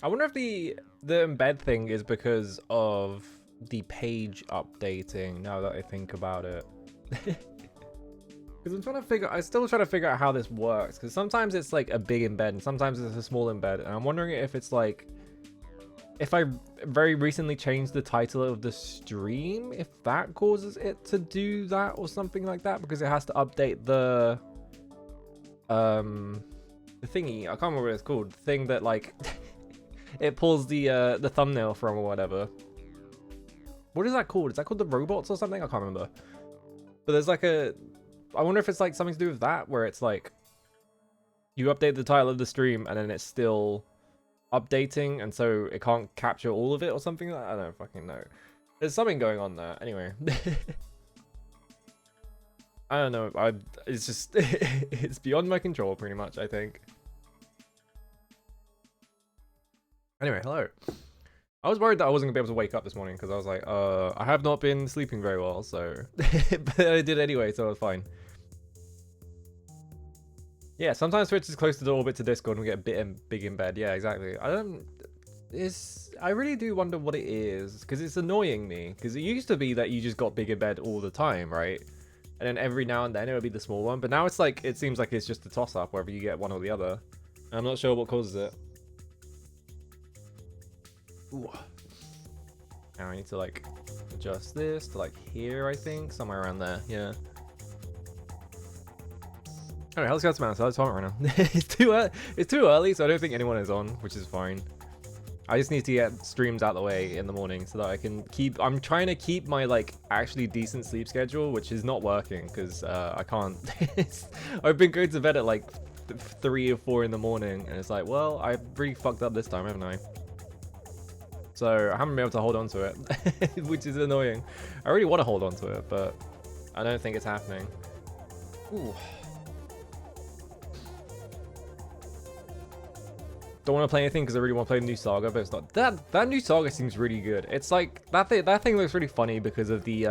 I wonder if the embed thing is because of the page updating. Now that I think about it, because I'm still trying to figure out how this works. Because sometimes it's like a big embed, and sometimes it's a small embed, and I'm wondering if it's like, if I very recently changed the title of the stream, if that causes it to do that or something like that, because it has to update the thingy. I can't remember what it's called. The thing that like it pulls the thumbnail from or whatever. What is that called? Is that called the robots or something? I can't remember. But there's like a, I wonder if it's like something to do with that, where it's like you update the title of the stream and then it's still updating, and so it can't capture all of it or something like that. I don't fucking know. There's something going on there. Anyway. I don't know. It's just it's beyond my control pretty much, I think. Anyway, hello. I was worried that I wasn't gonna be able to wake up this morning because I was like, I have not been sleeping very well, so but I did anyway, so it was fine. Yeah, sometimes Twitch is close to the orbit to Discord and we get a bit big in bed. Yeah, exactly. I really do wonder what it is, because it's annoying me, because it used to be that you just got big in bed all the time, right? And then every now and then it would be the small one, but now it's like, it seems like it's just a toss up whether you get one or the other. And I'm not sure what causes it. Ooh. Now I need to like adjust this to like here, I think, somewhere around there. Yeah. Alright, let's get some out. So let's right now. It's too early, so I don't think anyone is on, which is fine. I just need to get streams out of the way in the morning so that I can keep. I'm trying to keep my like actually decent sleep schedule, which is not working because I can't. I've been going to bed at like 3 or 4 in the morning, and it's like, well, I really fucked up this time, haven't I? So I haven't been able to hold on to it, which is annoying. I really want to hold on to it, but I don't think it's happening. Ooh. Don't want to play anything because I really want to play the new Saga, but it's not. That new Saga seems really good. It's like that thing looks really funny because of the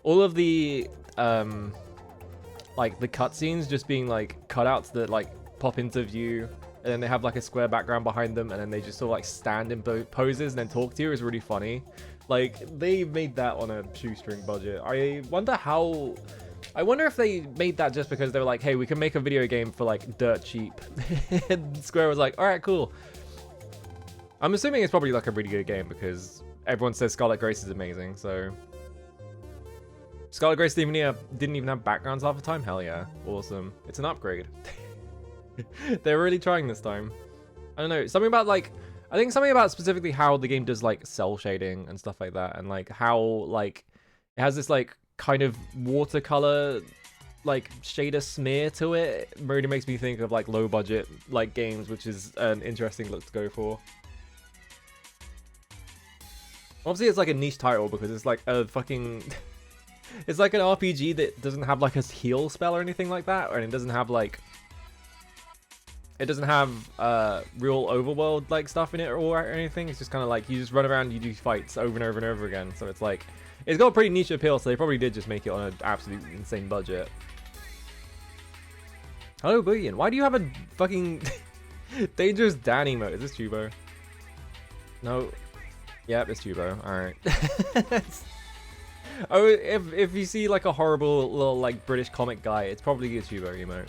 all of the like the cutscenes just being like cutouts that like pop into view, and then they have like a square background behind them, and then they just sort of like stand in poses and then talk to you. Is really funny. Like they made that on a shoestring budget. I wonder if they made that just because they were like, hey, we can make a video game for like dirt cheap. And Square was like, all right, cool. I'm assuming it's probably like a really good game because everyone says Scarlet Grace is amazing. So Scarlet Grace didn't even have backgrounds half the time. Hell yeah, awesome. It's an upgrade. They're really trying this time. I don't know, something about like, I think something about specifically how the game does like cell shading and stuff like that, and like how like it has this like kind of watercolor like shader smear to it. It really makes me think of like low budget like games, which is an interesting look to go for. Obviously it's like a niche title because it's like a fucking it's like an RPG that doesn't have like a heal spell or anything like that, and it doesn't have like real overworld like stuff in it or anything. It's just kind of like you just run around, you do fights over and over and over again. So it's like, it's got a pretty niche appeal, so they probably did just make it on an absolutely insane budget. Hello, Booyan. Why do you have a fucking dangerous Danny mode? Is this Tubo? No. Yep, it's Tubo. Alright. Oh, if you see like a horrible little like British comic guy, it's probably a Tubo emote.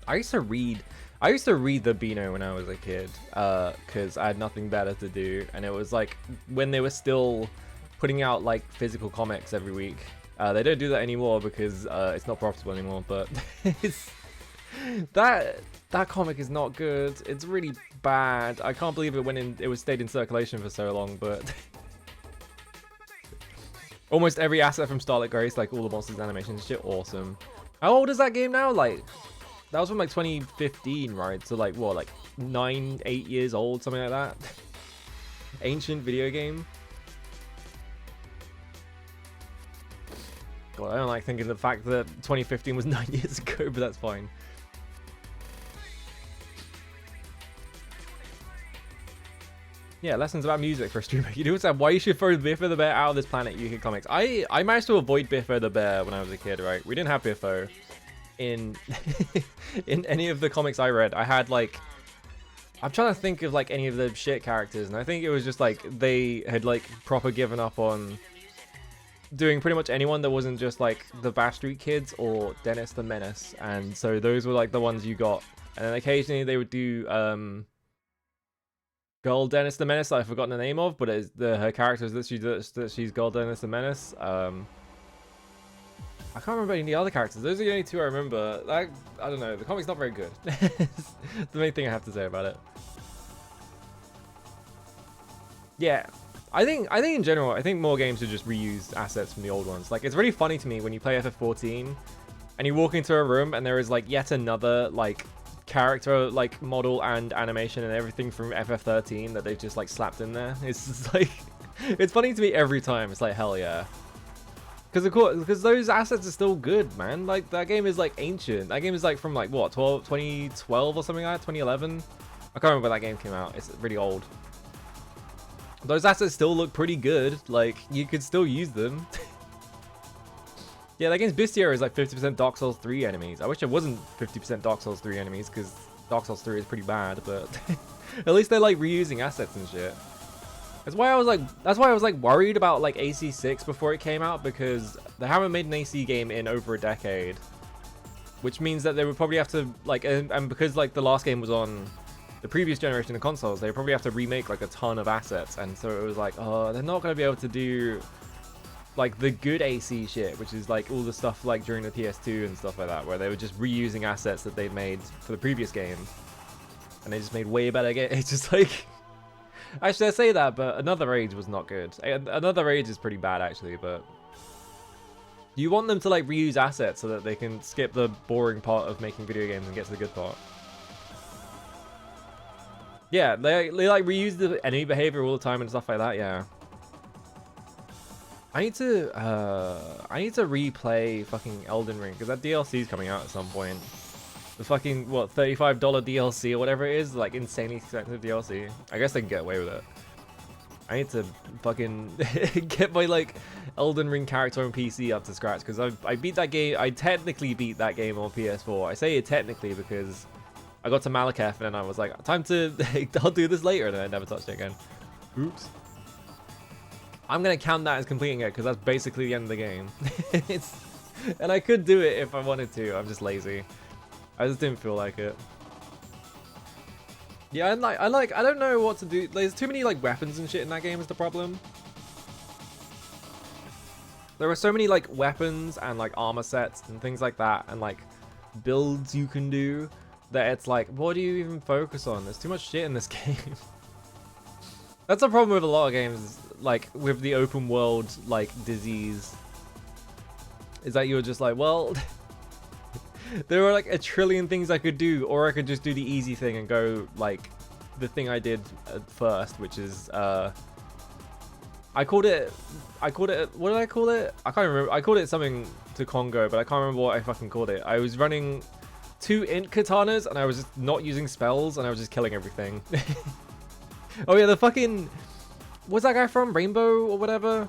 I used to read the Beano when I was a kid, because I had nothing better to do, and it was like when they were still putting out like physical comics every week. They don't do that anymore because it's not profitable anymore, but it's, that comic is not good. It's really bad. I can't believe it stayed in circulation for so long, but almost every asset from Starlight Grace, like all the monsters animations, shit, awesome. How old is that game now? Like, that was from like 2015, right? So like what, like 8 years old, something like that. Ancient video game. God, I don't like thinking of the fact that 2015 was 9 years ago, but that's fine. Yeah, lessons about music for a streamer. You do why you should throw Biffa the Bear out of this Planet UK comics. I managed to avoid Biffa the Bear when I was a kid, right? We didn't have Biffo in in any of the comics I read. I had like I'm trying to think of like any of the shit characters, and I think it was just like they had like proper given up on doing pretty much anyone that wasn't just like the Bash Street Kids or Dennis the Menace, and so those were like the ones you got. And then occasionally they would do Girl Dennis the Menace that I've forgotten the name of, but her character is that she's Girl Dennis the Menace. I can't remember any of the other characters. Those are the only two I remember. Like, I don't know. The comic's not very good. The main thing I have to say about it. Yeah, I think in general, I think more games should just reuse assets from the old ones. Like, it's really funny to me when you play FF14 and you walk into a room and there is like yet another like character like model and animation and everything from FF13 that they've just like slapped in there. It's just like, it's funny to me every time. It's like, hell yeah. Because those assets are still good, man. Like, that game is like ancient. That game is like from like what, 2012 or something like that, 2011. I can't remember when that game came out. It's really old. Those assets still look pretty good. Like, you could still use them. Yeah, that game's Bestiary is like 50% Dark Souls 3 enemies. I wish it wasn't 50% Dark Souls 3 enemies, because Dark Souls 3 is pretty bad, but at least they're like reusing assets and shit. That's why I was like worried about like AC6 before it came out, because they haven't made an AC game in over a decade, which means that they would probably have to like, and because like the last game was on the previous generation of consoles, they probably have to remake like a ton of assets, and so it was like, oh, they're not gonna be able to do like the good AC shit, which is like all the stuff like during the PS2 and stuff like that, where they were just reusing assets that they'd made for the previous game, and they just made way better games. It's just like, actually I say that, but Another Age was not good. Another Age is pretty bad actually, but you want them to like reuse assets so that they can skip the boring part of making video games and get to the good part. Yeah, they like reuse the enemy behavior all the time and stuff like that. Yeah. I need to replay fucking Elden Ring, because that DLC is coming out at some point. The fucking, what, $35 DLC or whatever it is, like insanely expensive DLC. I guess they can get away with it. I need to fucking get my like Elden Ring character on PC up to scratch, because I beat that game. I technically beat that game on PS4. I say it technically because I got to Malekith and then I was like, time to, I'll do this later, and then I never touched it again. Oops. I'm gonna count that as completing it, because that's basically the end of the game. And I could do it if I wanted to. I'm just lazy. I just didn't feel like it. Yeah, I don't know what to do. There's too many like weapons and shit in that game is the problem. There are so many like weapons and like armor sets and things like that, and like builds you can do, that it's like, what do you even focus on? There's too much shit in this game. That's a problem with a lot of games, like with the open world like disease, is that you're just like, well, there are like a trillion things I could do, or I could just do the easy thing and go like the thing I did at first, which is I called it, what did I call it? I can't remember. I called it something to Congo, but I can't remember what I fucking called it. I was running 2 int katanas and I was just not using spells and I was just killing everything. Oh yeah, the fucking, what's that guy from? Rainbow or whatever?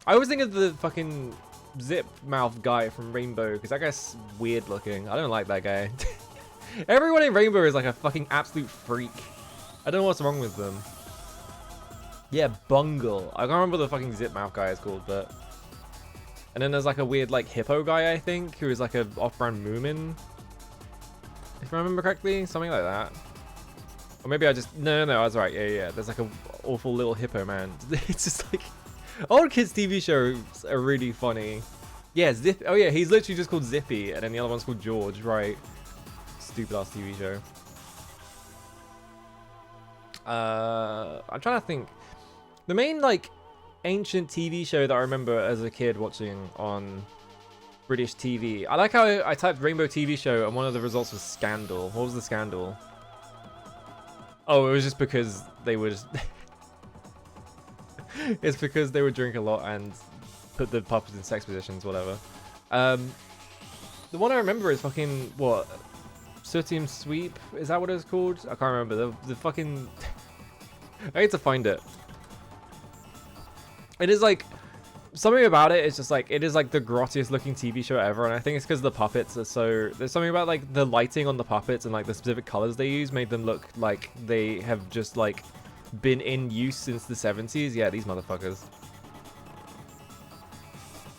I always think of the fucking zip mouth guy from Rainbow, because that guy's weird looking. I don't like that guy. Everyone in Rainbow is like a fucking absolute freak. I don't know what's wrong with them. Yeah, Bungle. I can't remember what the fucking zip mouth guy is called, but... And then there's like a weird like hippo guy, I think, who is like a off-brand Moomin. If I remember correctly, something like that. Or maybe I just... No, I was right. Yeah. There's like a awful little hippo man. It's just like... Old kids TV shows are really funny. Yeah, Zip. Oh yeah, he's literally just called Zippy, and then the other one's called George, right? Stupid ass TV show. I'm trying to think. The main like ancient TV show that I remember as a kid watching on British TV. I like how I typed Rainbow TV show and one of the results was Scandal. What was the scandal? Oh, it was just because they would... It's because they would drink a lot and put the puppets in sex positions, whatever. The one I remember is fucking, what? Sootium Sweep? Is that what it's called? I can't remember. The fucking... I need to find it. It is like something about it is just like, it is like the grottiest looking TV show ever, and I think it's because the puppets are so, there's something about like the lighting on the puppets and like the specific colors they use made them look like they have just like been in use since the 70s. Yeah, these motherfuckers.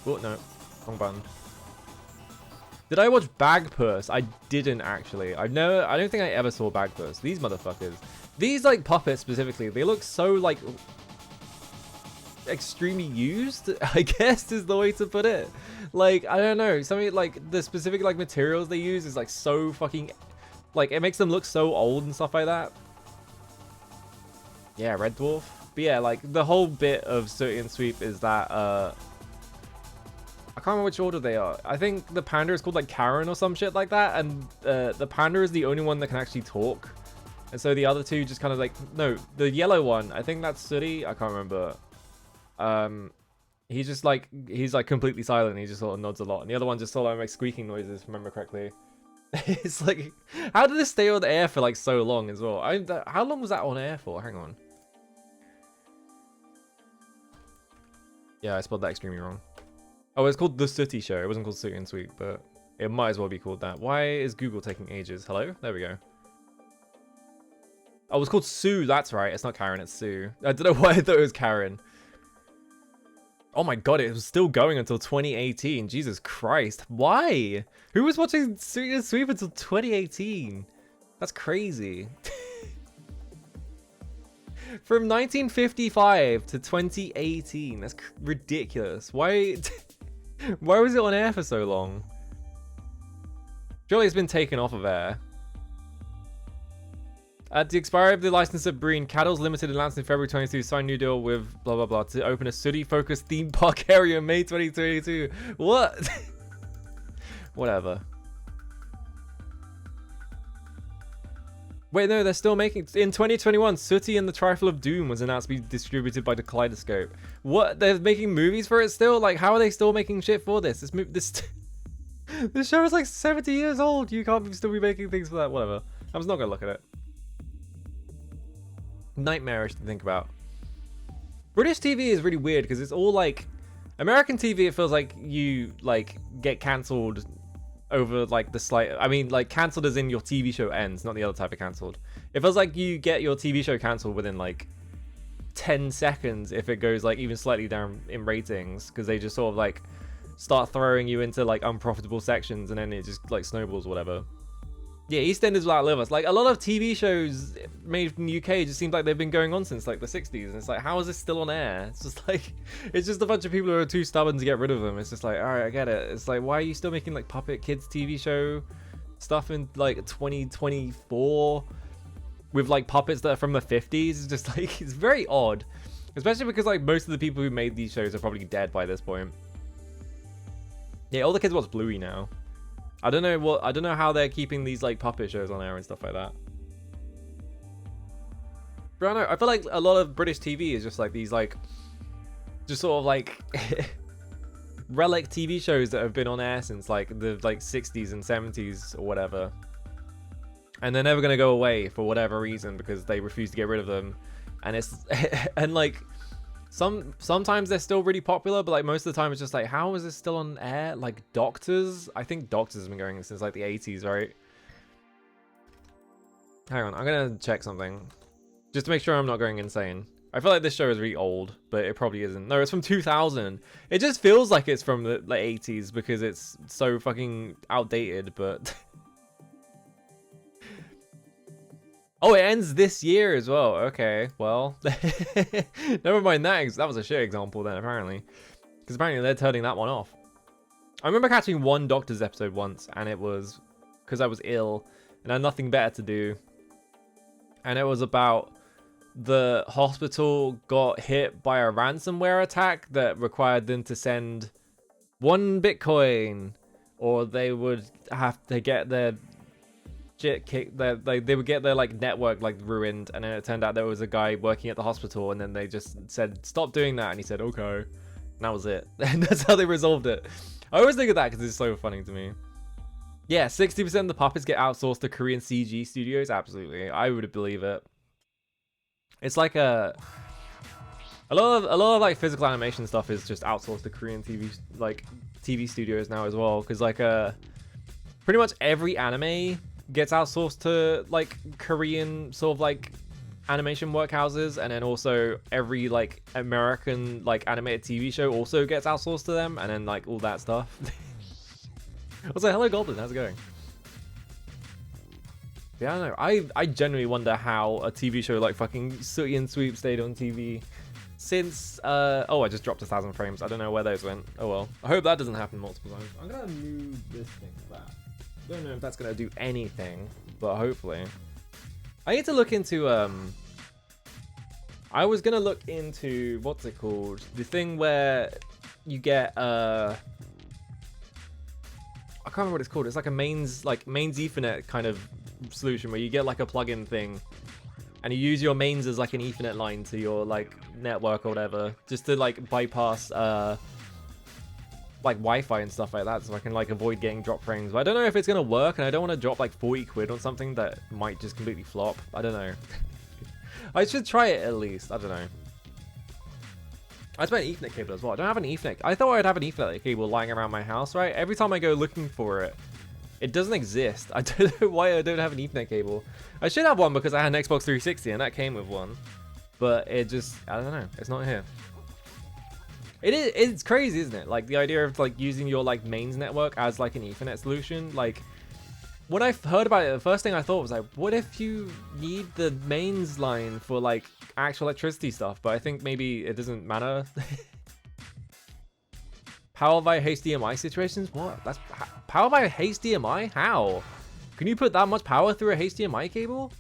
Oh no, wrong button. Did I watch Bagpuss? I didn't actually. I don't think I ever saw Bagpuss. These motherfuckers. These like puppets specifically, they look so like extremely used, I guess is the way to put it. Like, I don't know, something like the specific like materials they use is like so fucking, like it makes them look so old and stuff like that. Yeah, Red Dwarf. But yeah, like the whole bit of Sooty and Sweep is that I can't remember which order they are. I think the panda is called like Karen or some shit like that, and the panda is the only one that can actually talk, and so the other two just kind of like, no, the yellow one, I think that's Sooty, I can't remember. He's just like, he's like completely silent, he just sort of nods a lot, and the other one just sort of makes squeaking noises, if I remember correctly. It's like, how did this stay on air for like so long as well? How long was that on air for? Hang on. Yeah, I spelled that extremely wrong. Oh, it's called The Sooty Show. It wasn't called Sooty and Sweep, but it might as well be called that. Why is Google taking ages? Hello? There we go. Oh, it's called Sue. That's right. It's not Karen, it's Sue. I don't know why I thought it was Karen. Oh my god, it was still going until 2018. Jesus Christ. Why? Who was watching Sooty and Sweep until 2018? That's crazy. From 1955 to 2018. That's ridiculous. Why... Why was it on air for so long? Surely it's been taken off of air. At the expiry of the license of Breen, Cattles Limited announced in February 22 signed new deal with blah blah blah to open a Sooty-focused theme park area in May 2022. What? Whatever. Wait, no, they're still making... In 2021, Sooty and the Trifle of Doom was announced to be distributed by the Kaleidoscope. What? They're making movies for it still? Like, how are they still making shit for this? This show is like 70 years old. You can't still be making things for that. Whatever. I'm just not going to look at it. Nightmarish to think about. British TV is really weird because it's all like... American TV, it feels like you, like, get cancelled over like the slight, I mean like cancelled as in your TV show ends, not the other type of cancelled. It feels like you get your TV show cancelled within like 10 seconds if it goes like even slightly down in ratings, because they just sort of like start throwing you into like unprofitable sections and then it just like snowballs or whatever. Yeah, EastEnders Without Lovers. Like a lot of TV shows made from the UK just seems like they've been going on since like the 60s, and it's like, how is this still on air? It's just like, it's just a bunch of people who are too stubborn to get rid of them. It's just like, all right, I get it. It's like, why are you still making like puppet kids TV show stuff in like 2024 with like puppets that are from the 50s? It's just like, it's very odd, especially because like most of the people who made these shows are probably dead by this point. Yeah, all the kids watch Bluey now. I don't know how they're keeping these like puppet shows on air and stuff like that. But I don't know, I feel like a lot of British TV is just like these like, just sort of like relic TV shows that have been on air since like the like 60s and 70s or whatever. And they're never gonna go away for whatever reason because they refuse to get rid of them. And it's and like sometimes they're still really popular, but like most of the time it's just like, how is this still on air? Like Doctors, I think Doctors has been going since like the 80s, right? Hang on, I'm gonna check something just to make sure I'm not going insane. I feel like this show is really old, but it probably isn't. No, it's from 2000. It just feels like it's from the 80s because it's so fucking outdated, but oh, it ends this year as well. Okay, well, never mind that. That was a shit example then, apparently. Because apparently they're turning that one off. I remember catching one Doctor's episode once, and it was because I was ill and I had nothing better to do. And it was about the hospital got hit by a ransomware attack that required them to send 1 Bitcoin, or they would have to get their shit kicked, like they would get their like network like ruined, and then it turned out there was a guy working at the hospital, and then they just said stop doing that, and he said okay, and that was it. And that's how they resolved it. I always think of that because it's so funny to me. Yeah, 60% of the puppets get outsourced to Korean CG studios. Absolutely, I would believe it. It's like a A lot of like physical animation stuff is just outsourced to Korean TV studios now as well, because like pretty much every anime gets outsourced to like Korean sort of like animation workhouses, and then also every like American like animated TV show also gets outsourced to them, and then like all that stuff. I was like, hello Golden, how's it going? Yeah, I don't know. I genuinely wonder how a TV show like fucking Sooty and Sweep stayed on TV since oh, I just dropped 1,000 frames. I don't know where those went. Oh well. I hope that doesn't happen multiple times. I'm gonna move this thing back. Don't know if that's gonna do anything, but hopefully. I need to look into I was gonna look into what's it called? The thing where you get I can't remember what it's called. It's like a mains Ethernet kind of solution where you get like a plug-in thing and you use your mains as like an Ethernet line to your like network or whatever, just to like bypass like Wi-Fi and stuff like that, so I can like avoid getting drop frames. But I don't know if it's gonna work, and I don't want to drop like 40 quid on something that might just completely flop. I don't know. I should try it at least. I don't know. I spent an Ethernet cable as well. I don't have an Ethernet. I thought I'd have an Ethernet cable lying around my house, right? Every time I go looking for it, it doesn't exist. I don't know why I don't have an Ethernet cable. I should have one because I had an Xbox 360 and that came with one. But it just, I don't know. It's not here. It's crazy, isn't it? Like the idea of like using your like mains network as like an Ethernet solution. Like when I heard about it, the first thing I thought was like, what if you need the mains line for like actual electricity stuff? But I think maybe it doesn't matter. Power via HDMI situations? What? That's power via HDMI? How? Can you put that much power through a HDMI cable?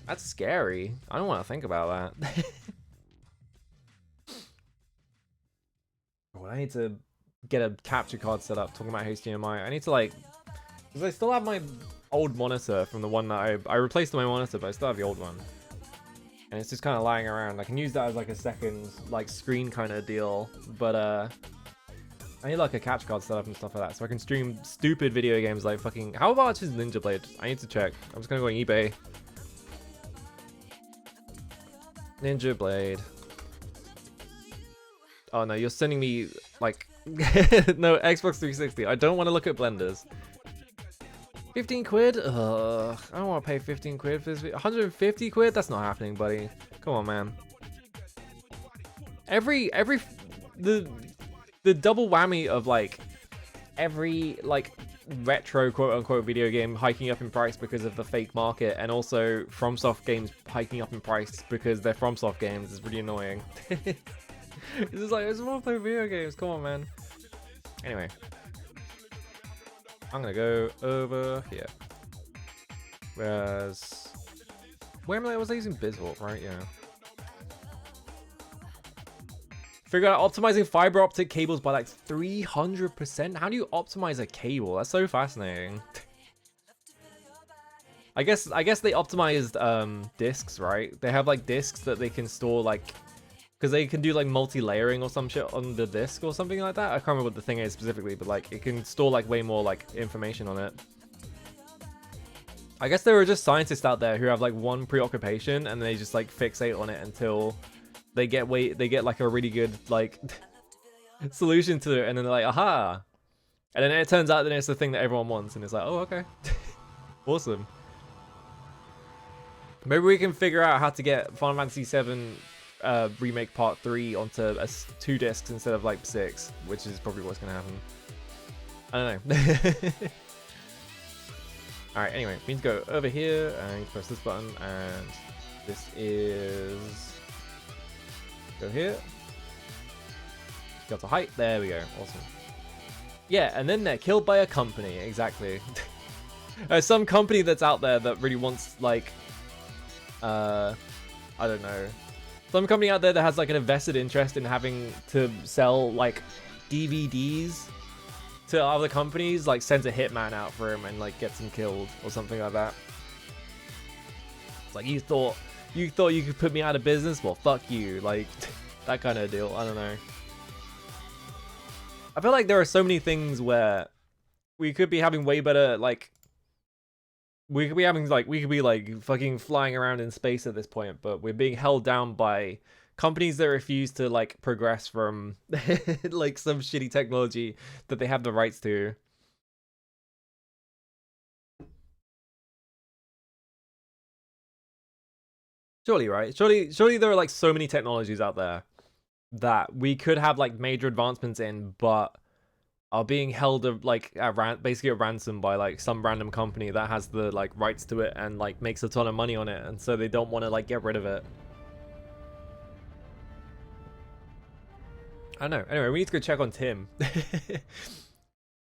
That's scary. I don't want to think about that. Well, I need to get a capture card set up. Talking about HDMI, I need to like, because I still have my old monitor from the one that I replaced my monitor, but I still have the old one, and it's just kind of lying around. I can use that as like a second like screen kind of deal, but I need like a capture card set up and stuff like that, so I can stream stupid video games like fucking. How about is Ninja Blade? I need to check. I'm just gonna go on eBay. Ninja Blade. Oh no, you're sending me like no, Xbox 360. I don't want to look at blenders. 15 quid? Ugh, I don't want to pay 15 quid for this video. 150 quid? That's not happening, buddy. Come on, man. The double whammy of like every like retro quote unquote video game hiking up in price because of the fake market, and also FromSoft games hiking up in price because they're FromSoft games is really annoying. It's just like, I just want to play video games. Come on, man. Anyway, I'm gonna go over here. Whereas, where am I? Was I using Bizwalk, right? Yeah. Figure out optimizing fiber optic cables by like 300%. How do you optimize a cable? That's so fascinating. I guess they optimized discs, right? They have like discs that they can store like, because they can do like multi-layering or some shit on the disc or something like that. I can't remember what the thing is specifically, but like it can store like way more like information on it. I guess there are just scientists out there who have like one preoccupation and they just like fixate on it until they get like a really good like solution to it, and then they're like, aha, and then it turns out that it's the thing that everyone wants, and it's like, oh, okay. Awesome. Maybe we can figure out how to get Final Fantasy VII Remake Part 3 onto 2 discs instead of like 6, which is probably what's gonna happen. I don't know. Alright, anyway, we need to go over here and press this button, and this is go here. Got to height. There we go. Awesome. Yeah, and then they're killed by a company. Exactly. Some company that's out there that really wants like I don't know. Some company out there that has like an invested interest in having to sell like DVDs to other companies, like sends a hitman out for him and like gets him killed or something like that. It's like, you thought you could put me out of business? Well, fuck you. Like that kind of deal. I don't know. I feel like there are so many things where we could be having way better, like we could be like fucking flying around in space at this point, but we're being held down by companies that refuse to like progress from like some shitty technology that they have the rights to. Surely, right? Surely there are like so many technologies out there that we could have like major advancements in, but are being held of like basically a ransom by like some random company that has the like rights to it and like makes a ton of money on it, and so they don't want to like get rid of it. I don't know. Anyway, we need to go check on Tim.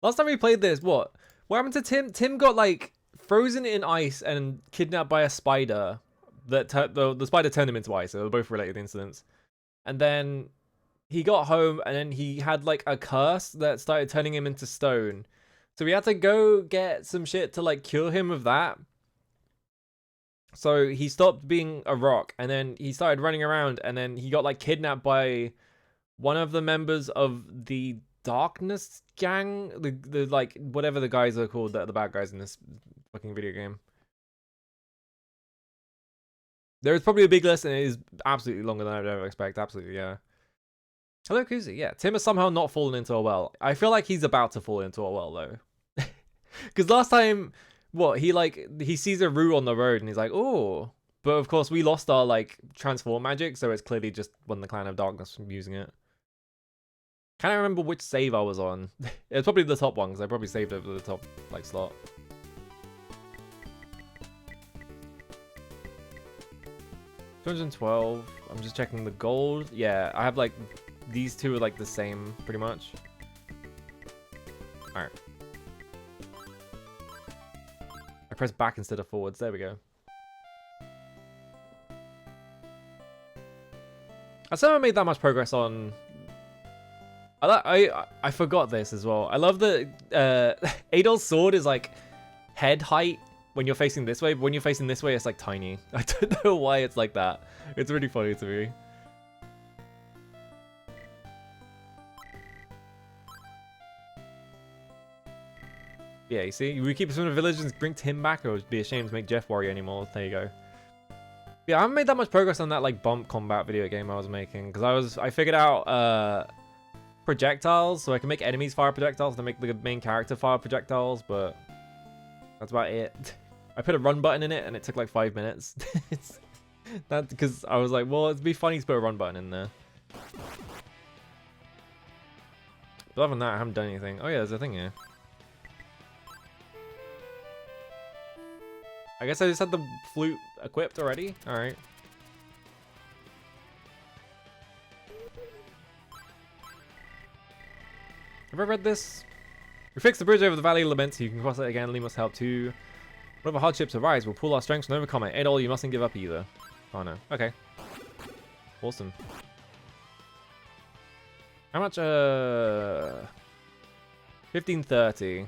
Last time we played this, what happened to Tim? Tim got like frozen in ice and kidnapped by a spider. That the spider turned him into ice. So they're both related incidents. And then he got home, and then he had like a curse that started turning him into stone. So we had to go get some shit to like cure him of that. So he stopped being a rock, and then he started running around, and then he got like kidnapped by one of the members of the Darkness Gang, the like whatever the guys are called that are the bad guys in this fucking video game. There is probably a big list, and it is absolutely longer than I would ever expect. Absolutely, yeah. Hello, Kuzi. Yeah, Tim has somehow not fallen into a well. I feel like he's about to fall into a well, though. Because last time, he sees a Roo on the road, and he's like, oh. But of course, we lost our, like, transform magic, so it's clearly just when the Clan of Darkness from using it. Can't remember which save I was on. It's probably the top one, because I probably saved over the top, like, slot. $212. I'm just checking the gold. Yeah, I have like these two are like the same pretty much. Alright. I press back instead of forwards. There we go. I still haven't made that much progress on. I forgot this as well. I love that Adol's sword is like head height when you're facing this way, but when you're facing this way, it's like tiny. I don't know why it's like that. It's really funny to me. Yeah, you see? We keep some of the villagers and bring Tim back, or it'd be a shame to make Jeff worry anymore. There you go. Yeah, I haven't made that much progress on that like bump combat video game I was making, because I figured out projectiles, so I can make enemies fire projectiles to make the main character fire projectiles, but that's about it. I put a run button in it, and it took like 5 minutes. That's because I was like, well, it'd be funny to put a run button in there. But other than that, I haven't done anything. Oh yeah, there's a thing here. I guess I just had the flute equipped already. All right. Have I read this? We fixed the bridge over the Valley of Lament so you can cross it again. Lee must help too. Whatever hardships arise, we'll pull our strengths and overcome it. Adol, you mustn't give up either. Oh no. Okay. Awesome. How much? 1530.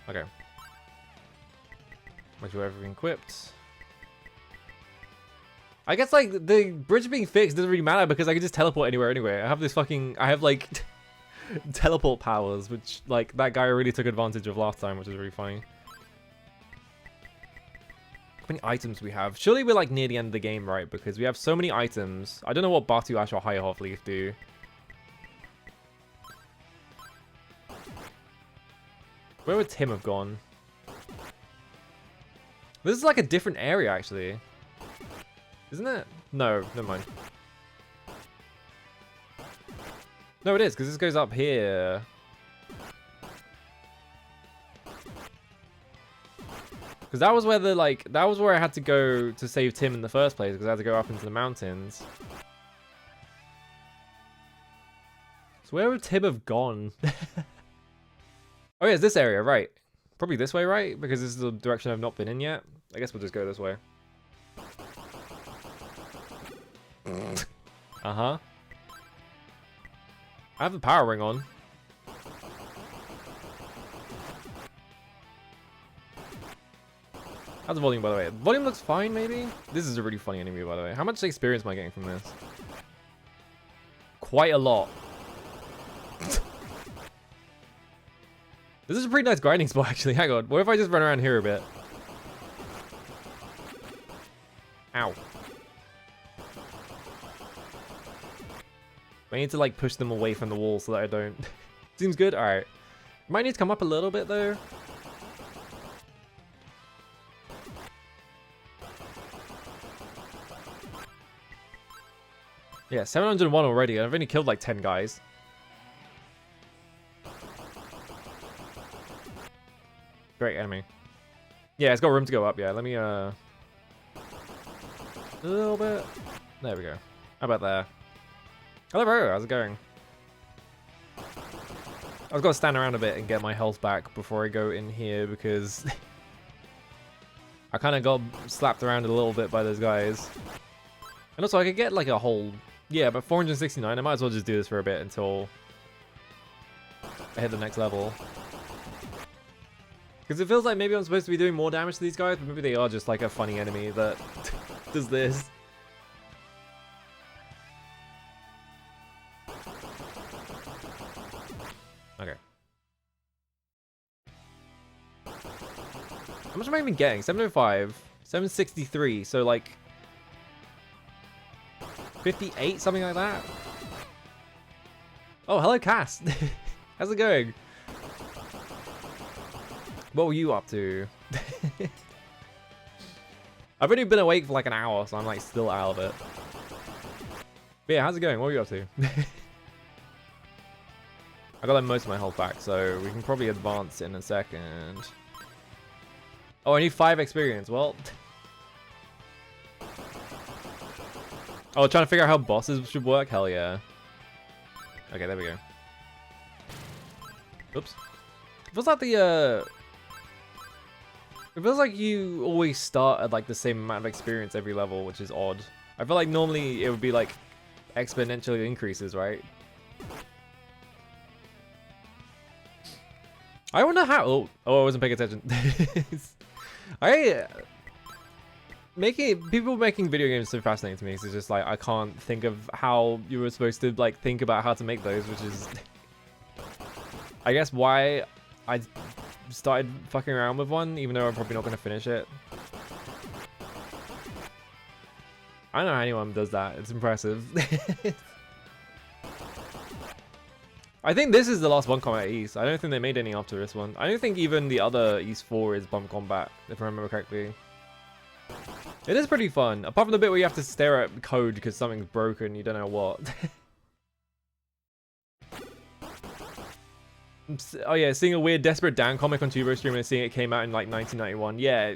Okay. Make sure everything equipped. I guess like the bridge being fixed doesn't really matter because I can just teleport anywhere anyway. I have like teleport powers, which like that guy really took advantage of last time, which is really funny. How many items we have? Surely we're like near the end of the game, right? Because we have so many items. I don't know what Batu Ash or High Half Leaf do. Where would Tim have gone? This is like a different area, actually. Isn't it? No, never mind. No, it is, because this goes up here. Because that was where that was where I had to go to save Tim in the first place, because I had to go up into the mountains. So where would Tim have gone? Oh yeah, it's this area, right? Probably this way, right? Because this is the direction I've not been in yet. I guess we'll just go this way. Uh-huh. I have the power ring on. How's the volume, by the way? Volume looks fine, maybe? This is a really funny enemy, by the way. How much experience am I getting from this? Quite a lot. This is a pretty nice grinding spot, actually. Hang on. What if I just run around here a bit? Ow. I need to like push them away from the wall so that I don't... Seems good? Alright. Might need to come up a little bit though. Yeah, 701 already. I've only killed like 10 guys. Great enemy. Yeah, it's got room to go up. Yeah, let me a little bit. There we go. How about there? Hello, bro. How's it going? I've got to stand around a bit and get my health back before I go in here because I kind of got slapped around a little bit by those guys. And also, I could get like a whole... Yeah, but 469, I might as well just do this for a bit until I hit the next level. Because it feels like maybe I'm supposed to be doing more damage to these guys, but maybe they are just like a funny enemy that does this. Okay. How much am I even getting? 705, 763, so like 58, something like that. Oh, hello, Cass. How's it going? What were you up to? I've only been awake for like an hour, so I'm like still out of it. But yeah, how's it going? What were you up to? I got like most of my health back, so we can probably advance in a second. Oh, I need 5 experience. Well... Oh, trying to figure out how bosses should work? Hell yeah. Okay, there we go. Oops. It feels like the, It feels like you always start at like the same amount of experience every level, which is odd. I feel like normally it would be like exponentially increases, right? I wonder how... Oh, I wasn't paying attention. People making video games so fascinating to me. It's just like I can't think of how you were supposed to like think about how to make those, which is I guess why I started fucking around with one, even though I'm probably not going to finish it. I don't know how anyone does that. It's impressive. I think this is the last Bump Combat East. I don't think they made any after this one. I don't think even the other East 4 is Bump Combat, if I remember correctly. It is pretty fun, apart from the bit where you have to stare at code because something's broken, you don't know what. Oh yeah, seeing a weird Desperate Dan comic on Tubo stream and seeing it came out in like 1991. Yeah,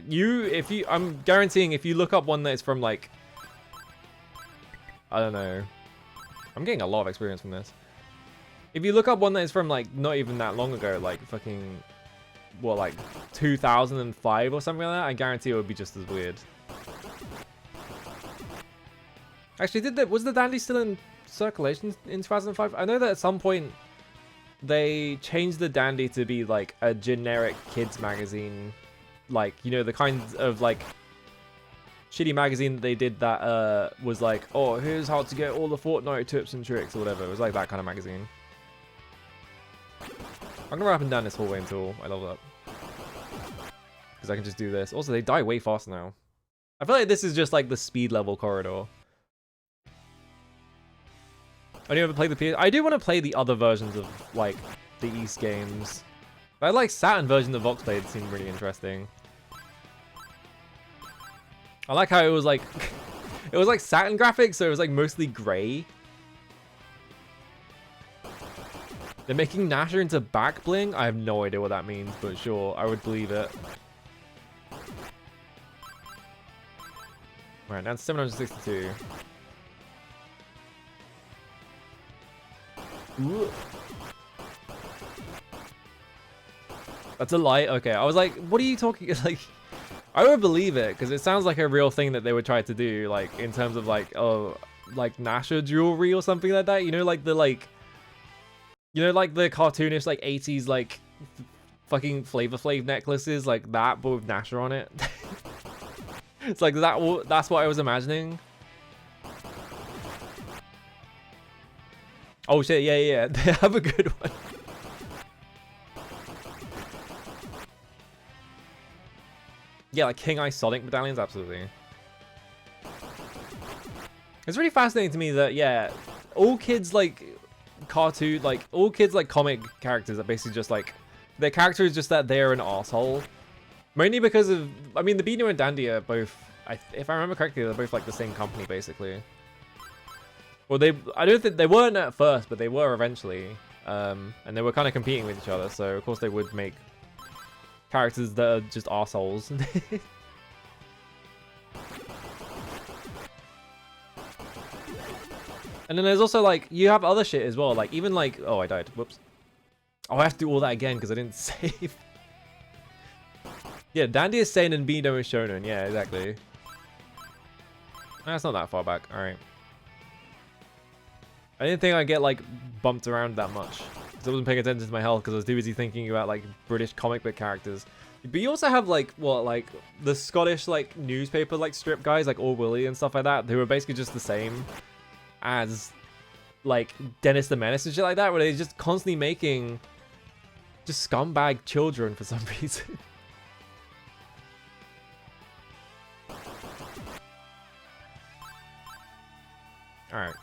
I'm guaranteeing if you look up one that is from like, I don't know. I'm getting a lot of experience from this. If you look up one that is from like not even that long ago, like fucking, what, like 2005 or something like that, I guarantee it would be just as weird. Actually, was the Dandy still in circulation in 2005? I know that at some point they changed the Dandy to be like a generic kids magazine, like, you know, the kind of like shitty magazine that they did that was like, oh, here's how to get all the Fortnite tips and tricks or whatever. It was like that kind of magazine. I'm gonna run up and down this hallway until I level up, because I can just do this. Also, they die way faster now. I feel like this is just like the speed level corridor. I don't ever play the PS. I do want to play the other versions of like the East games. But I like Saturn version of Voxblade seemed really interesting. I like how it was like it was like Saturn graphics, so it was like mostly grey. They're making Nasher into back bling? I have no idea what that means, but sure, I would believe it. Alright, now it's 762. Ooh. That's a lie? Okay, I was like, what are you talking... Like, I would believe it, because it sounds like a real thing that they would try to do, like, in terms of, like, oh, like, Nasher jewelry or something like that. You know, like, the, like... You know, like, the cartoonish, like, 80s, like, fucking Flavor Flav necklaces, like that, but with Nasher on it. It's like, that's what I was imagining. Oh shit, yeah. They have a good one. Yeah, like King Eye Sonic medallions, absolutely. It's really fascinating to me that, yeah, all kids like cartoon, like all kids like comic characters are basically just like their character is just that they're an asshole. Mainly because of, I mean, the Beano and Dandy are both, if I remember correctly, they're both like the same company basically. Well, I don't think they weren't at first, but they were eventually, and they were kind of competing with each other. So of course they would make characters that are just assholes. And then there's also like, you have other shit as well, like even like, oh, I died, whoops. Oh, I have to do all that again because I didn't save. Yeah, Dandy is Seinen and Beano is Shonen, yeah, exactly. That's not that far back, alright. I didn't think I'd get like bumped around that much because I wasn't paying attention to my health because I was too busy thinking about like British comic book characters. But you also have like, what, like the Scottish like newspaper like strip guys like All Willy and stuff like that who are basically just the same as like Dennis the Menace and shit like that, where they're just constantly making just scumbag children for some reason. Alright.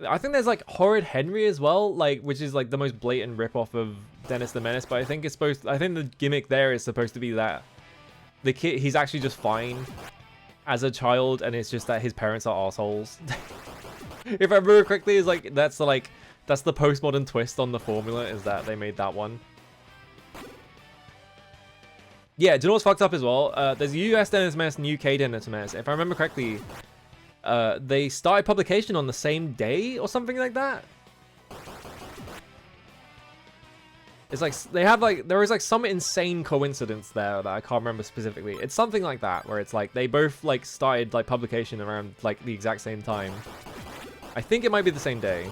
I think there's like Horrid Henry as well, like, which is like the most blatant ripoff of Dennis the Menace, but I think the gimmick there is supposed to be that the kid, he's actually just fine as a child, and it's just that his parents are assholes. If I remember correctly, is like that's the postmodern twist on the formula, is that they made that one. Yeah, do you know what's fucked up as well? There's US Dennis Menace and UK Dennis Menace. If I remember correctly, they started publication on the same day or something like that. It's like they have like, there is like some insane coincidence there that I can't remember specifically. It's something like that where it's like they both like started like publication around like the exact same time. I think it might be the same day.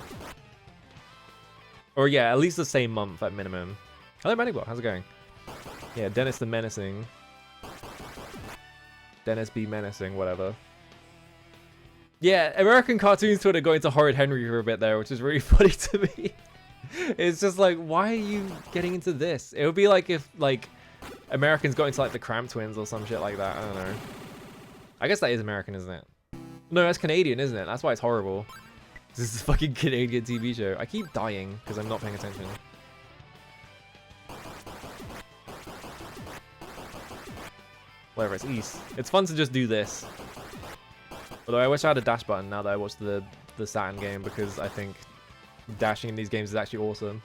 Or yeah, at least the same month at minimum. Hello Moneyball, how's it going? Yeah, Dennis the Menacing. Dennis B. Menacing, whatever. Yeah, American cartoons Twitter got into Horrid Henry for a bit there, which is really funny to me. It's just like, why are you getting into this? It would be like if like Americans got into like the Cramp Twins or some shit like that. I don't know. I guess that is American, isn't it? No, that's Canadian, isn't it? That's why it's horrible. This is a fucking Canadian TV show. I keep dying because I'm not paying attention. Whatever, it's east. It's fun to just do this. Although I wish I had a dash button now that I watched the Saturn game, because I think dashing in these games is actually awesome.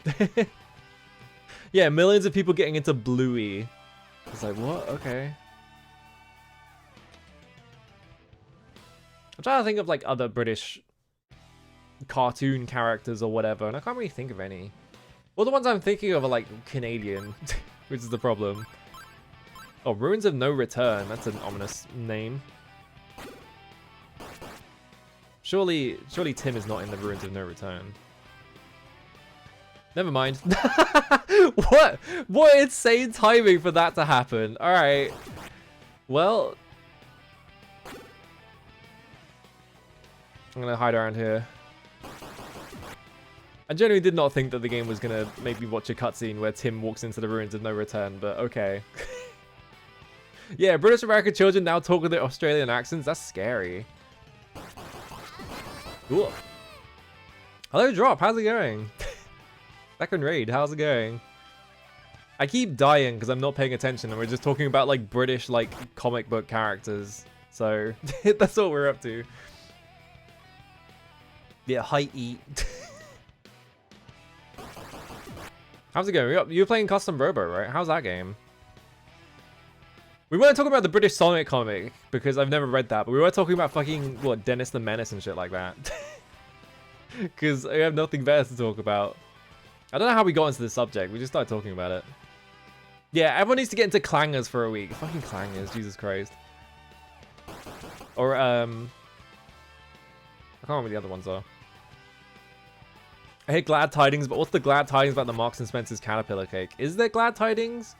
Yeah, millions of people getting into Bluey. It's like, what? Okay. I'm trying to think of like other British cartoon characters or whatever, and I can't really think of any. Well, the ones I'm thinking of are like Canadian, which is the problem. Oh, Ruins of No Return. That's an ominous name. Surely Tim is not in the Ruins of No Return. Never mind. What insane timing for that to happen. Alright. Well, I'm gonna hide around here. I genuinely did not think that the game was gonna make me watch a cutscene where Tim walks into the Ruins of No Return, but okay. Yeah, British American children now talk with their Australian accents. That's scary. Ooh. Hello, Drop. How's it going? Second raid. How's it going? I keep dying because I'm not paying attention, and we're just talking about like British like comic book characters. So that's what we're up to. Yeah, height eat. How's it going? You're playing Custom Robo, right? How's that game? We weren't talking about the British Sonic comic, because I've never read that, but we were talking about fucking, what, Dennis the Menace and shit like that. Because I have nothing better to talk about. I don't know how we got into this subject, we just started talking about it. Yeah, everyone needs to get into clangers for a week. Fucking clangers, Jesus Christ. Or, I can't remember what the other ones are. I hate Glad Tidings, but what's the Glad Tidings about the Marks and Spencer's Caterpillar Cake? Is there Glad Tidings?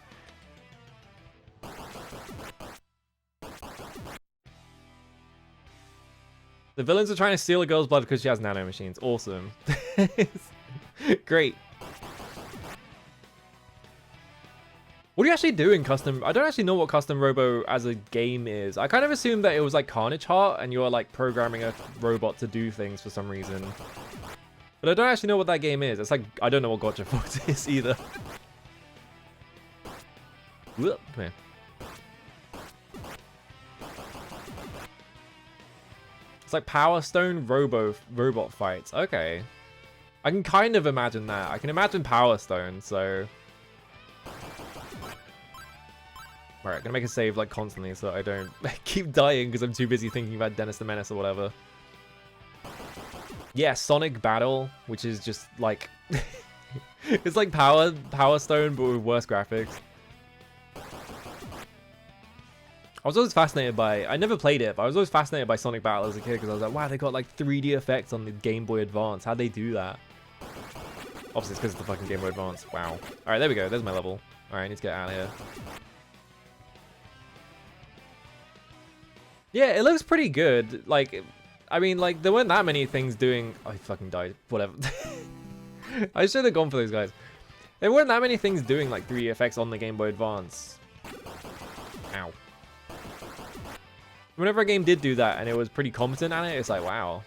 The villains are trying to steal a girl's blood because she has nanomachines. Awesome. Great. What do you actually do in custom? I don't actually know what Custom Robo as a game is. I kind of assumed that it was like Carnage Heart and you're like programming a robot to do things for some reason. But I don't actually know what that game is. It's like, I don't know what Gotcha Fox is either. Whoop, come here. It's like Power Stone robot fights. Okay. I can kind of imagine that. I can imagine Power Stone, so... Alright, gonna make a save like constantly so I don't keep dying because I'm too busy thinking about Dennis the Menace or whatever. Yeah, Sonic Battle, which is just like... it's like Power Stone but with worse graphics. I was always fascinated by... I never played it, but I was always fascinated by Sonic Battle as a kid because I was like, wow, they got like 3D effects on the Game Boy Advance. How'd they do that? Obviously, it's because of the fucking Game Boy Advance. Wow. Alright, there we go. There's my level. Alright, I need to get out of here. Yeah, it looks pretty good. Like, I mean, like, there weren't that many things doing... Oh, he fucking died. Whatever. I should have gone for those guys. There weren't that many things doing, like, 3D effects on the Game Boy Advance. Ow. Whenever a game did do that and it was pretty competent at it, it's like, wow.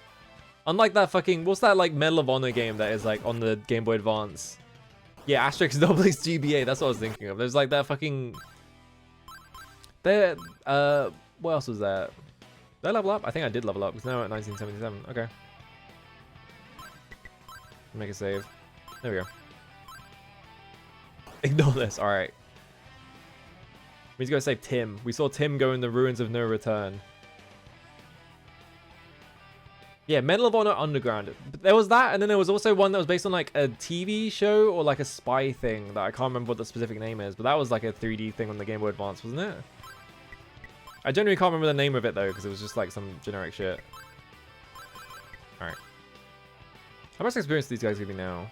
Unlike that fucking... What's that, like, Medal of Honor game that is, like, on the Game Boy Advance? Yeah, Asterix Obelix GBA. That's what I was thinking of. There's, like, that fucking... What else was that? Did I level up? I think I did level up because now we're at 1977. Okay. Make a save. There we go. Ignore this. Alright. We need to go save Tim. We saw Tim go in the Ruins of No Return. Yeah, Medal of Honor Underground. There was that, and then there was also one that was based on like a TV show or like a spy thing that I can't remember what the specific name is, but that was like a 3D thing on the Game Boy Advance, wasn't it? I genuinely can't remember the name of it though, because it was just like some generic shit. Alright. How much experience do these guys give me now?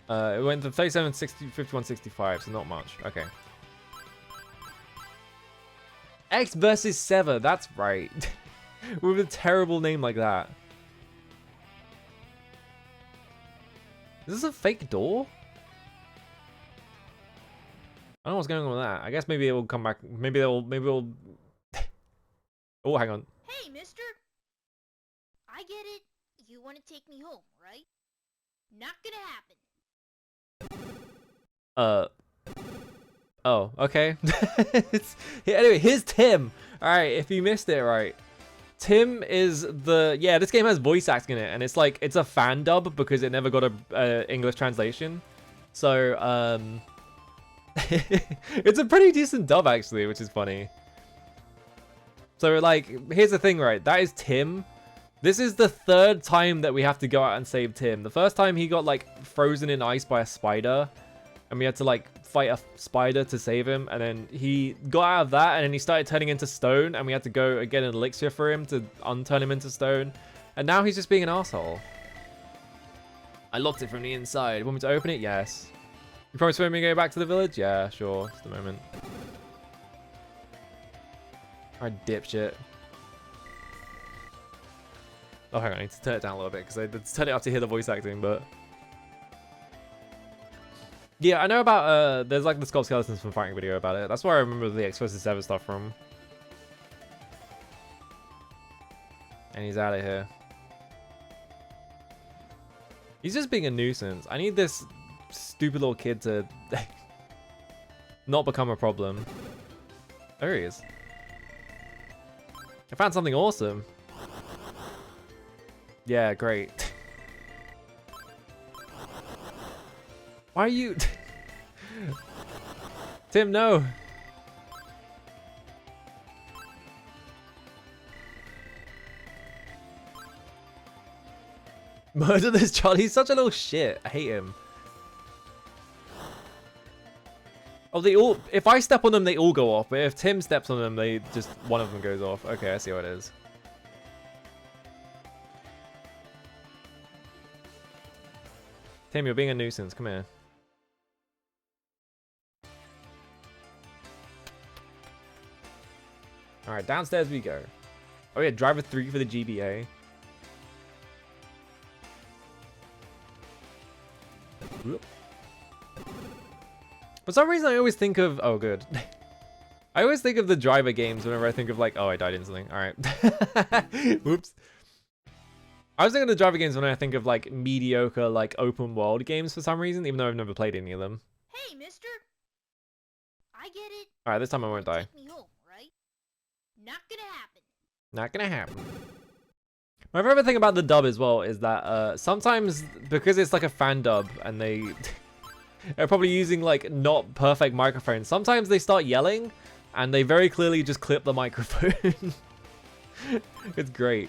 It went to 37, 60, 51, 65, so not much. Okay. X versus Sever, that's right. With a terrible name like that. Is this a fake door? I don't know what's going on with that. I guess maybe it will come back. Maybe it'll... Oh, hang on. Hey, mister. I get it. You want to take me home, right? Not gonna happen. Oh, okay. Anyway, here's Tim. Alright, if you missed it, right. Tim is the... Yeah, this game has voice acting in it, and it's like, it's a fan dub because it never got a English translation. So, it's a pretty decent dub, actually, which is funny. So, like, here's the thing, right? That is Tim. This is the third time that we have to go out and save Tim. The first time he got, like, frozen in ice by a spider. And we had to, like, fight a spider to save him. And then he got out of that, and then he started turning into stone. And we had to go get an elixir for him to unturn him into stone. And now he's just being an asshole. I locked it from the inside. Want me to open it? Yes. You promise me to go back to the village? Yeah, sure. Just a moment. Alright, dipshit. Oh, hang on. I need to turn it down a little bit because I did turn it up to hear the voice acting, but... Yeah, I know about, there's like the Sculpt Skeletons from Fighting video about it. That's where I remember the X vs. Sever stuff from. And he's out of here. He's just being a nuisance. I need this stupid little kid to not become a problem. There he is. I found something awesome. Yeah, great. Why are you... Tim, no! Murder this Charlie. He's such a little shit. I hate him. Oh, they all... If I step on them, they all go off. But if Tim steps on them, they just... One of them goes off. Okay, I see what it is. Tim, you're being a nuisance. Come here. Alright, downstairs we go. Oh yeah, driver 3 for the GBA. Whoop. For some reason, I always think of... Oh, good. I always think of the driver games whenever I think of like... Oh, I died instantly. All right. Whoops. I was thinking of the driver games when I think of like mediocre, like open world games for some reason, even though I've never played any of them. Hey, mister. I get it. All right, this time I You won't wanna die. take me home, right? Not gonna happen. Not gonna happen. My favorite thing about the dub as well is that sometimes, because it's like a fan dub and they're probably using like not perfect microphones, sometimes they start yelling and they very clearly just clip the microphone. It's great.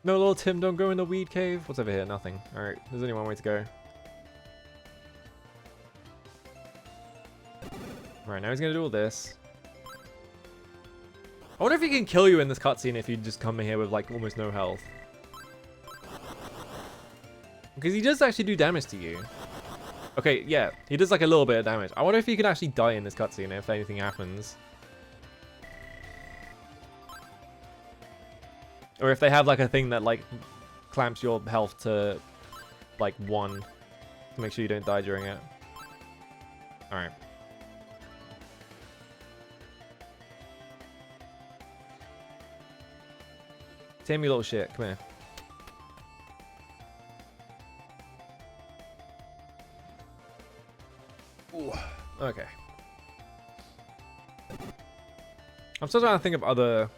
No, little Tim, don't go in the weed cave. What's over here? Nothing. Alright, there's only one way to go. Right, now he's gonna do all this. I wonder if he can kill you in this cutscene if you just come in here with like almost no health. Because he does actually do damage to you. Okay, yeah, he does like a little bit of damage. I wonder if he can actually die in this cutscene if anything happens. Or if they have like a thing that like clamps your health to like 1 to make sure you don't die during it. Alright. Tim, you little shit, come here. Ooh. Okay. I'm still trying to think of other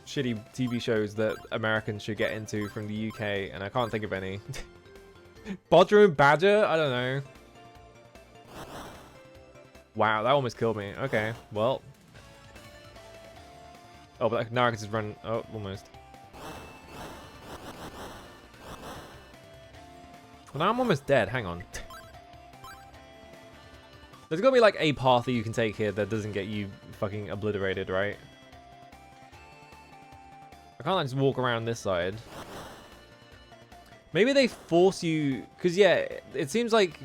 shitty TV shows that Americans should get into from the UK, and I can't think of any. Bodrum Badger? I don't know. Wow, that almost killed me. Okay, well. Oh, but now I can just run. Oh, almost. Well, now I'm almost dead. Hang on. There's gotta be like a path that you can take here that doesn't get you fucking obliterated, right? I can't like just walk around this side. Maybe they force you, because yeah, it seems like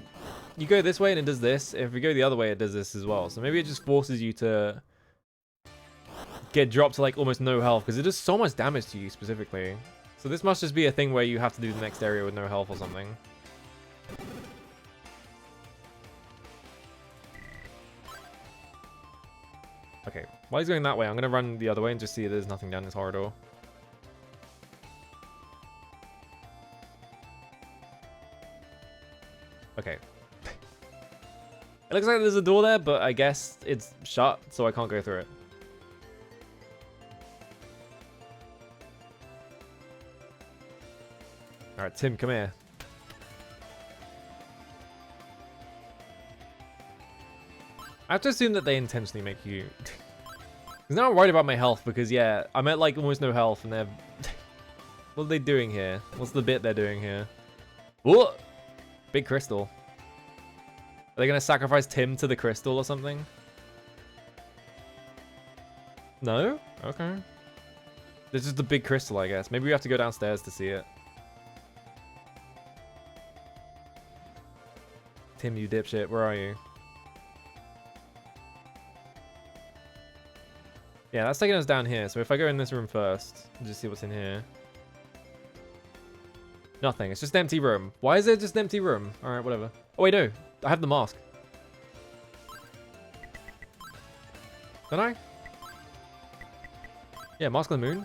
you go this way and it does this. If you go the other way, it does this as well. So maybe it just forces you to get dropped to like almost no health, because it does so much damage to you specifically. So this must just be a thing where you have to do the next area with no health or something. Okay, while he's going that way, I'm going to run the other way and just see if there's nothing down this corridor. Okay. It looks like there's a door there, but I guess it's shut, so I can't go through it. Alright, Tim, come here. I have to assume that they intentionally make you... Because now I'm worried about my health, because yeah, I'm at like almost no health, and they're... What are they doing here? What's the bit they're doing here? Whoa! Big crystal. Are they going to sacrifice Tim to the crystal or something? No? Okay. This is the big crystal, I guess. Maybe we have to go downstairs to see it. Tim, you dipshit, where are you? Yeah, that's taking us down here. So if I go in this room first, and just see what's in here. Nothing. It's just an empty room. Why is it just an empty room? Alright, whatever. Oh, wait, no. I have the mask. Don't I? Yeah, mask on the moon.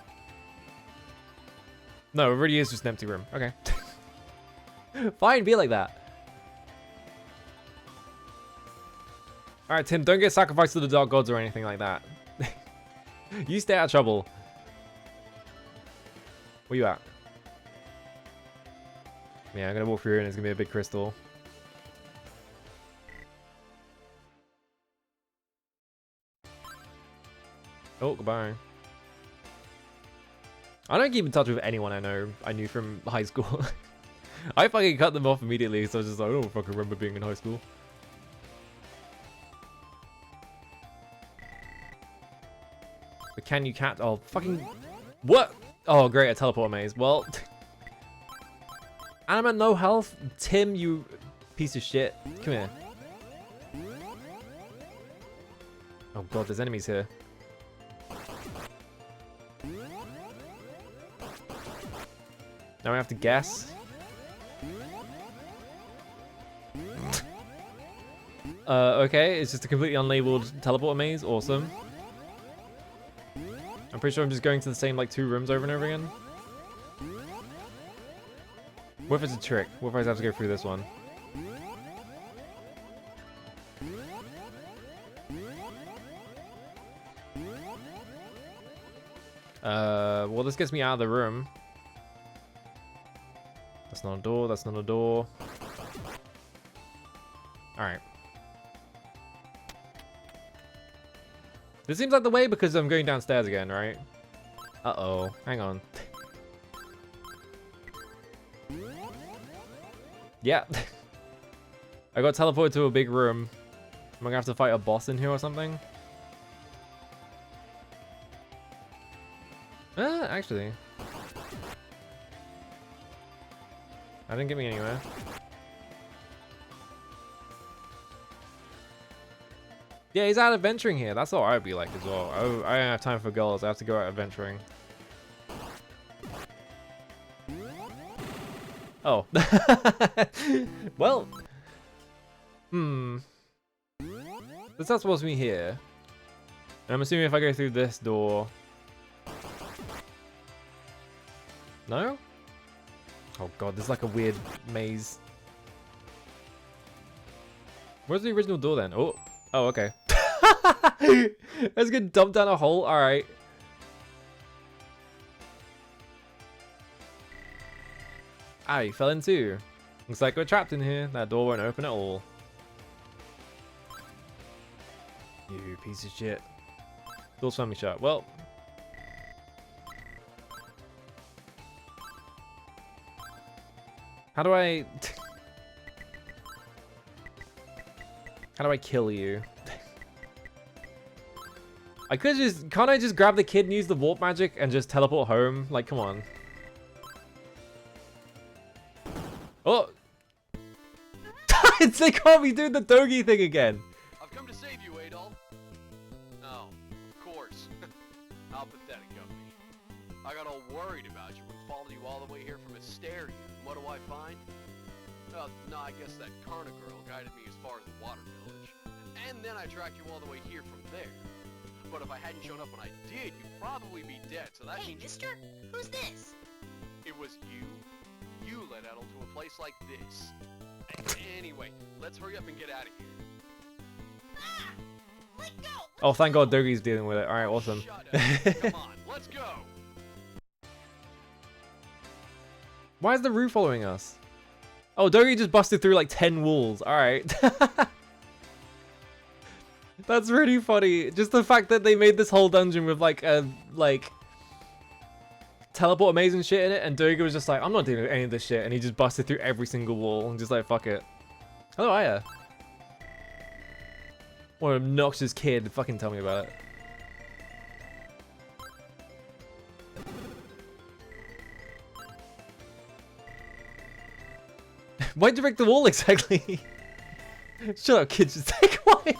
No, it really is just an empty room. Okay. Fine, be like that. Alright, Tim, don't get sacrificed to the dark gods or anything like that. You stay out of trouble. Where you at? Yeah, I'm gonna walk through and it's gonna be a big crystal. Oh, goodbye. I don't keep in touch with anyone I knew from high school. I fucking cut them off immediately, so I was just like, I don't fucking remember being in high school. But can you cat? Oh, fucking... What? Oh, great, a teleport maze. Well... And I'm at no health? Tim, you piece of shit. Come here. Oh god, there's enemies here. Now we have to guess. Okay, it's just a completely unlabeled teleport maze. Awesome. I'm pretty sure I'm just going to the same, like, 2 rooms over and over again. What if it's a trick? What if I have to go through this one? Well, this gets me out of the room. That's not a door, that's not a door. Alright. This seems like the way because I'm going downstairs again, right? Uh-oh. Hang on. Yeah. I got teleported to a big room. Am I gonna have to fight a boss in here or something? Actually. That didn't get me anywhere. Yeah, he's out adventuring here. That's what I'd be like as well. I don't have time for girls. I have to go out adventuring. Oh. Well. This not supposed to be here. And I'm assuming if I go through this door... No? Oh god, this is like a weird maze. Where's the original door then? Oh, okay. Let's get dumped down a hole. All right. Ah, he fell in too. Looks like we're trapped in here. That door won't open at all. You piece of shit. Door's firmly shut. Well. How do I... How do I kill you? I could just... Can't I just grab the kid and use the warp magic and just teleport home? Like, come on. Oh! They caught me doing the doggy thing again. I've come to save you, Adol. Oh, of course. How pathetic of me. I got all worried about you and followed you all the way here from Asteria. And what do I find? No, I guess that Karna girl guided me as far as the water village. And then I tracked you all the way here from there. But if I hadn't shown up when I did, you'd probably be dead, so that Hey, means... mister, who's this? It was you. You led Adol to a place like this. Anyway, let's hurry up and get out of here. Ah! Let go! Oh, thank God Dogi's dealing with it. Alright, awesome. Shut up. Come on, let's go! Why is the roof following us? Oh, Dogi just busted through like 10 walls. Alright. That's really funny. Just the fact that they made this whole dungeon with like a teleport amazing shit in it, and Dogi was just like, I'm not doing any of this shit, and he just busted through every single wall and just like, fuck it. Hello, Aya. What an obnoxious kid. Fucking tell me about it. Why'd you break the wall exactly? Shut up, kid. Just take away.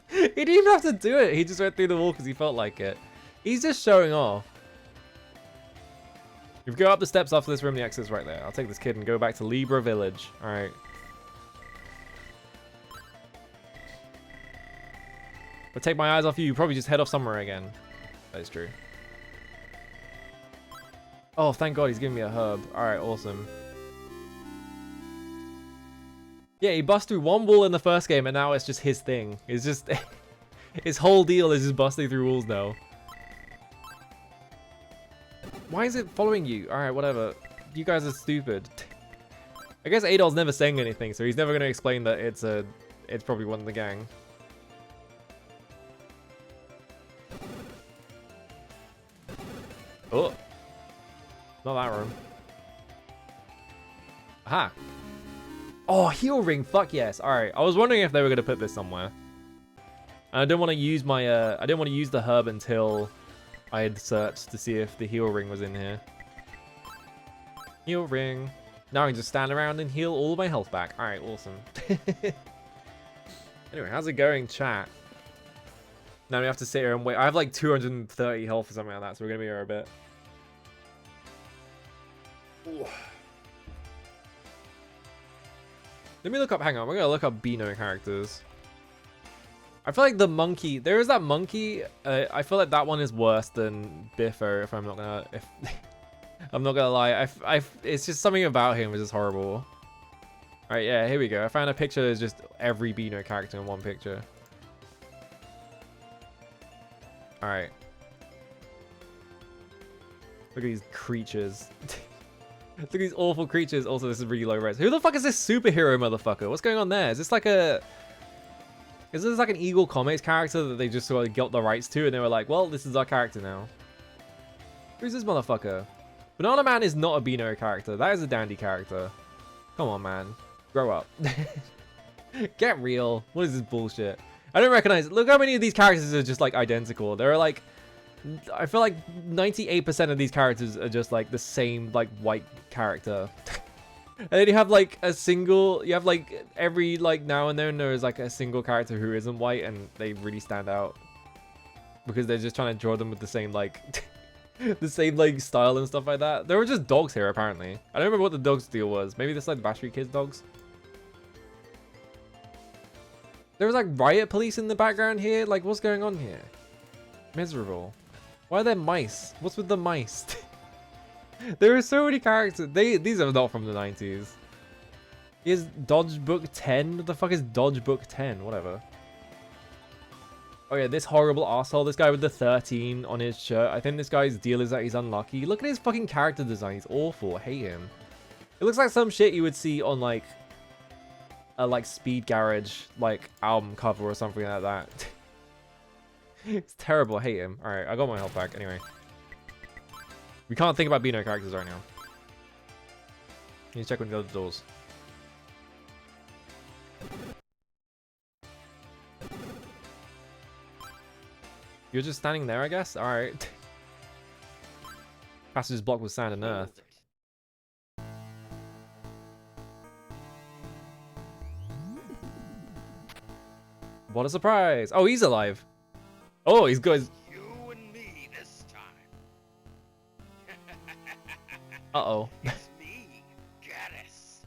He didn't even have to do it. He just went through the wall because he felt like it. He's just showing off. If you go up the steps after this room, the exit's right there. I'll take this kid and go back to Libra Village. Alright. But take my eyes off you probably just head off somewhere again. That is true. Oh, thank God he's giving me a herb. Alright, awesome. Yeah, he bust through one wall in the first game, and now it's just his thing. It's just... his whole deal is just busting through walls now. Why is it following you? Alright, whatever. You guys are stupid. I guess Adol's never saying anything, so he's never going to explain that it's probably one of the gang. Oh. Not that room. Aha. Oh, heal ring. Fuck yes. Alright. I was wondering if they were going to put this somewhere. And I didn't want to use my, I didn't want to use the herb until I had searched to see if the heal ring was in here. Heal ring. Now I can just stand around and heal all my health back. Alright, awesome. Anyway, how's it going, chat? Now we have to sit here and wait. I have like 230 health or something like that, so we're going to be here a bit. Ooh. Let me look up, hang on, we're going to look up Beano characters. I feel like the monkey, there is that monkey. I feel like that one is worse than Biffo. If I'm not gonna, I'm not gonna lie. It's just something about him is just horrible. All right, yeah, here we go. I found a picture that's just every Beano character in one picture. All right. Look at these creatures. Look at these awful creatures. Also, this is really low res. Who the fuck is this superhero motherfucker? What's going on there? Is this like a... Is this like an Eagle Comics character that they just sort of got the rights to and they were like, well, this is our character now. Who's this motherfucker? Banana Man is not a Beano character. That is a Dandy character. Come on, man. Grow up. Get real. What is this bullshit? I don't recognize... Look how many of these characters are just like identical. There are like... I feel like 98% of these characters are just like the same like white character. And then you have like a single, you have like every like now and then there is like a single character who isn't white and they really stand out. Because they're just trying to draw them with the same like, the same like style and stuff like that. There were just dogs here apparently. I don't remember what the dog's deal was. Maybe this like the Backstreet Kids dogs. There was like riot police in the background here. Like what's going on here? Miserable. Why are there mice? What's with the mice? There are so many characters. These are not from the 90s. Is Dodge Book 10? What the fuck is Dodge Book 10? Whatever. Oh yeah, this horrible asshole. This guy with the 13 on his shirt. I think this guy's deal is that he's unlucky. Look at his fucking character design. He's awful. I hate him. It looks like some shit you would see on like a like Speed Garage like album cover or something like that. It's terrible. I hate him. Alright, I got my health back. Anyway. We can't think about Beano characters right now. Need to check on the other doors. You're just standing there, I guess? Alright. Passage's blocked with sand and earth. What a surprise! Oh, he's alive! Oh, he's good. You and me this time. Uh-oh. It's me, Gaddis.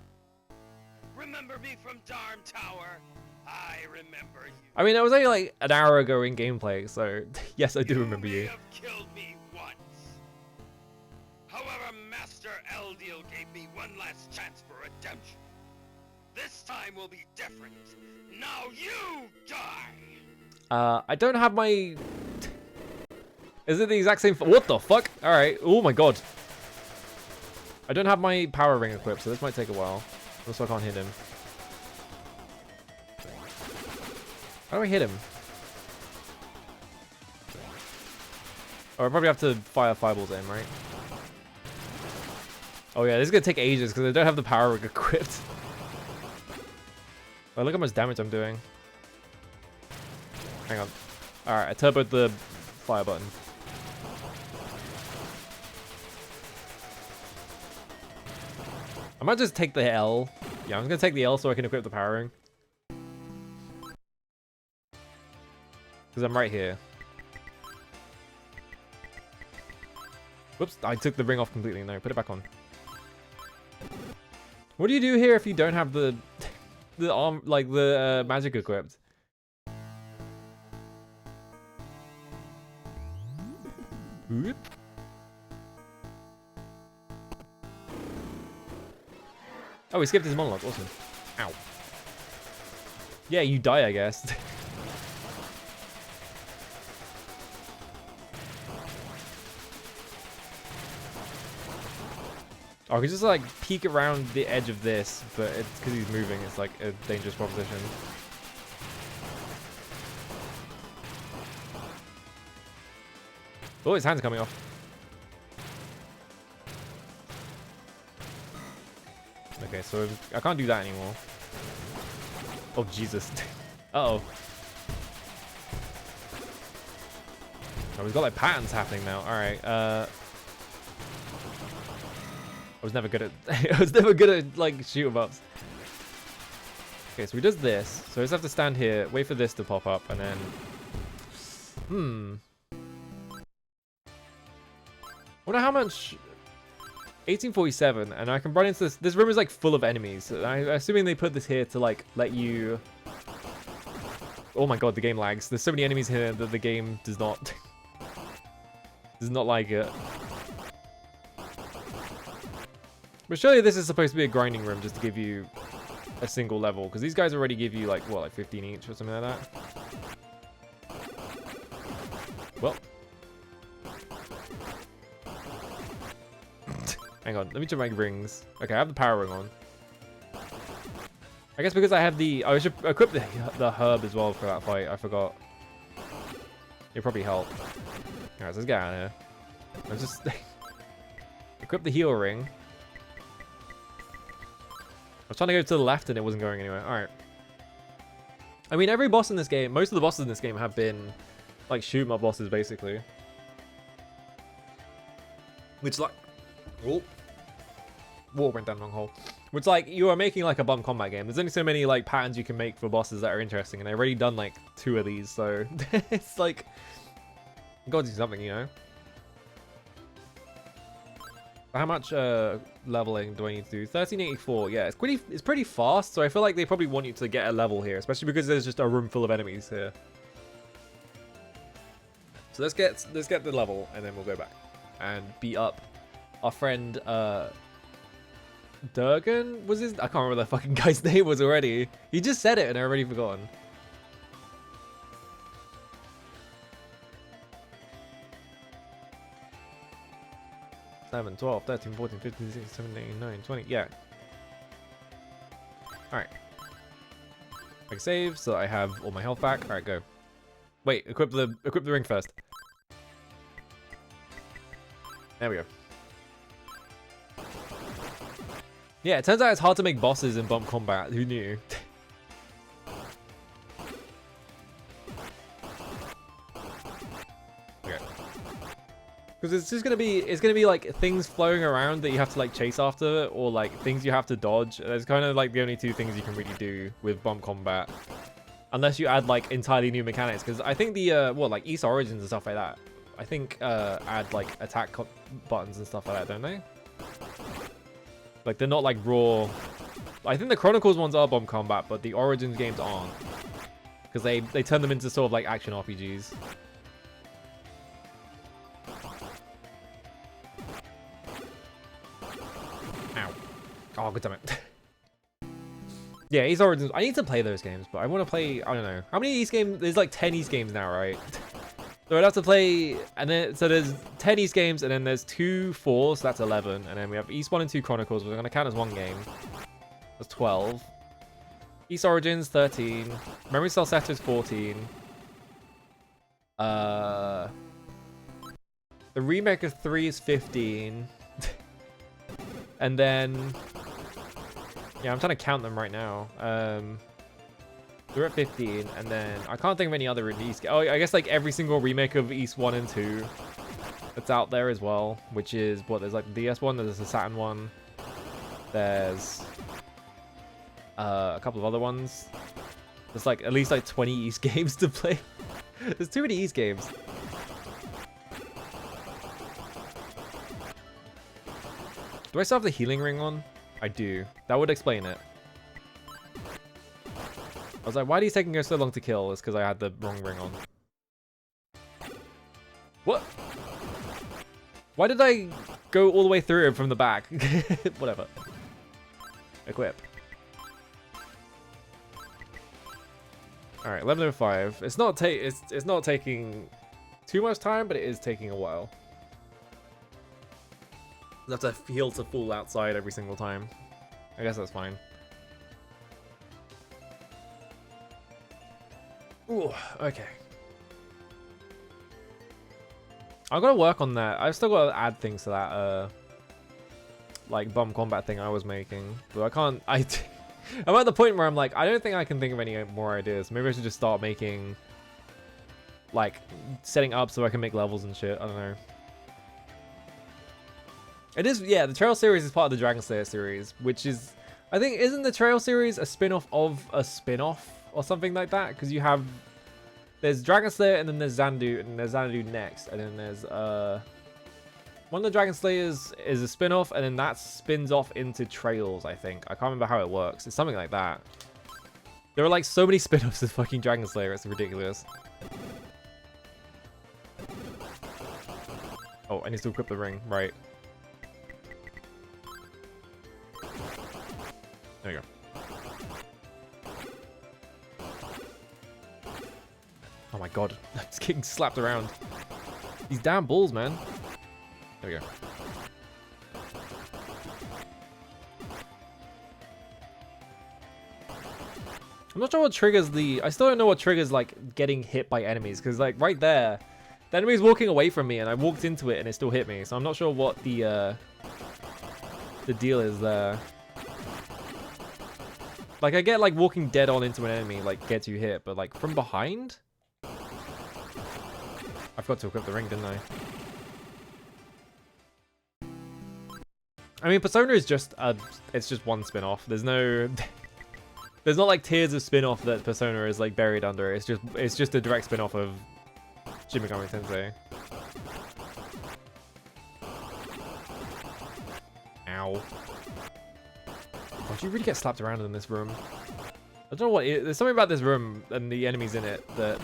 Remember me from Darm Tower? I remember you. I mean, that was only like an hour ago in gameplay, so yes, I do remember you. You may have killed me once. However, Master Eldiel gave me one last chance for redemption. This time will be different. Now you die! I don't have my... Is it the exact same... What the fuck? Alright. Oh my god. I don't have my power ring equipped, so this might take a while. Also, I can't hit him. How do I hit him? Oh, I probably have to fire fireballs at him, right? Oh yeah, this is gonna take ages because I don't have the power ring equipped. Oh, look how much damage I'm doing. Hang on. Alright, I turboed the fire button. I might just take the L. Yeah, I'm gonna take the L so I can equip the power ring. Because I'm right here. Whoops, I took the ring off completely. No, put it back on. What do you do here if you don't have the the arm, like the magic equipped? Whoop. Oh, we skipped his monologue. Awesome. Ow. Yeah, you die, I guess. Oh, I can just like peek around the edge of this, but it's because he's moving. It's like a dangerous proposition. Oh, his hand's coming off. Okay, so I can't do that anymore. Oh, Jesus. Uh-oh. Oh, we've got like patterns happening now. Alright, I was never good at I was never good at like shoot 'em ups. Okay, so he does this. So we just have to stand here, wait for this to pop up, and then wonder how much 1847, and I can run into this room is like full of enemies. I'm assuming they put this here to like let you Oh my god, the game lags. There's so many enemies here that the game does not does not like it. But surely this is supposed to be a grinding room just to give you a single level, because these guys already give you like what, like 15 each or something like that. Well, hang on, let me check my rings. Okay, I have the power ring on. I guess because I have the... I should equip the herb as well for that fight. I forgot. It'll probably help. Alright, so let's get out of here. Let's just... equip the heal ring. I was trying to go to the left and it wasn't going anywhere. Alright. I mean, every boss in this game... Most of the bosses in this game have been... like, shoot-em-up bosses, basically. Which, like... Oh. Water went down the wrong hole. Which, like, you are making, like, a bum combat game. There's only so many, like, patterns you can make for bosses that are interesting, and I've already done, like, 2 of these, so... it's, like... you gotta do something, you know? How much, leveling do I need to do? 1384, yeah, it's pretty fast, so I feel like they probably want you to get a level here, especially because there's just a room full of enemies here. So let's get the level, and then we'll go back and beat up our friend, Durgan was his... I can't remember the fucking guy's name was already. He just said it and I already forgotten. Seven, 12, 13, 14, 15, 16, 17, 18, 19, 20. Yeah. Alright. I can save so I have all my health back. Alright, go. Wait, equip the ring first. There we go. Yeah, it turns out it's hard to make bosses in bump combat. Who knew? Okay. Because it's just gonna be like things flowing around that you have to like chase after, or like things you have to dodge. There's kind of like the only 2 things you can really do with bump combat, unless you add like entirely new mechanics. Because I think the like Ys Origins and stuff like that, I think add like attack buttons and stuff like that, don't they? Like, they're not like raw. I think the Chronicles ones are bomb combat, but the Origins games aren't, because they turn them into sort of like action RPGs. Ow. Oh, good damn it. Yeah, Ys Origins. I need to play those games, but I want to play... I don't know. How many Ys games? There's like 10 Ys games now, right? So I'd have to play, and then so there's 10 Ys games, and then there's 2 4s, so that's 11, and then we have Ys 1 and 2 Chronicles, which are gonna count as 1 game. That's 12. Ys Origins 13. Memory Cell Setter is 14. The remake of 3 is 15. And then, yeah, I'm trying to count them right now. We're at 15, and then I can't think of any other release. Oh, I guess like every single remake of Ys 1 and 2 that's out there as well, which is what, there's like the DS one, there's the Saturn one, there's a couple of other ones. There's like at least like 20 Ys games to play. There's too many Ys games. Do I still have the healing ring on? I do. That would explain it. I was like, why are these taking so long to kill? It's because I had the wrong ring on. What? Why did I go all the way through it from the back? Whatever. Equip. All right, 11:05. It's not taking too much time, but it is taking a while. I have to heal to full outside every single time. I guess that's fine. Ooh, okay. I've got to work on that. I've still got to add things to that, like, bum combat thing I was making. But I can't, I'm at the point where I'm like, I don't think I can think of any more ideas. Maybe I should just start making, like, setting up so I can make levels and shit. I don't know. It is, yeah, the Trail series is part of the Dragon Slayer series, which is, I think, isn't the Trail series a spin-off of a spin-off or something like that? Because you have, there's Dragon Slayer, and then there's Xanadu, and there's Xanadu next, and then there's, one of the Dragon Slayers is a spin-off, and then that spins off into Trails, I think. I can't remember how it works. It's something like that. There are like so many spin-offs of fucking Dragon Slayer, it's ridiculous. Oh, I need to equip the ring, right. There you go. Oh my god, I'm just getting slapped around. These damn balls, man. There we go. I'm not sure what triggers the... I still don't know what triggers, like, getting hit by enemies. Because, like, right there, the enemy's walking away from me, and I walked into it, and it still hit me. So I'm not sure what the deal is there. Like, I get, like, walking dead on into an enemy, like, gets you hit. But, like, from behind? I forgot to equip the ring, didn't I? I mean, Persona is just it's just one spin-off. There's no... There's not like tiers of spin-off that Persona is like buried under. It's just a direct spin-off of Shin Megami Tensei. Ow. Oh, do you really get slapped around in this room? I don't know what there's something about this room and the enemies in it that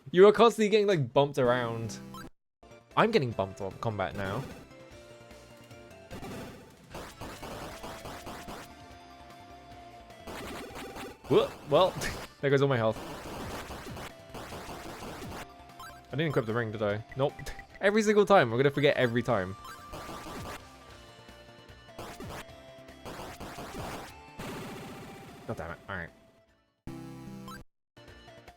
you are constantly getting like bumped around. I'm getting bumped on combat now. Well, there goes all my health. I didn't equip the ring, did I? Nope. Every single time. We're gonna forget every time. God damn it. Alright.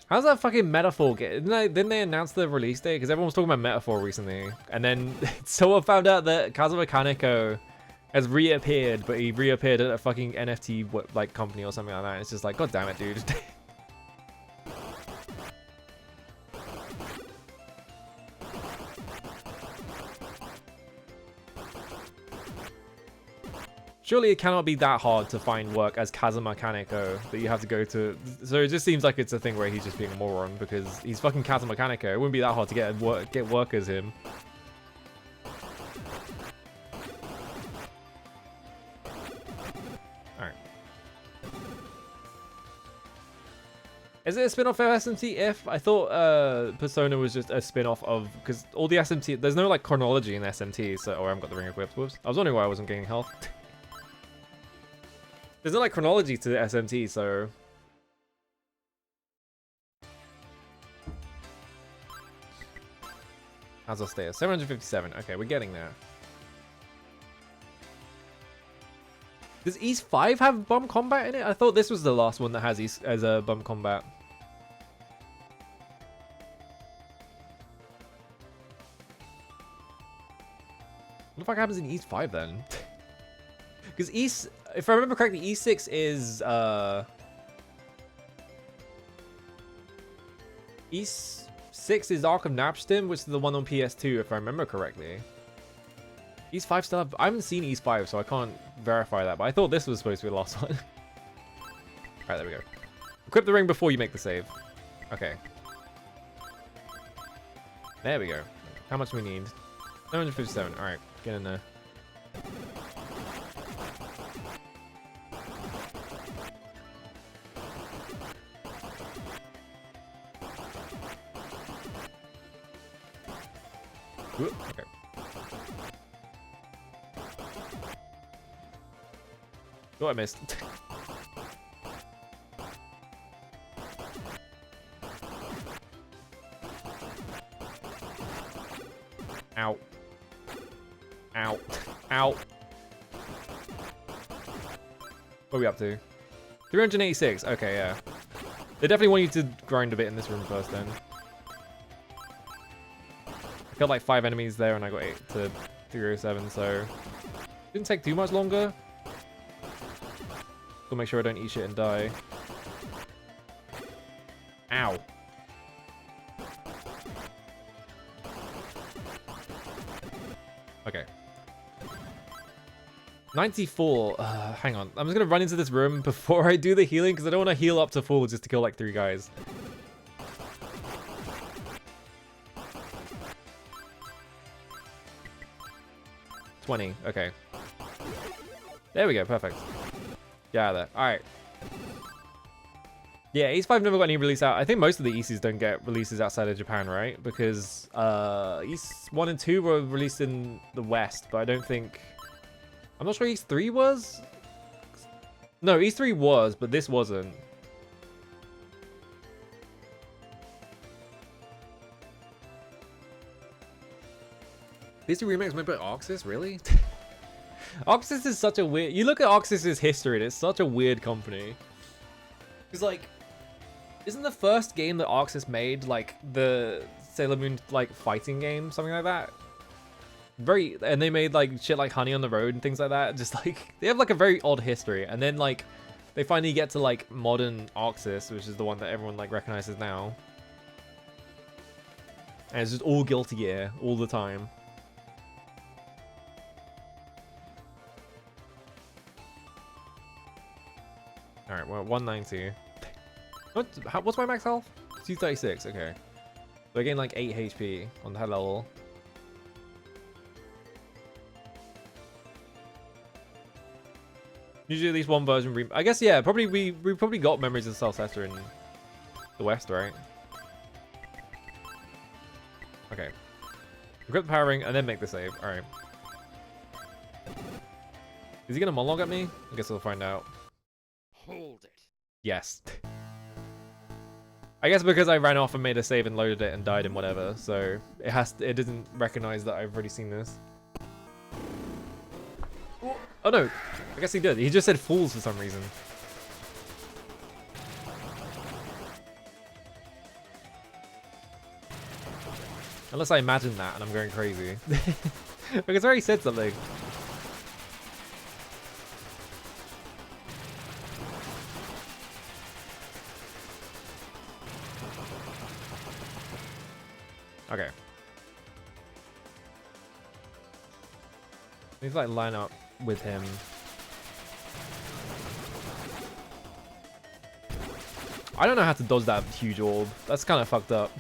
How's that fucking Metaphor get? Didn't they announce the release date? Because everyone was talking about Metaphor recently. And then someone found out that Kazuma Kaneko has reappeared, but he reappeared at a fucking NFT like company or something like that. It's just like, god damn it, dude. Surely it cannot be that hard to find work as Kazuma Kaneko that you have to go to. So it just seems like it's a thing where he's just being a moron because he's fucking Kazuma Kaneko. It wouldn't be that hard to get work as him. Is it a spin-off of SMT if? I thought Persona was just a spin-off of... Because all the SMT... There's no, like, chronology in SMT, so... Oh, I haven't got the ring equipped. Whoops. I was wondering why I wasn't getting health. There's no, like, chronology to the SMT, so... How's our status? 757. Okay, we're getting there. Does East 5 have bum combat in it? I thought this was the last one that has East as a bum combat. What the fuck happens in East 5 then? Because East, if I remember correctly, East 6 is East 6 is Ark of Napstim, which is the one on PS2, if I remember correctly. East 5 still have... I haven't seen East 5, so I can't verify that, but I thought this was supposed to be the last one. Alright, there we go. Equip the ring before you make the save. Okay. There we go. How much do we need? 757. Alright, get in there. Ooh, okay. Oh, I missed. Ow. Ow. Ow. What are we up to? 386. Okay, yeah. They definitely want you to grind a bit in this room first, then. I killed like 5 enemies there, and I got 8 to 307, so... Didn't take too much longer. So make sure I don't eat shit and die. Ow. Okay. 94. Hang on. I'm just gonna run into this room before I do the healing because I don't want to heal up to full just to kill like 3 guys. $20. Okay. There we go. Perfect. Yeah, there. Alright. Yeah, East 5 never got any release out. I think most of the Easties don't get releases outside of Japan, right? Because East 1 and 2 were released in the West, but I don't think... I'm not sure East 3 was? No, East 3 was, but this wasn't. These two remakes made by Oxys? Really? Oxys is such a weird... You look at Oxys' history, and it's such a weird company. Because, like... Isn't the first game that Oxys made, like, the Sailor Moon, like, fighting game? Something like that? And they made, like, shit like Honey on the Road and things like that. Just, like, they have, like, a very odd history. And then, like, they finally get to, like, modern Oxys, which is the one that everyone, like, recognizes now. And it's just all Guilty Gear, all the time. Alright, well, 190. What's my max health? 236, okay. So I gain like 8 HP on that level. Usually at least one version. I guess, yeah, probably we probably got Memories of Celceta in the West, right? Okay. Equip the power ring and then make the save. Alright. Is he gonna monologue at me? I guess we'll find out. Hold it. Yes. I guess because I ran off and made a save and loaded it and died and whatever, so it doesn't recognize that I've already seen this. Oh no, I guess he did. He just said fools for some reason. Unless I imagined that and I'm going crazy. Because I already said something. Okay. Need to like line up with him. I don't know how to dodge that huge orb. That's kind of fucked up.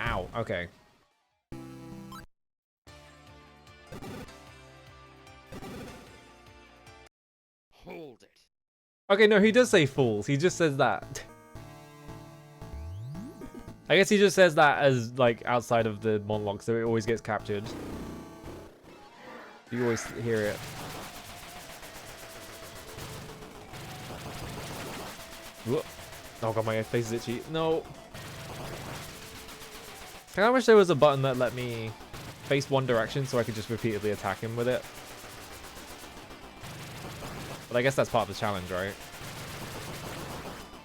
Ow. Okay. Hold it. Okay, no, he does say fools. He just says that. I guess he just says that as, like, outside of the monologue, so it always gets captured. You always hear it. Whoop. Oh god, my face is itchy. No. I wish there was a button that let me face one direction so I could just repeatedly attack him with it. But I guess that's part of the challenge, right?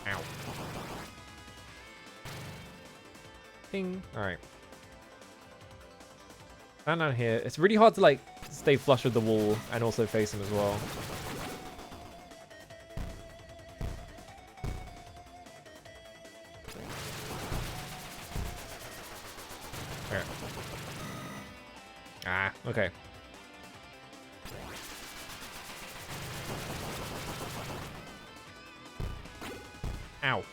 Ow. Alright. Stand down here. It's really hard to like stay flush with the wall and also face him as well. Okay. Ah, okay. Ow.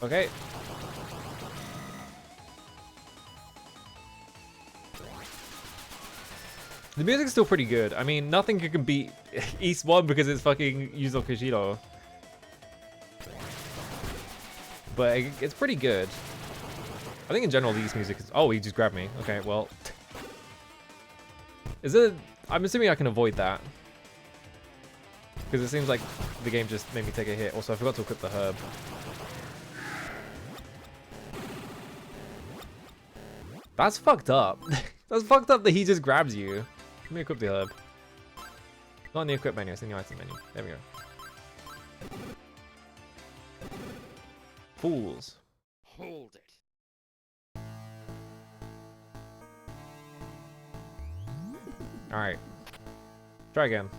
Okay. The music's still pretty good. I mean, nothing can beat East 1 because it's fucking Yuzo Koshiro. But it's pretty good. I think in general the East music is... Oh, he just grabbed me. Okay, well... Is it... I'm assuming I can avoid that. Because it seems like the game just made me take a hit. Also, I forgot to equip the herb. That's fucked up. That's fucked up that he just grabs you. Let me equip the herb. Not in the equip menu, it's in the item menu. There we go. Fools. Hold it. Alright. Try again.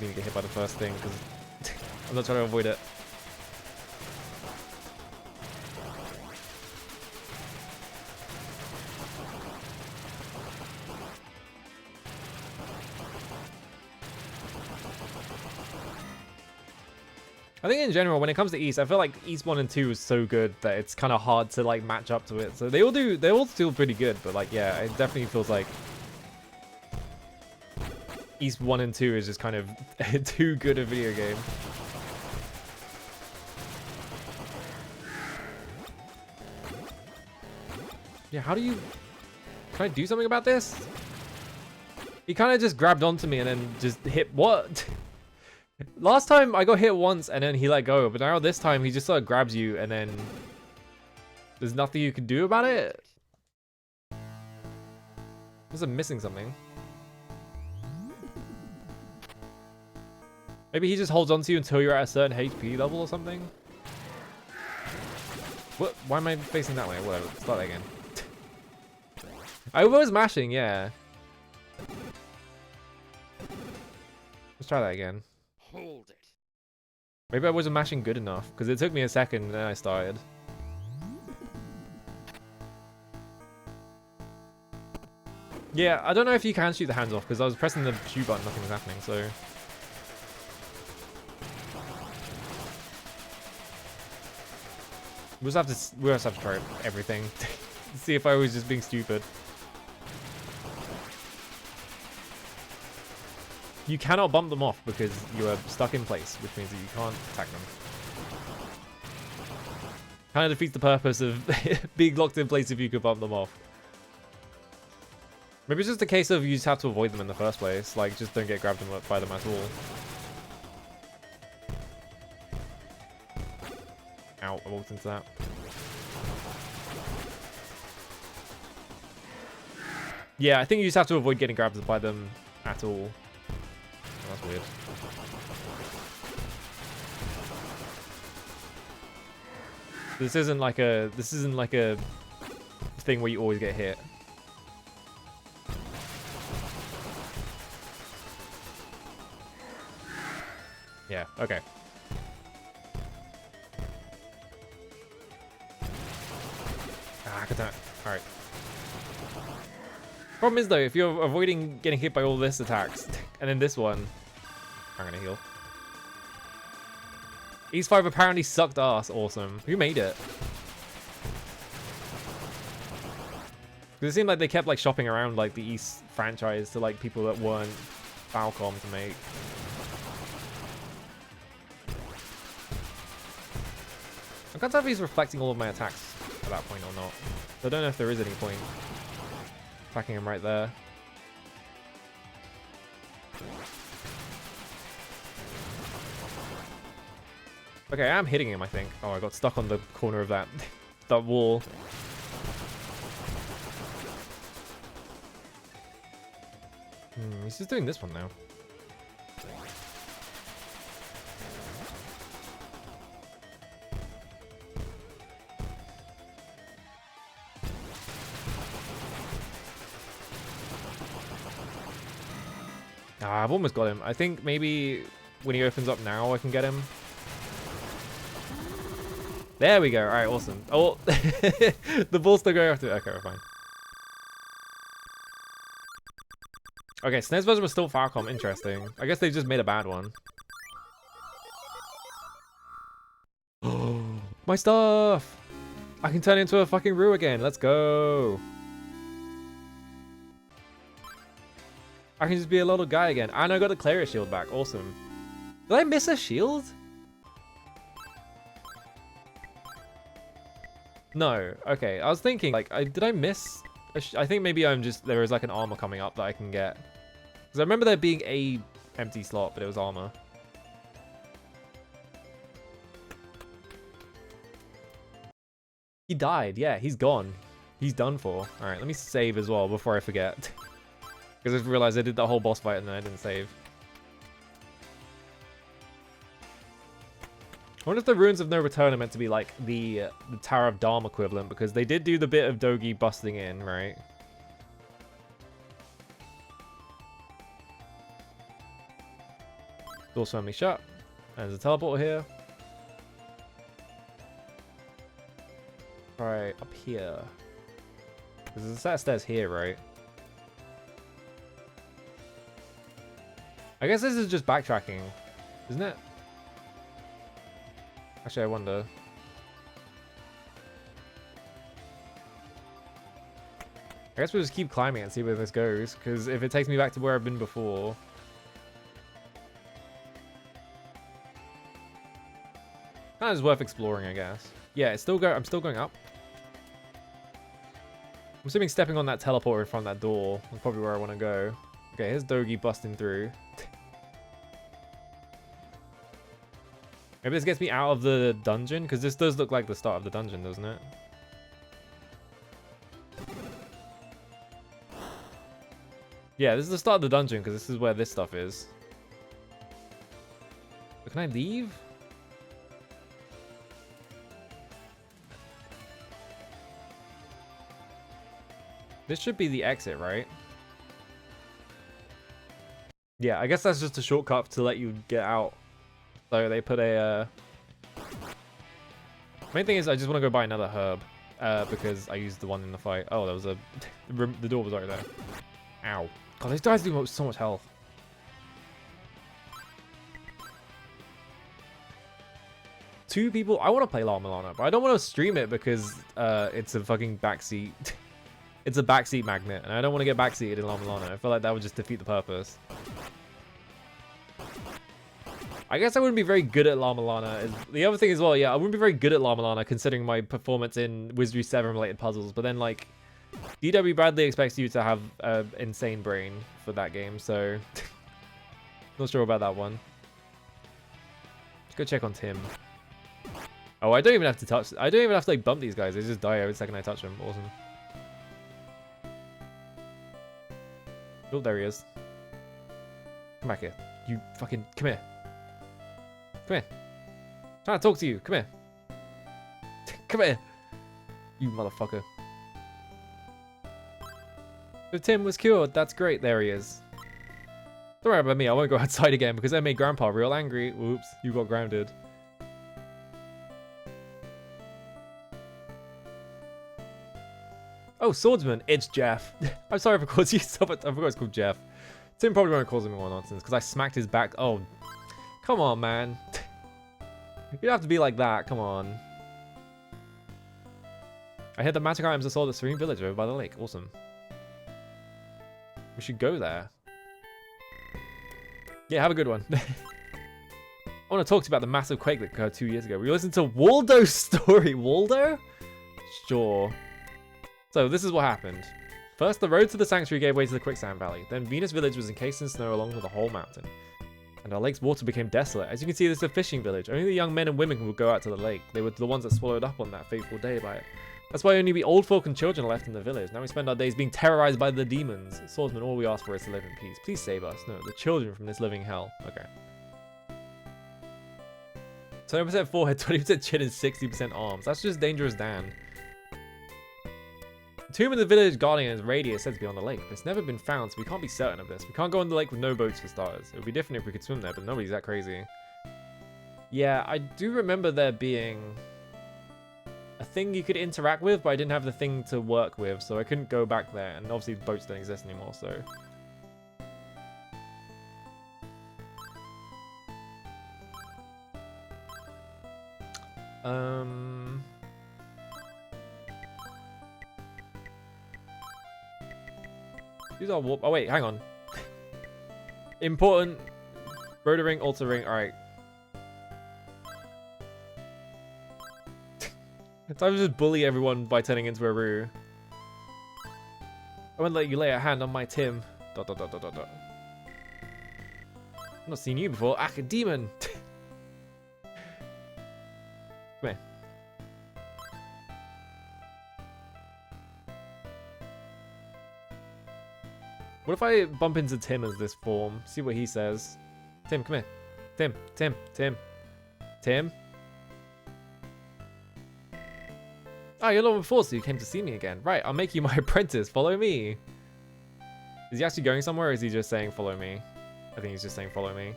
Need to get hit by the first thing because I'm not trying to avoid it. I think in general, when it comes to East, I feel like East 1 and 2 is so good that it's kind of hard to like match up to it. So they all still pretty good, but like, yeah, it definitely feels like East 1 and 2 is just kind of too good a video game. Yeah, how do you... Can I do something about this? He kind of just grabbed onto me and then just hit... What? Last time I got hit once and then he let go, but now this time he just sort of grabs you and then there's nothing you can do about it? Was I missing something? Maybe he just holds on to you until you're at a certain HP level or something? What? Why am I facing that way? Whatever, start that again. I was mashing, yeah. Let's try that again. Hold it. Maybe I wasn't mashing good enough, because it took me a second and then I started. Yeah, I don't know if you can shoot the hands off, because I was pressing the shoot button, nothing was happening, so... We also have to try everything. See if I was just being stupid. You cannot bump them off because you are stuck in place, which means that you can't attack them. Kind of defeats the purpose of being locked in place if you could bump them off. Maybe it's just a case of you just have to avoid them in the first place. Like, just don't get grabbed by them at all. Ow, I walked into that. Yeah, I think you just have to avoid getting grabbed by them at all. Oh, that's weird. This isn't like a thing where you always get hit. Yeah, okay. Ah, good time. Alright. Problem is though, if you're avoiding getting hit by all this attacks, and then this one, I'm gonna heal. East 5 apparently sucked ass. Awesome. Who made it? Because it seemed like they kept like shopping around like the East franchise to like people that weren't Falcom to make. I can't tell if he's reflecting all of my attacks at that point or not. So I don't know if there is any point attacking him right there. Okay, I am hitting him, I think. Oh, I got stuck on the corner of that that wall. He's just doing this one now. Ah, I've almost got him. I think maybe when he opens up now, I can get him. There we go. All right, awesome. Oh, the ball's still going after. Okay, we're fine. Okay, SNES version was still Falcom. Interesting. I guess they just made a bad one. Oh, my stuff! I can turn into a fucking Roo again. Let's go. I can just be a little guy again. And I got the Clarius shield back. Awesome. Did I miss a shield? No. Okay. I was thinking, like, did I miss? I think maybe there is like an armor coming up that I can get. Because I remember there being a empty slot, but it was armor. He died. Yeah, he's gone. He's done for. All right, let me save as well before I forget. Because I just realized I did that whole boss fight and then I didn't save. I wonder if the Ruins of No Return are meant to be like the Tower of Dharma equivalent, because they did do the bit of Dogi busting in, right? Door's firmly shut. And there's a teleporter here. Alright, up here. There's a set of stairs here, right? I guess this is just backtracking, isn't it? Actually, I wonder. I guess we'll just keep climbing and see where this goes, because if it takes me back to where I've been before... Kind of is worth exploring, I guess. Yeah, it's still I'm still going up. I'm assuming stepping on that teleporter in front of that door is probably where I want to go. Okay, here's Dogi busting through. Maybe this gets me out of the dungeon, because this does look like the start of the dungeon, doesn't it? Yeah, this is the start of the dungeon, because this is where this stuff is. But can I leave? This should be the exit, right? Yeah, I guess that's just a shortcut to let you get out. So they put a... Main thing is I just want to go buy another herb. Because I used the one in the fight. Oh, there was a... the door was right there. Ow. God, these guys do so much health. Two people... I want to play La Milana, but I don't want to stream it because it's a fucking backseat... It's a backseat magnet, and I don't want to get backseated in La Milana. I feel like that would just defeat the purpose. I guess I wouldn't be very good at La Milana. The other thing as well, yeah, I wouldn't be very good at La Milana considering my performance in Wizardry 7 related puzzles. But then, like, DW Bradley expects you to have an insane brain for that game, so... Not sure about that one. Let's go check on Tim. Oh, I don't even have to touch... I don't even have to, like, bump these guys. They just die every second I touch them. Awesome. Oh, there he is. Come back here. You fucking... Come here. Come here. I'm trying to talk to you. Come here. Come here. You motherfucker. So Tim was cured. That's great. There he is. Don't worry about me. I won't go outside again because I made Grandpa real angry. Whoops. You got grounded. Oh, Swordsman. It's Jeff. I'm sorry for calling you so much. I forgot it's called Jeff. Tim probably won't call him more nonsense because I smacked his back. Oh, come on, man. You don't have to be like that. Come on. I heard the magic items are sold at Serene Village over by the lake. Awesome. We should go there. Yeah, have a good one. I want to talk to you about the massive quake that occurred 2 years ago. We listened to Waldo's story. Waldo? Sure. So this is what happened. First, the road to the sanctuary gave way to the quicksand valley. Then Venus Village was encased in snow along with the whole mountain. And our lake's water became desolate. As you can see, this is a fishing village. Only the young men and women would go out to the lake. They were the ones that swallowed up on that fateful day by it. That's why only we old folk and children are left in the village. Now we spend our days being terrorized by the demons. Swordsman, all we ask for is to live in peace. Please save us. No, the children from this living hell. Okay. 20% forehead, 20% chin, and 60% arms. That's just Dangerous Dan. The tomb of the village guardian is radius said to be on the lake. It's never been found, so we can't be certain of this. We can't go on the lake with no boats for starters. It would be different if we could swim there, but nobody's that crazy. Yeah, I do remember there being a thing you could interact with, but I didn't have the thing to work with, so I couldn't go back there. And obviously boats don't exist anymore, so... These are warp. Oh wait, hang on. Important. Rotor ring, altar ring. All right. Time to just bully everyone by turning into a Roo. I won't let you lay a hand on my Tim. ... I've not seen you before. Academon. Come here. What if I bump into Tim as this form? See what he says. Tim, come here. Tim. Tim. Oh, you're level 4, so you came to see me again. Right, I'll make you my apprentice. Follow me. Is he actually going somewhere, or is he just saying follow me? I think he's just saying follow me.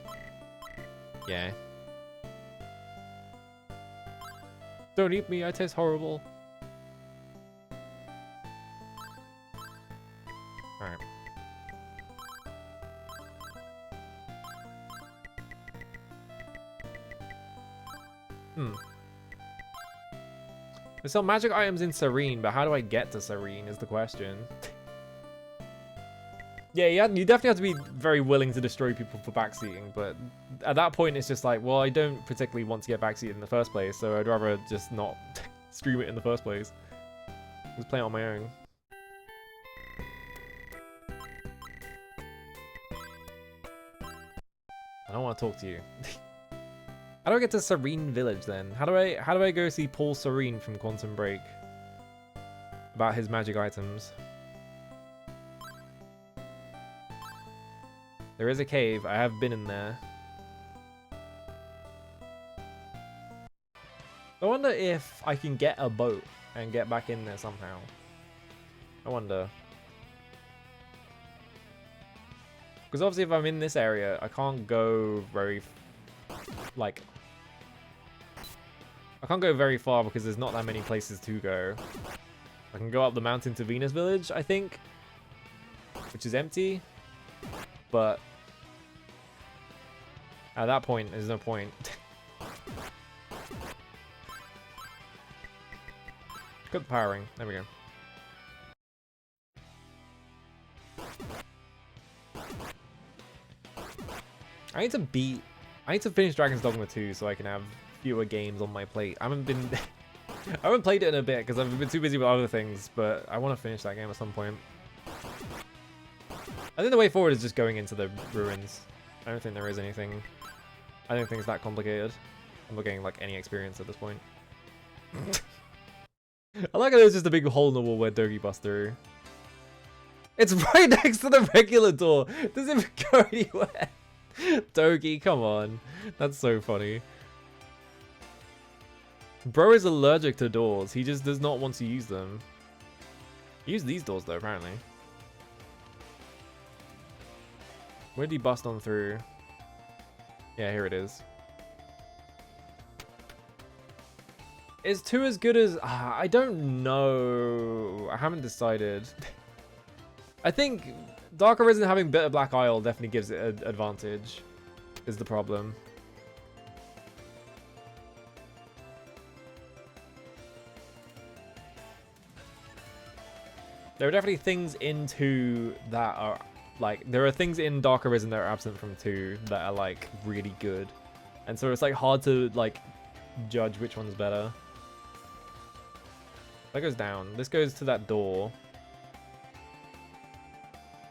Yeah. Don't eat me, I taste horrible. Alright. We sell magic items in Serene, but how do I get to Serene is the question. Yeah, you definitely have to be very willing to destroy people for backseating, but at that point it's just like, well, I don't particularly want to get backseated in the first place, so I'd rather just not stream it in the first place. Just play it on my own. I don't want to talk to you. How do I get to Serene Village then? How do I go see Paul Serene from Quantum Break about his magic items? There is a cave. I have been in there. I wonder if I can get a boat and get back in there somehow. I wonder. Because obviously if I'm in this area, I can't go very, like... I can't go very far because there's not that many places to go. I can go up the mountain to Venus Village, I think. Which is empty. But... at that point, there's no point. Got the power ring. There we go. I need to finish Dragon's Dogma 2 so I can have fewer games on my plate. I haven't played it in a bit because I've been too busy with other things, but I want to finish that game at some point. I think the way forward is just going into the ruins. I don't think there is anything. I don't think it's that complicated. I'm not getting like any experience at this point. I like how there's just a big hole in the wall where Dogi busts through. It's right next to the regular door. It doesn't even go anywhere. Dogi, come on. That's so funny. Bro is allergic to doors. He just does not want to use them. He used these doors though, apparently. Where did he bust on through? Yeah, here it is. Is 2 as good as... I don't know. I haven't decided. I think Dark Arisen having Bitter Black Isle definitely gives it an advantage, is the problem. There are definitely things in 2 that are... like, there are things in Dark Arisen that are absent from 2 that are, like, really good. And so it's, like, hard to, like, judge which one's better. That goes down. This goes to that door.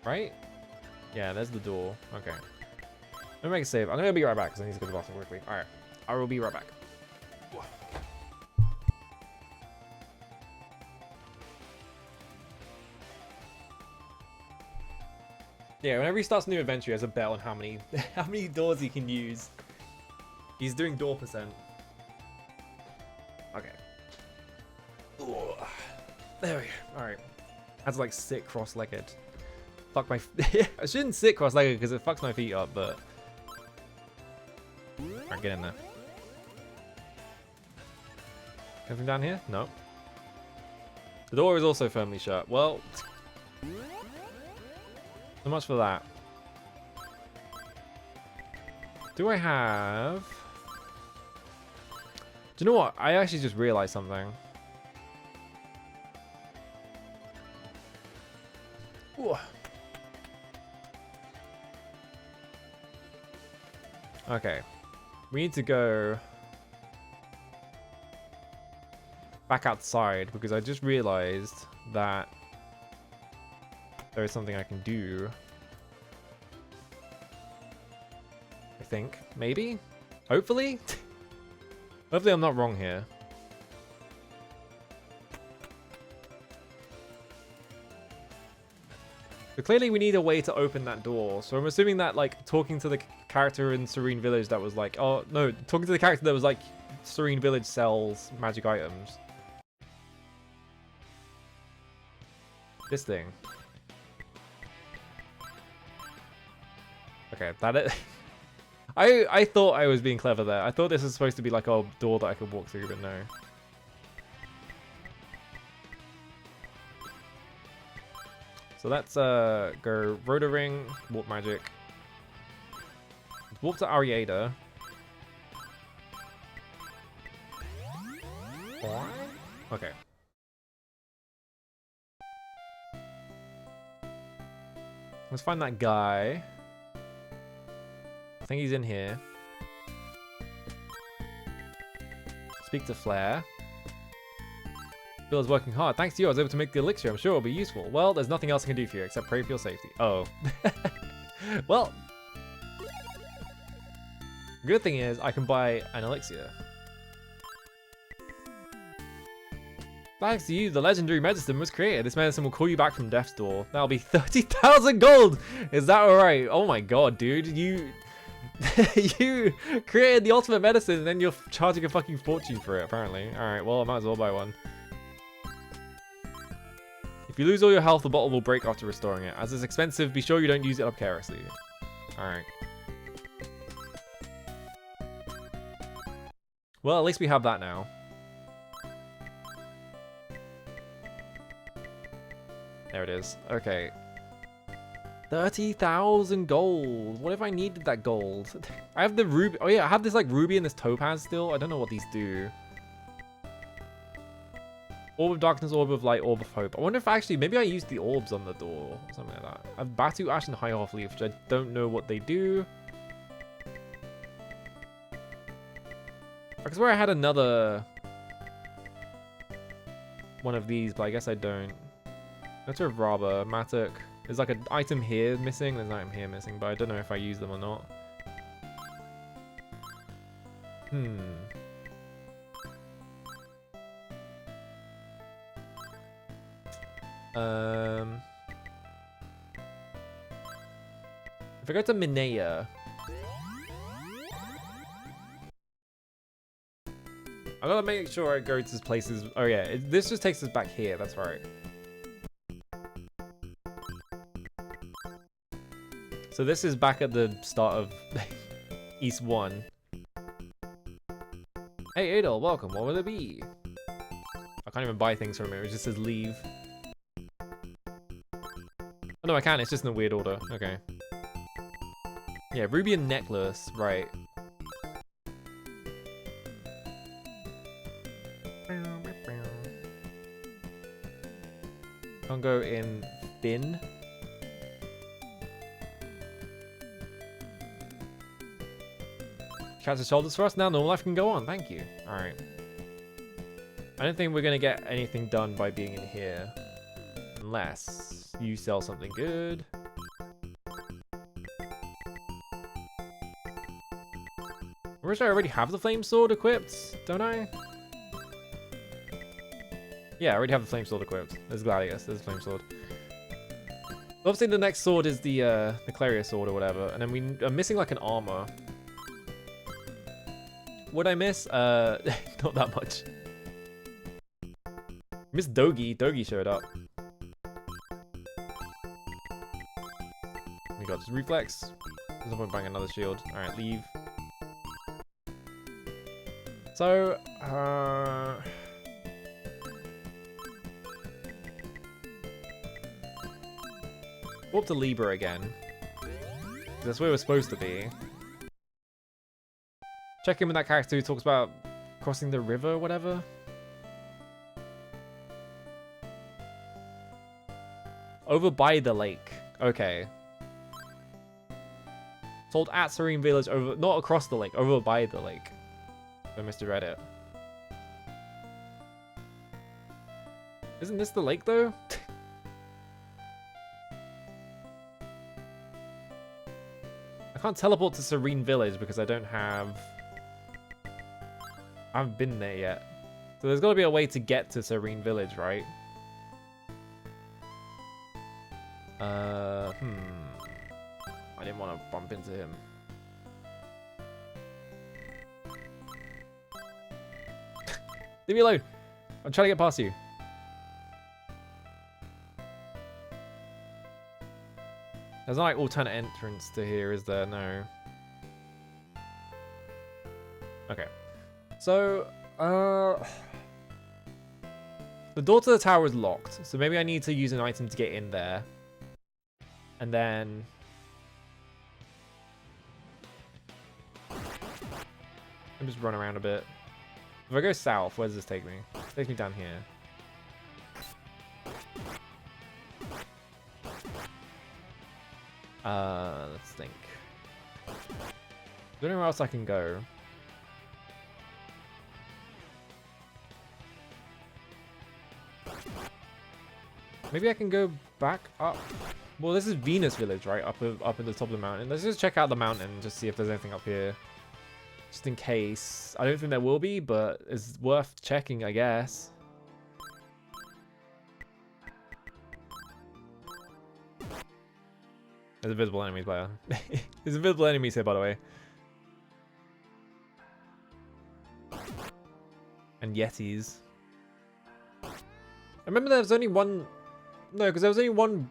Right? Yeah, there's the door. Okay. Let me make a save. I'm gonna be right back because I need to go to the bathroom quickly. Alright. I will be right back. Yeah, whenever he starts a new adventure, he has a bet on how many doors he can use. He's doing door percent. Okay. Ugh. There we go. Alright. I had to like sit cross-legged. Fuck my... I shouldn't sit cross-legged because it fucks my feet up, but... Alright, get in there. Anything down here? No. The door is also firmly shut. Well... So much for that. Do I have... Do you know what? I actually just realized something. Ooh. Okay. We need to go back outside because I just realized that there is something I can do. I think. Maybe? Hopefully? Hopefully I'm not wrong here. So clearly we need a way to open that door. So I'm assuming that like talking to the character in Serene Village that was like, oh no, talking to the character that was like Serene Village sells magic items. This thing. Okay, that it. I thought I was being clever there. I thought this was supposed to be like a door that I could walk through, but no. So let's go Rhoda Ring, Warp Magic. Warp to Ariada. Okay. Let's find that guy. I think he's in here. Speak to Flair. Bill is working hard. Thanks to you, I was able to make the elixir. I'm sure it'll be useful. Well, there's nothing else I can do for you except pray for your safety. Oh. Well. Good thing is, I can buy an elixir. Thanks to you, the legendary medicine was created. This medicine will call you back from death's door. That'll be 30,000 gold! Is that alright? Oh my god, dude. You... you created the ultimate medicine and then you're charging a fucking fortune for it, apparently. Alright, well, I might as well buy one. If you lose all your health, the bottle will break after restoring it. As it's expensive, be sure you don't use it up carelessly. Alright. Well, at least we have that now. There it is. Okay. 30,000 gold. What if I needed that gold? I have the ruby. Oh yeah, I have this like ruby and this topaz still. I don't know what these do. Orb of darkness, orb of light, orb of hope. I wonder if actually, maybe I used the orbs on the door or something like that. I have Batu, Ash, and High Half Leaf, which I don't know what they do. I swear I had another one of these, but I guess I don't. Let's have Raba, Matuk. There's like an item here missing, there's an item here missing, but I don't know if I use them or not. If I go to Minea, I gotta make sure I go to places. Oh yeah, this just takes us back here, that's right. So this is back at the start of East 1. Hey Adol, welcome, what will it be? I can't even buy things from it, it just says leave. Oh no, I can, it's just in a weird order, okay. Yeah, ruby and necklace, right. Can't go in Finn. Catch the shoulders for us. Now normal life can go on. Thank you. Alright. I don't think we're going to get anything done by being in here. Unless you sell something good. I wish I already have the flame sword equipped, don't I? Yeah, I already have the flame sword equipped. There's Gladius, there's the flame sword. Obviously the next sword is the Claria sword or whatever, and then we are missing like an armor. What'd I miss? Not that much. Miss Dogi. Dogi showed up. We got this reflex. There's no point buying another shield. Alright, leave. So, go up to Libra again. That's where we're supposed to be. Check in with that character who talks about crossing the river or whatever. Over by the lake. Okay. Told at Serene Village, over, not across the lake, over by the lake. I misread it. Isn't this the lake though? I can't teleport to Serene Village because I don't have... I haven't been there yet. So there's got to be a way to get to Serene Village, right? I didn't want to bump into him. Leave me alone. I'm trying to get past you. There's no like alternate entrance to here, is there? No. Okay. So, the door to the tower is locked, so maybe I need to use an item to get in there. And then... I'll just run around a bit. If I go south, where does this take me? Take me down here. Let's think. Is there anywhere else I can go? Maybe I can go back up. Well, this is Venus Village, right? Up at the top of the mountain. Let's just check out the mountain, just see if there's anything up here. Just in case. I don't think there will be, but it's worth checking, I guess. There's invisible enemies, player. There's invisible enemies here, by the way. And Yetis. I remember there was only one... No, because there was only one...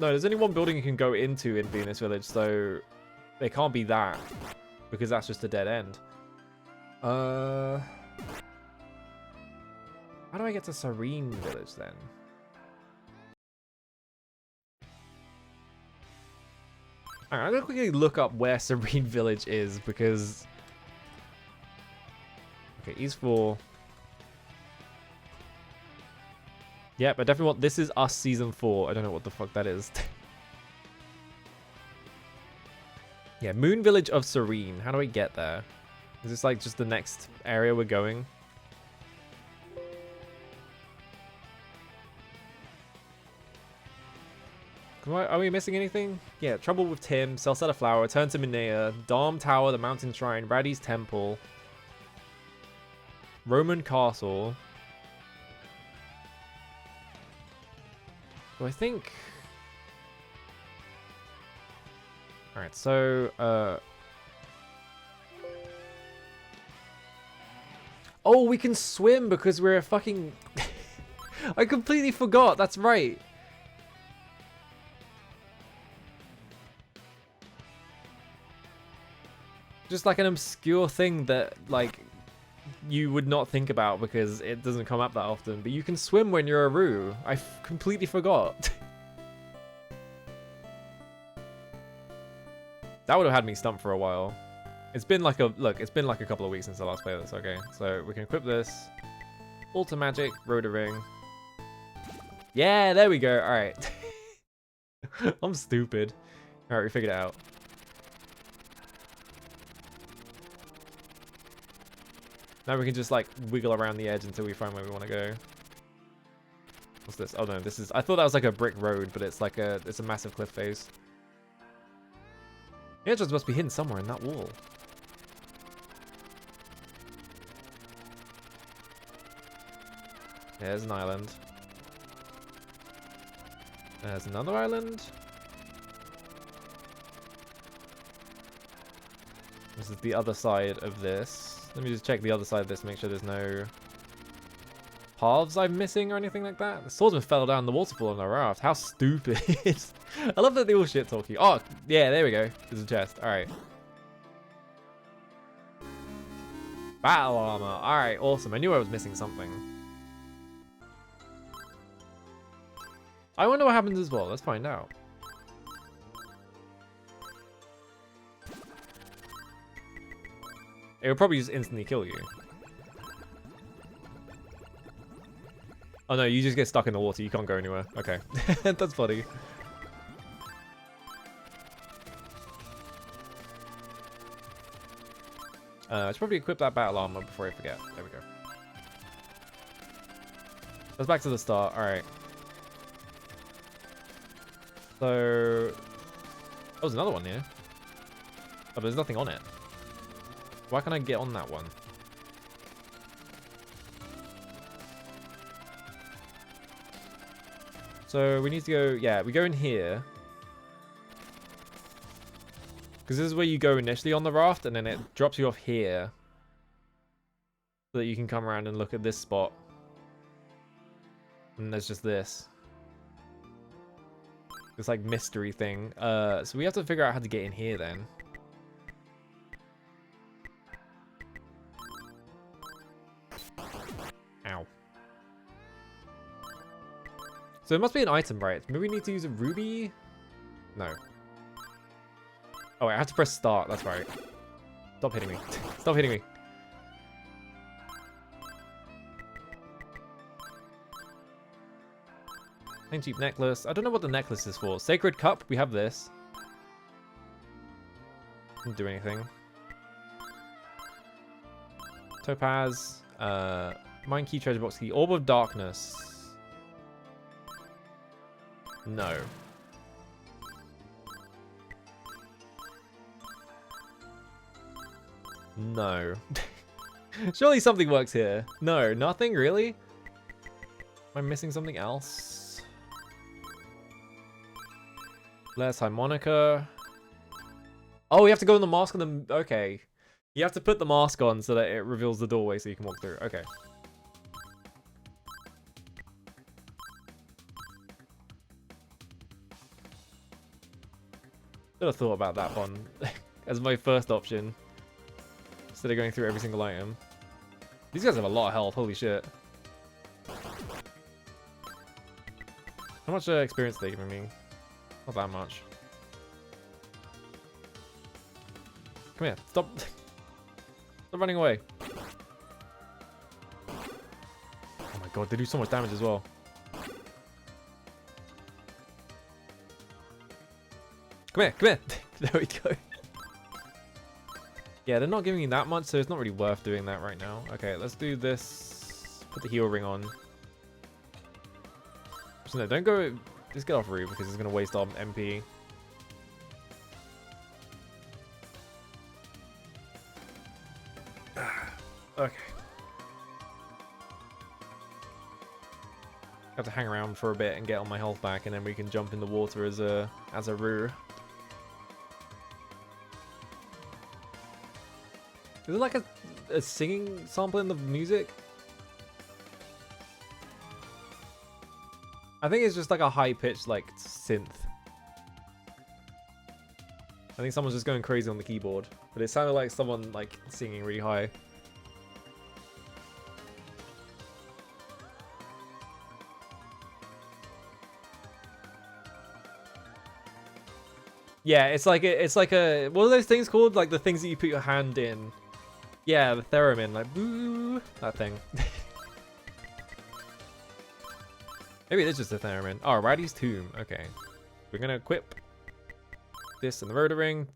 No, there's only one building you can go into in Venus Village, so... They can't be that. Because that's just a dead end. How do I get to Serene Village, then? Alright, I'm gonna quickly look up where Serene Village is, because... Okay, East 4. Yep, I definitely want... This is Us Season 4. I don't know what the fuck that is. Yeah, Moon Village of Serene. How do I get there? Is this like just the next area we're going? Are we missing anything? Yeah, Trouble with Tim, Celceta Flower, Turn to Minea, Dharm Tower, the Mountain Shrine, Raddy's Temple, Roman Castle. So I think... Alright, so... Oh, we can swim because we're a fucking... I completely forgot, that's right. Just like an obscure thing that, like, you would not think about because it doesn't come up that often. But you can swim when you're a Roo. I completely forgot. That would have had me stumped for a while. It's been like a... Look, it's been like a couple of weeks since I last played this. Okay, so we can equip this. Alter Magic, Rotor Ring. Yeah, there we go. Alright. I'm stupid. Alright, we figured it out. Now we can just like wiggle around the edge until we find where we want to go. What's this? Oh no, this is... I thought that was like a brick road, but it's like a... It's a massive cliff face. The entrance must be hidden somewhere in that wall. There's an island. There's another island. This is the other side of this. Let me just check the other side of this, make sure there's no paths I'm missing or anything like that. The swordsman fell down the waterfall on the raft. How stupid. I love that they all shit talk you. Oh, yeah, there we go. There's a chest. Alright. Battle armor. Alright, awesome. I knew I was missing something. I wonder what happens as well. Let's find out. It would probably just instantly kill you. Oh no, you just get stuck in the water. You can't go anywhere. Okay. That's funny. I should probably equip that battle armor before I forget. There we go. Let's back to the start. Alright. So... Oh, there's another one here. Oh, but there's nothing on it. Why can't I get on that one? So we need to go... Yeah, we go in here. Because this is where you go initially on the raft, and then it drops you off here. So that you can come around and look at this spot. And there's just this. This like mystery thing. So we have to figure out how to get in here then. Ow. So it must be an item, right? Maybe we need to use a ruby? No. Oh wait, I have to press start, that's right. Stop hitting me. Stop hitting me. Plain cheap necklace. I don't know what the necklace is for. Sacred cup. We have this. Didn't do anything. Topaz. Mine key, treasure box key. Orb of darkness. No. No. Surely something works here. No, nothing really? Am I missing something else? Less harmonica. Oh, we have to go in the mask on the... Okay. You have to put the mask on so that it reveals the doorway so you can walk through. Okay. Should have thought about that one as my first option. Instead of going through every single item. These guys have a lot of health, holy shit. How much experience are they giving me? Not that much. Come here, stop. Stop running away. Oh my god, they do so much damage as well. Come here, come here. There we go. Yeah, they're not giving me that much, so it's not really worth doing that right now. Okay, let's do this. Put the heal ring on. So no, don't go... Just get off route because it's going to waste our MP. Okay. Have to hang around for a bit and get all my health back, and then we can jump in the water as a Roo. Is it like a singing sample in the music? I think it's just like a high-pitched like synth. I think someone's just going crazy on the keyboard, but it sounded like someone like singing really high. Yeah, it's like a what are those things called? Like the things that you put your hand in. Yeah, the theremin, like boo, that thing. Maybe it is just a theremin. Oh, Raddy's tomb. Okay, we're gonna equip this and the rotor ring.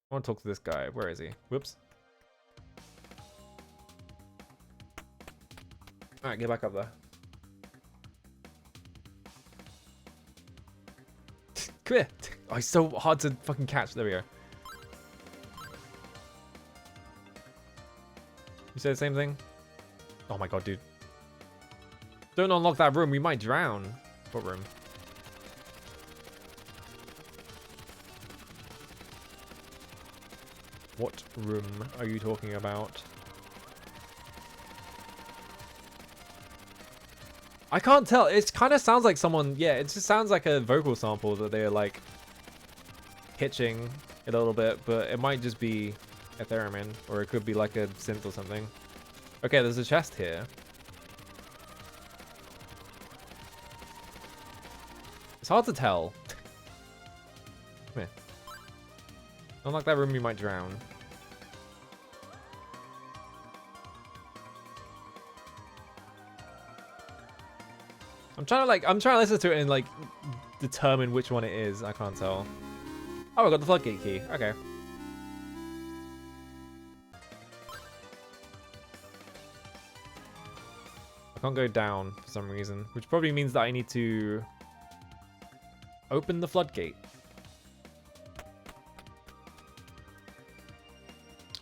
I want to talk to this guy. Where is he? Whoops. All right, get back up there. Come here. Oh, he's so hard to fucking catch. There we go. You say the same thing? Oh my god, dude. Don't unlock that room. We might drown. What room? What room are you talking about? I can't tell. It kind of sounds like someone... Yeah, it just sounds like a vocal sample that they're like pitching it a little bit, but it might just be a theremin, or it could be like a synth or something. Okay, there's a chest here. It's hard to tell. Come here. Unlike that room, you might drown. I'm trying to listen to it and like determine which one it is. I can't tell. Oh, I got the floodgate key. Okay. I can't go down for some reason, which probably means that I need to open the floodgate.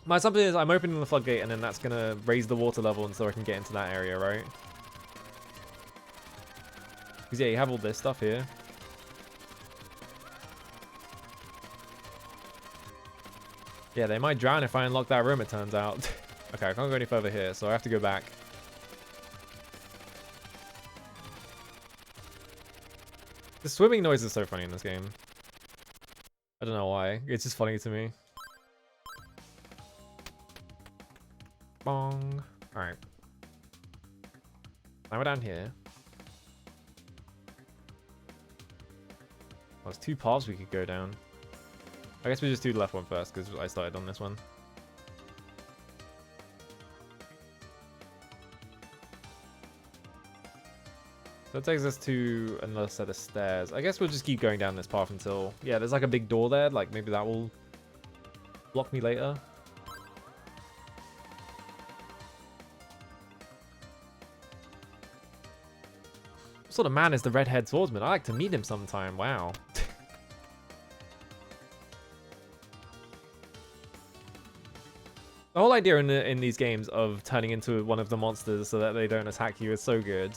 My assumption is I'm opening the floodgate and then that's gonna raise the water level and so I can get into that area, right? Because yeah, you have all this stuff here. Yeah, they might drown if I unlock that room, it turns out. Okay, I can't go any further here, so I have to go back. The swimming noise is so funny in this game. I don't know why. It's just funny to me. Bong. Alright. Now we're down here. Well, there's two paths we could go down. I guess we just do the left one first because I started on this one. that takes us to another set of stairs. I guess we'll just keep going down this path until... Yeah, there's like a big door there. Like, maybe that will block me later. What sort of man is the redhead swordsman? I like to meet him sometime. Wow. The whole idea in these games of turning into one of the monsters so that they don't attack you is so good.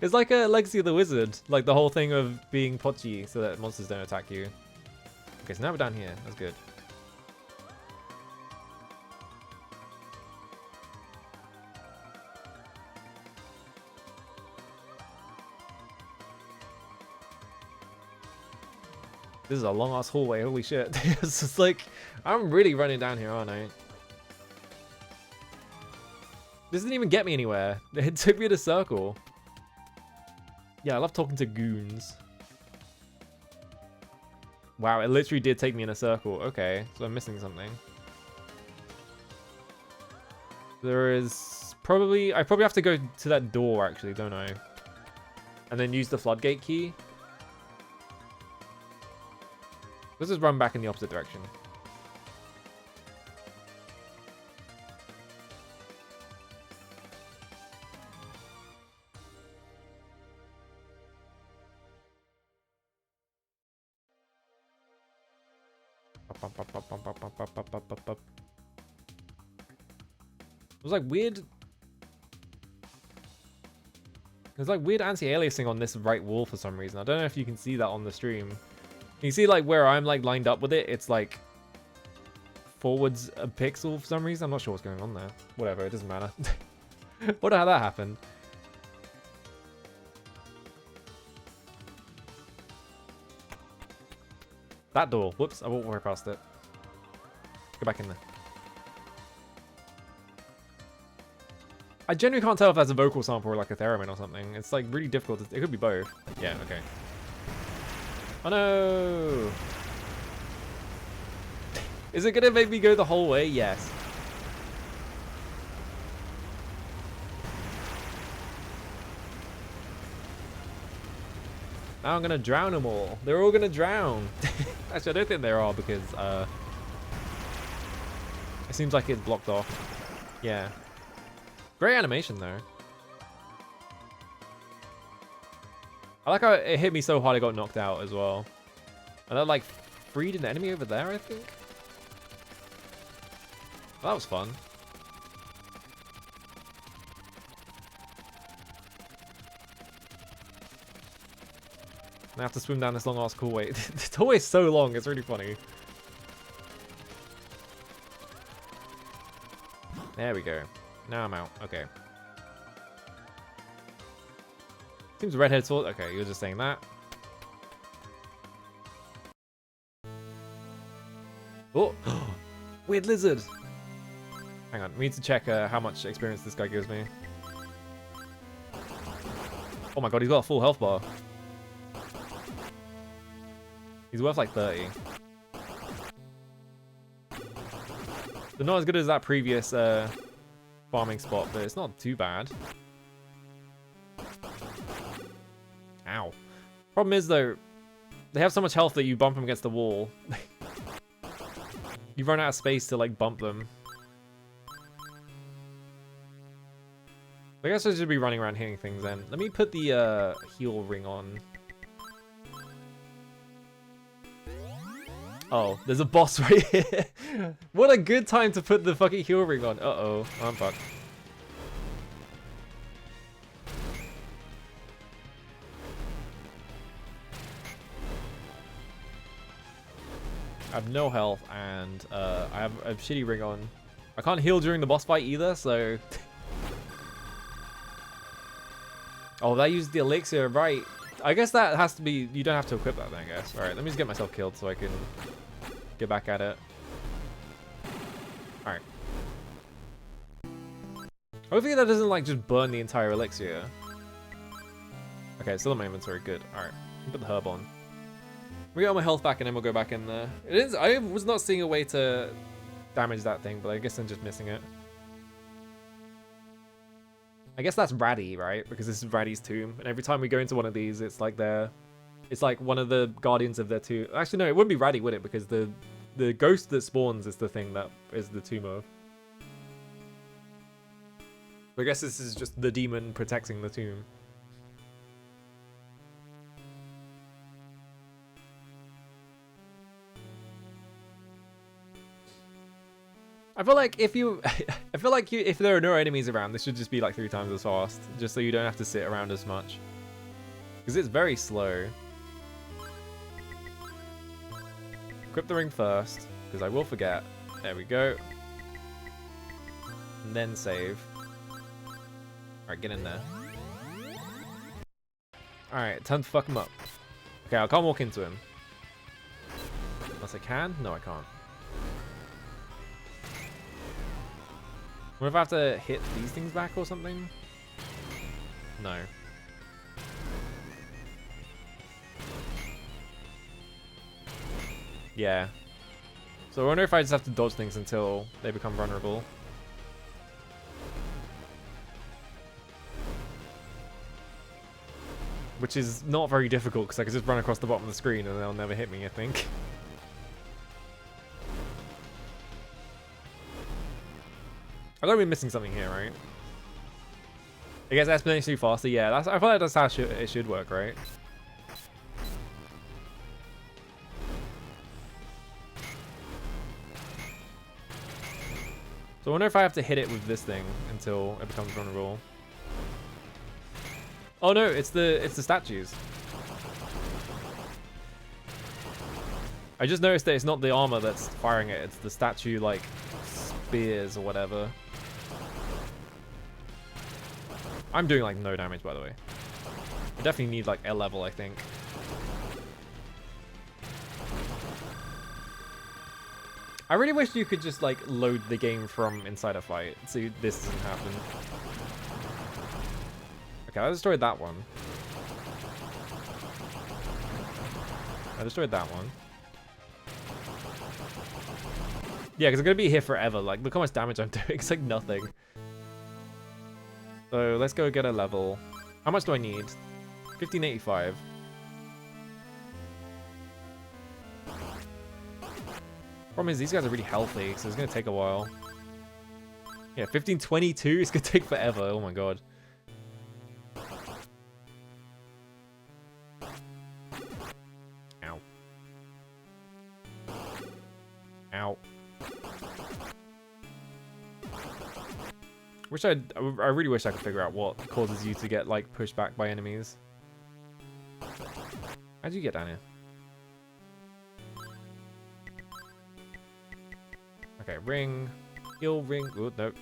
It's like a Legacy of the Wizard, like the whole thing of being Pochi so that monsters don't attack you. Okay, so now we're down here. That's good. This is a long ass hallway. Holy shit! It's just like I'm really running down here, aren't I? This didn't even get me anywhere. It took me to circle. Yeah, I love talking to goons. Wow, it literally did take me in a circle. Okay, so I'm missing something. There is probably... I probably have to go to that door, actually, don't I? And then use the floodgate key. Let's just run back in the opposite direction. It was like weird. There's like weird anti-aliasing on this right wall for some reason. I don't know if you can see that on the stream. You see like where I'm like lined up with it, it's like forwards a pixel for some reason. I'm not sure what's going on there. Whatever, it doesn't matter. Wonder how that happened. That door. Whoops, I won't worry past it. Go back in there. I genuinely can't tell if that's a vocal sample or like a theremin or something. It's like really difficult. It could be both. Yeah, okay. Oh no! Is it gonna make me go the whole way? Yes. Now I'm gonna drown them all. They're all gonna drown. Actually, I don't think they are because it seems like it blocked off. Yeah. Great animation though. I like how it hit me so hard I got knocked out as well. And that like freed an enemy over there, I think. That was fun. I have to swim down this long ass cool way. It's always so long, it's really funny. There we go. Now I'm out. Okay. Seems redhead sword. Okay, you're just saying that. Oh! Weird lizard! Hang on, we need to check how much experience this guy gives me. Oh my god, he's got a full health bar. He's worth like 30. They're not as good as that previous farming spot, but it's not too bad. Ow. Problem is though, they have so much health that you bump them against the wall. You run out of space to like bump them. I guess I should be running around hitting things then. Let me put the heal ring on. Oh, there's a boss right here. What a good time to put the fucking heal ring on. Uh-oh, I'm fucked. I have no health and I have a shitty ring on. I can't heal during the boss fight either, so... Oh, that used the elixir, right. I guess that has to be... You don't have to equip that then, I guess. Alright, let me just get myself killed so I can get back at it. Alright. Hopefully that doesn't, like, just burn the entire elixir. Okay, it's still in my inventory. Good. Alright. Put the herb on. We got my health back and then we'll go back in there. It is... I was not seeing a way to damage that thing, but I guess I'm just missing it. I guess that's Raddy, right? Because this is Raddy's tomb, and every time we go into one of these, it's like it's like one of the guardians of their tomb. Actually, no, it wouldn't be Raddy, would it? Because the ghost that spawns is the thing that is the tomb of. I guess this is just the demon protecting the tomb. I feel like if there are no enemies around, this should just be like 3 times as fast, just so you don't have to sit around as much. Because it's very slow. Equip the ring first, because I will forget. There we go. And then save. Alright, get in there. Alright, time to fuck him up. Okay, I can't walk into him. Unless I can? No, I can't. What if I have to hit these things back or something? No. Yeah. So I wonder if I just have to dodge things until they become vulnerable. Which is not very difficult because I can just run across the bottom of the screen and they'll never hit me, I think. I gotta be missing something here, right? I guess exponentially faster. Yeah, I feel like that's how it should work, right? So I wonder if I have to hit it with this thing until it becomes vulnerable. Oh no, it's the statues. I just noticed that it's not the armor that's firing it; it's the statue like spears or whatever. I'm doing like no damage, by the way. I definitely need like a level, I think. I really wish you could just like load the game from inside a fight, so this doesn't happen. Okay, I destroyed that one. I destroyed that one. Yeah, because I'm gonna be here forever. Like, look how much damage I'm doing. It's like nothing. So let's go get a level. How much do I need? 1585. Problem is these guys are really healthy, so it's gonna take a while. Yeah, 1522. It's gonna take forever. Oh my god. Ow. Ow. I really wish I could figure out what causes you to get like pushed back by enemies. How'd you get down here? Okay, ring, heal ring. Oh, nope.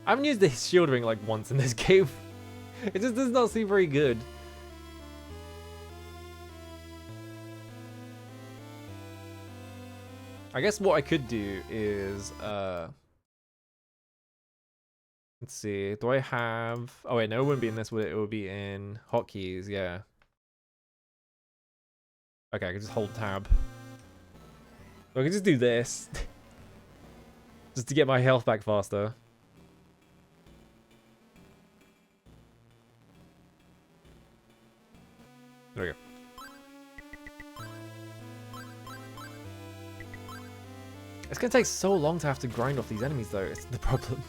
I haven't used the shield ring like once in this game. It just does not seem very good. I guess what I could do is let's see, do I have... Oh wait, no, it wouldn't be in this, would it? It would be in hotkeys, yeah. Okay, I can just hold tab. So I can just do this. Just to get my health back faster. There we go. It's gonna take so long to have to grind off these enemies though, it's the problem.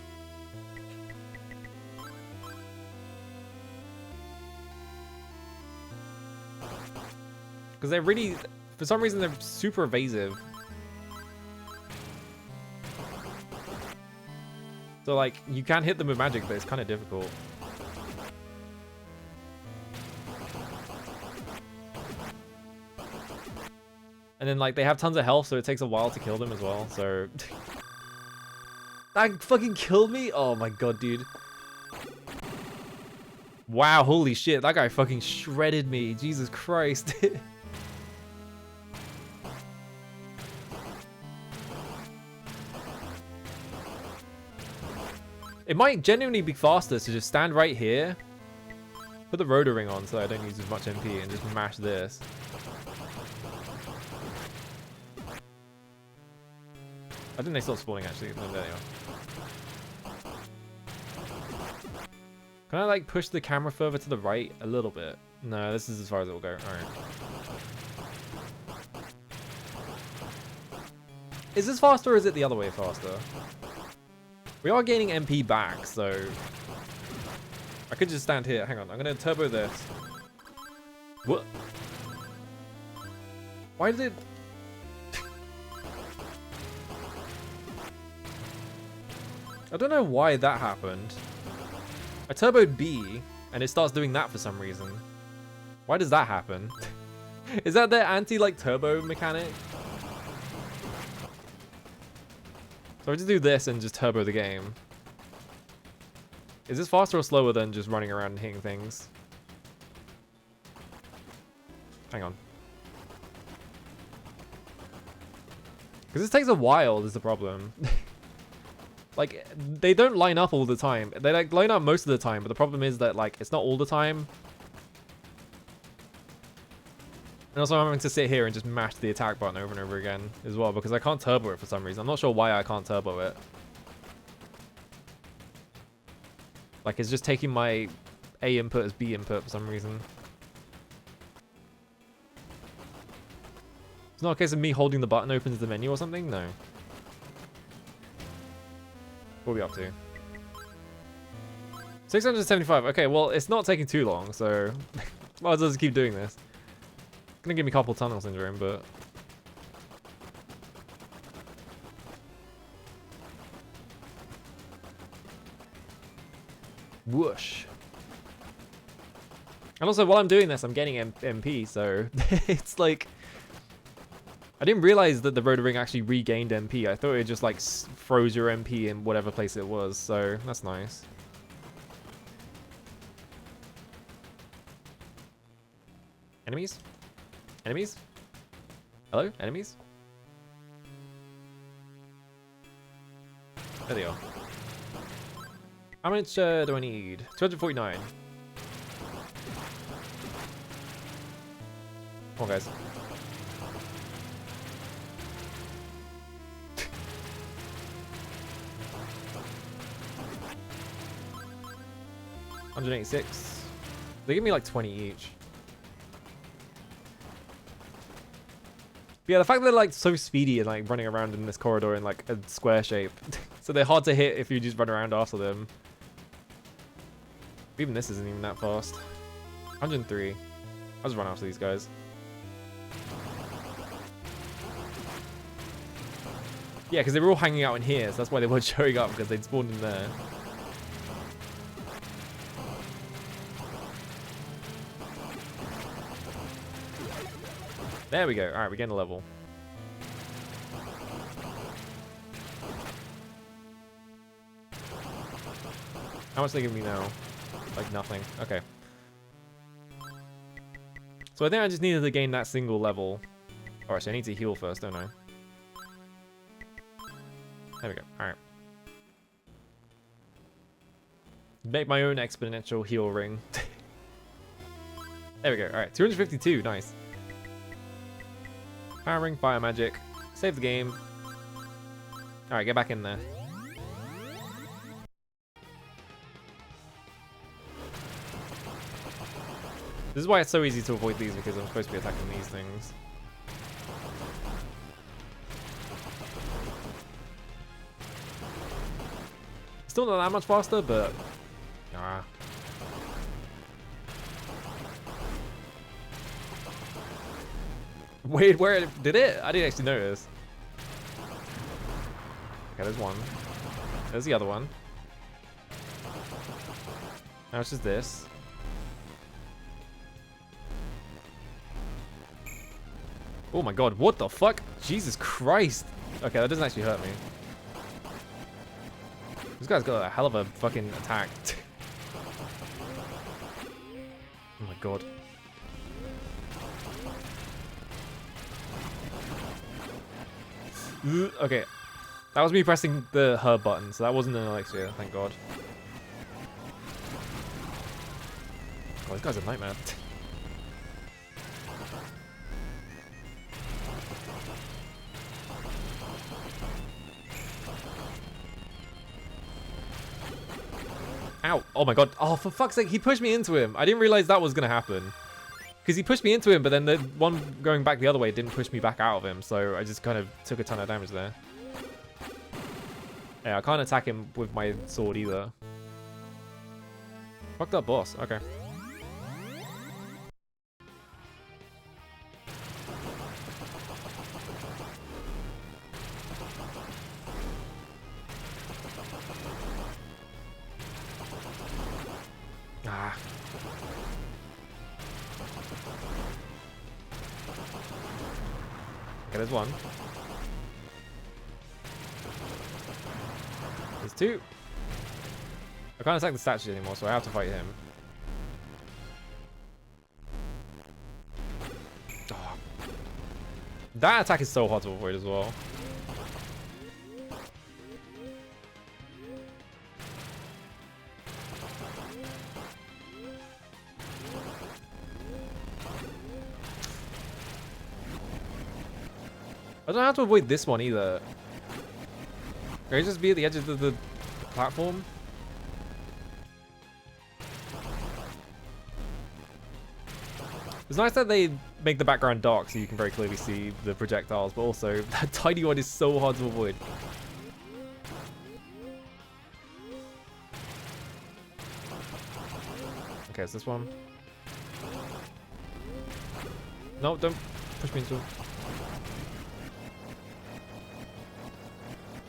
Because they're really, for some reason, they're super evasive. So, like, you can hit them with magic, but it's kind of difficult. And then, like, they have tons of health, so it takes a while to kill them as well, so... That fucking killed me? Oh my god, dude. Wow, holy shit, that guy fucking shredded me. Jesus Christ. It might genuinely be faster to just stand right here, put the rotor ring on so I don't use as much MP, and just mash this. I think they stopped spawning actually. No, there they are. Can I like push the camera further to the right a little bit? No, this is as far as it will go. Alright. Is this faster or is it the other way faster? We are gaining MP back, so... I could just stand here. Hang on, I'm gonna turbo this. What? Why did it... I don't know why that happened. I turboed B, and it starts doing that for some reason. Why does that happen? Is that their anti-like turbo mechanic? So I just do this and just turbo the game. Is this faster or slower than just running around and hitting things? Hang on. Because this takes a while is the problem. Like, they don't line up all the time. They like line up most of the time, but the problem is that like it's not all the time. And also I'm having to sit here and just mash the attack button over and over again as well because I can't turbo it for some reason. I'm not sure why I can't turbo it. Like it's just taking my A input as B input for some reason. It's not a case of me holding the button opens the menu or something? No. What are we up to? 675. Okay, well, it's not taking too long, so might as well just keep doing this. Gonna give me carpal tunnel syndrome, but whoosh. And also, while I'm doing this, I'm getting MP, so it's like I didn't realize that the Rotor Ring actually regained MP. I thought it just like froze your MP in whatever place it was, so that's nice. Enemies? Enemies? Hello? Enemies? There they are. How much do I need? 249. Come on, guys. $186. They give me like 20 each. But yeah, the fact that they're like so speedy and like running around in this corridor in like a square shape. So they're hard to hit if you just run around after them. Even this isn't even that fast. 103. I'll just run after these guys. Yeah, because they were all hanging out in here, so that's why they weren't showing up, because they'd spawned in there. There we go. Alright, we're getting a level. How much they give me now? Like nothing. Okay. So I think I just needed to gain that single level. Oh, actually, I need to heal first, don't I? There we go. Alright. Make my own exponential heal ring. There we go. Alright, 252. Nice. Power ring, fire magic. Save the game. Alright, get back in there. This is why it's so easy to avoid these, because I'm supposed to be attacking these things. Still not that much faster, but... Ah. Wait, where did it? I didn't actually notice. Okay, there's one. There's the other one. Now it's just this. Oh my god, what the fuck? Jesus Christ. Okay, that doesn't actually hurt me. This guy's got a hell of a fucking attack. Oh my god. Okay. That was me pressing the her button, so that wasn't an elixir, thank god. Oh, this guy's a nightmare. Ow. Oh my god. Oh, for fuck's sake, he pushed me into him. I didn't realize that was going to happen. Because he pushed me into him, but then the one going back the other way didn't push me back out of him. So I just kind of took a ton of damage there. Yeah, I can't attack him with my sword either. Fucked up boss. Okay. Ah. Okay, there's one. There's two. I can't attack the statue anymore, so I have to fight him. Oh. That attack is so hard to avoid as well. I don't have to avoid this one either. Can I just be at the edge of the platform? It's nice that they make the background dark so you can very clearly see the projectiles, but also that tiny one is so hard to avoid. Okay, it's this one. No, don't push me into it.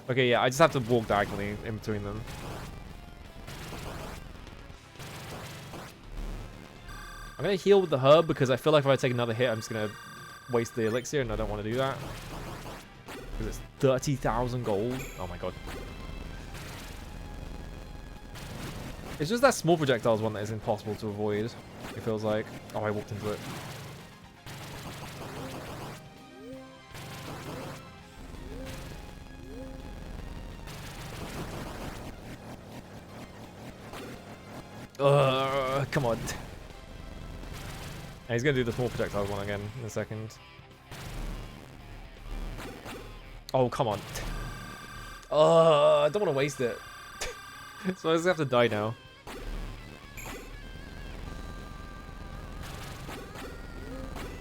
Okay, yeah, I just have to walk diagonally in between them. I'm going to heal with the herb because I feel like if I take another hit, I'm just going to waste the elixir, and I don't want to do that. Because it's 30,000 gold. Oh my god. It's just that small projectiles one that is impossible to avoid, it feels like. Oh, I walked into it. Come on. He's gonna do the small projectile one again in a second. Oh, come on. I don't want to waste it. So I just have to die now.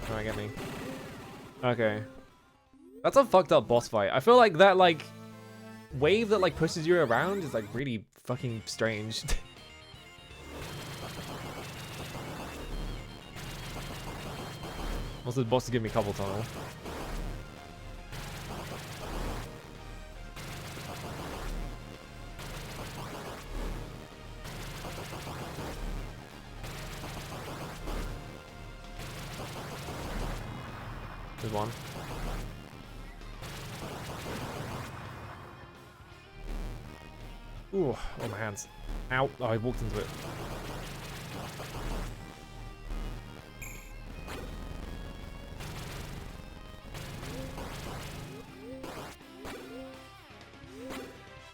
Alright, get me. Okay. That's a fucked up boss fight. I feel like that, like, wave that, like, pushes you around is, like, really fucking strange. Also, the boss is giving me couple tunnel. There's one. Ooh, oh my hands. Ow. Oh, I walked into it.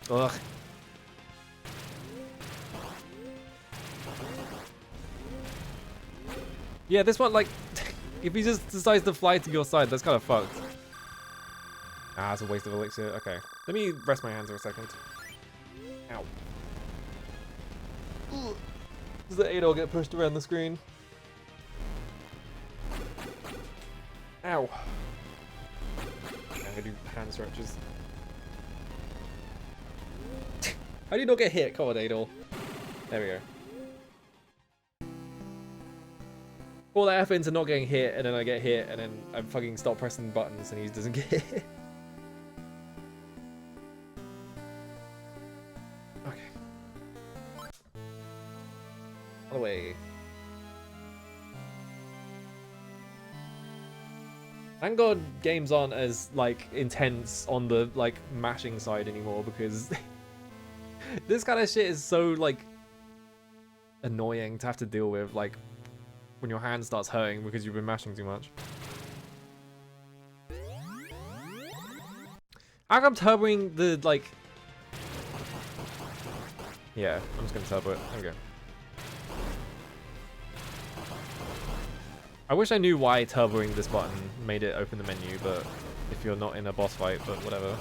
Ugh. Yeah, this one, like, if he just decides to fly to your side, that's kind of fucked. Ah, it's a waste of elixir. Okay. Let me rest my hands for a second. Ow. Ugh. Does the Adol get pushed around the screen? Ow. I'm gonna do hand stretches. How do you not get hit? Come on, Adol. There we go. All that effort into not getting hit, and then I get hit, and then I fucking stop pressing buttons, and he doesn't get hit. Okay. All the way. Thank God games aren't as, like, intense on the, like, mashing side anymore, because this kind of shit is so, like, annoying to have to deal with, like, when your hand starts hurting because you've been mashing too much. How come turboing the, like... Yeah, I'm just gonna turbo it. There we go. I wish I knew why turboing this button made it open the menu, but if you're not in a boss fight, but whatever.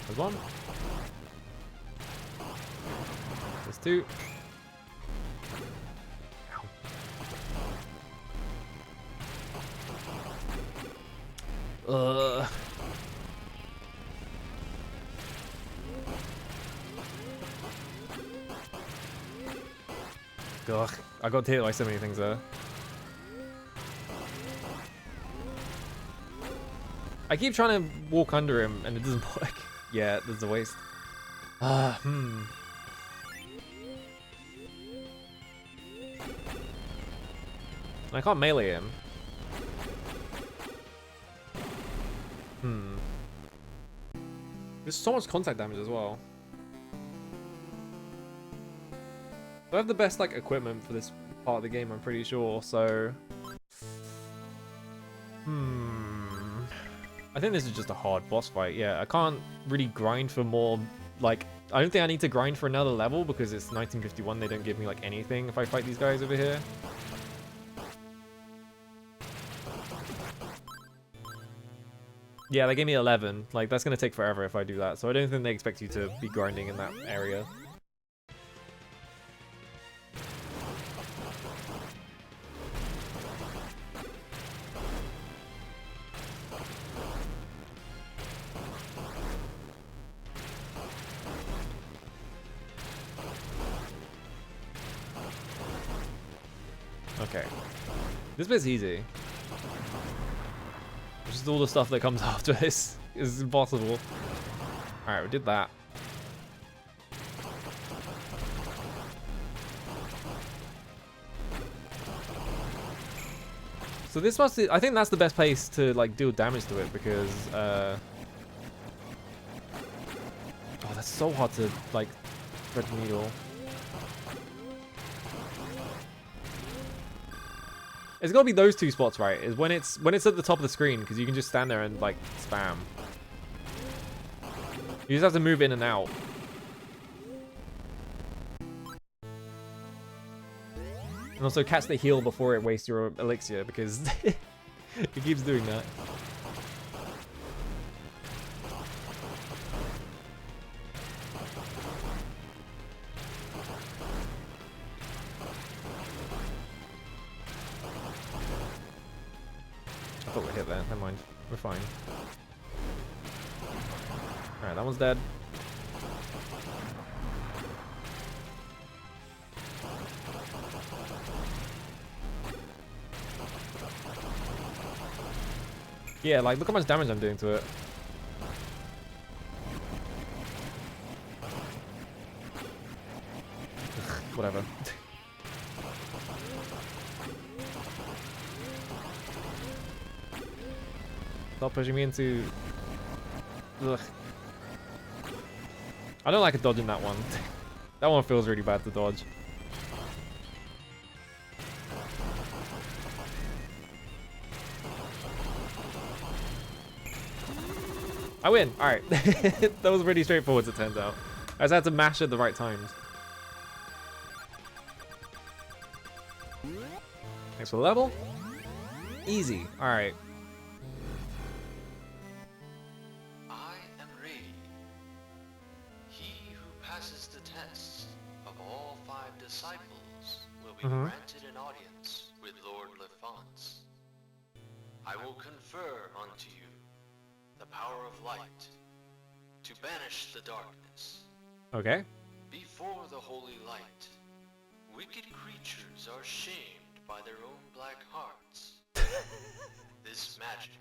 There's one. There's two. Ugh. Ugh. I got hit by so many things there. I keep trying to walk under him and it doesn't work. Yeah, there's a waste. I can't melee him. There's so much contact damage as well. I have the best like equipment for this part of the game, I'm pretty sure, so... I think this is just a hard boss fight, yeah. I can't really grind for more, like... I don't think I need to grind for another level because it's 1951, they don't give me like anything if I fight these guys over here. Yeah, they gave me 11. Like, that's gonna take forever if I do that, so I don't think they expect you to be grinding in that area. Okay. This bit's easy. Just all the stuff that comes after this is impossible. Alright, we did that. So this must be, I think that's the best place to like deal damage to it because oh, that's so hard to like thread the needle. It's gotta be those two spots, right? Is when it's at the top of the screen, because you can just stand there and like spam. You just have to move in and out. And also catch the heal before it wastes your elixir, because it keeps doing that. I thought we hit that. Never mind. We're fine. Alright, that one's dead. Yeah, like, look how much damage I'm doing to it. Whatever. Stop pushing me into... Ugh. I don't like dodging that one. That one feels really bad to dodge. I win! Alright. That was pretty straightforward, it turns out. I just had to mash at the right times. Thanks for the level. Easy. Alright. I am ready. He who passes the test of all 5 disciples will be granted an audience with Lord Lefance. I will confer unto you the power of light to banish the darkness. Okay. Before the holy light, wicked creatures are shamed by their own black hearts. This magic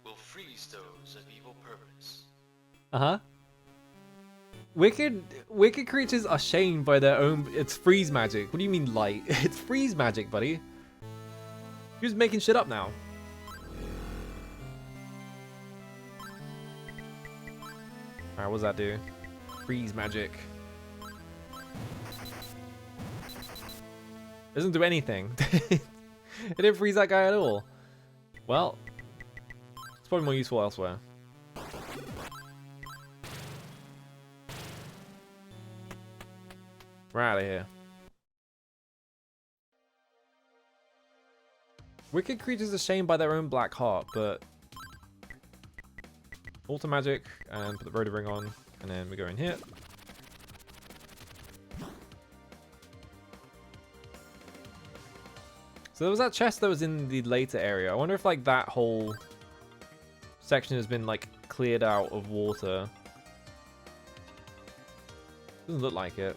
will freeze those of evil purpose. Uh-huh. Wicked creatures are shamed by their own... It's freeze magic. What do you mean light? It's freeze magic, buddy. You're just making shit up now. Alright, what does that do? Freeze magic. Doesn't do anything. It didn't freeze that guy at all. Well, it's probably more useful elsewhere. We're out of here. Wicked creatures are shamed by their own black heart, but... Alter magic and put the Rhoda ring on, and then we go in here. So there was that chest that was in the later area. I wonder if like that whole section has been like cleared out of water. Doesn't look like it.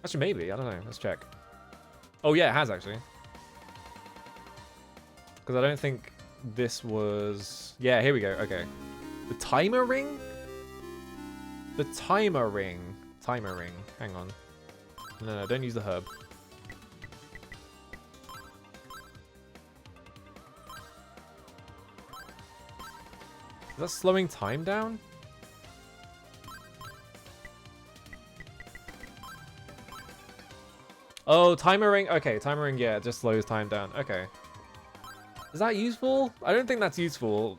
Actually, maybe. I don't know. Let's check. Oh yeah, it has actually. Because I don't think this was... Yeah, here we go. Okay. The timer ring? The timer ring. Timer ring. Hang on. No, don't use the herb. Is that slowing time down? Oh, timer ring. Okay, timer ring, yeah, it just slows time down. Okay. Is that useful? I don't think that's useful.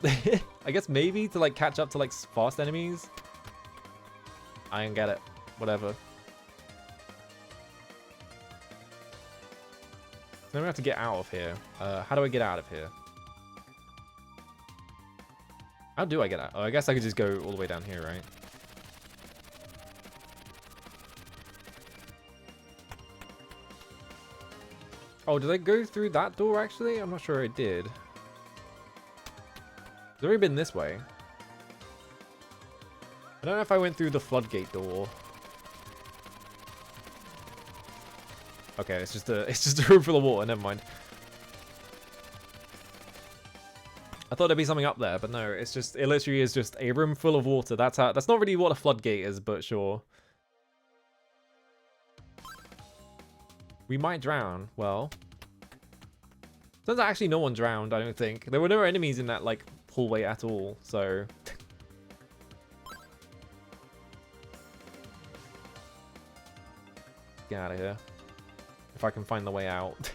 I guess maybe to like catch up to like fast enemies. I don't get it. Whatever. Then we have to get out of here. How do I get out of here? How do I get out? Oh, I guess I could just go all the way down here, right? Oh, did I go through that door, actually? I'm not sure I did. It's already been this way. I don't know if I went through the floodgate door. Okay, it's just a room full of water. Never mind. I thought there'd be something up there, but no. It's just it literally is just a room full of water. That's not really what a floodgate is, but sure. We might drown. Well, turns out actually no one drowned. I don't think there were no enemies in that like hallway at all. So. Get out of here. If I can find the way out.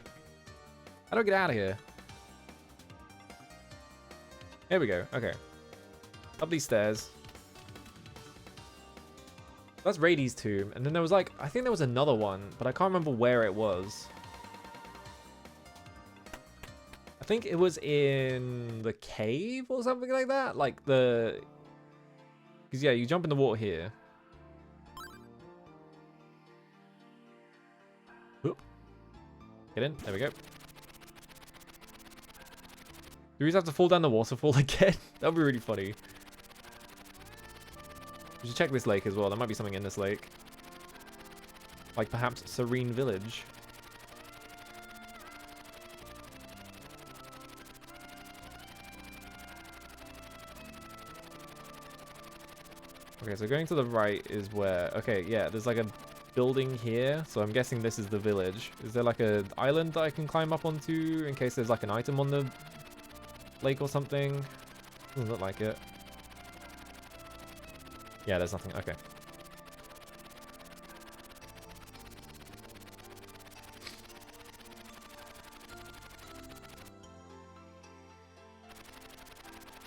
How do I get out of here? Here we go. Okay. Up these stairs. That's Rady's tomb. And then there was like, I think there was another one, but I can't remember where it was. I think it was in the cave or something like that. Like the... Because yeah, you jump in the water here. Oop. Get in. There we go. Do we just have to fall down the waterfall again? That would be really funny. We should check this lake as well. There might be something in this lake. Like perhaps Serene Village. Okay, so going to the right is where... Okay, yeah, there's like a building here. So I'm guessing this is the village. Is there like an island that I can climb up onto in case there's like an item on the lake or something? Doesn't look like it. Yeah, there's nothing. Okay.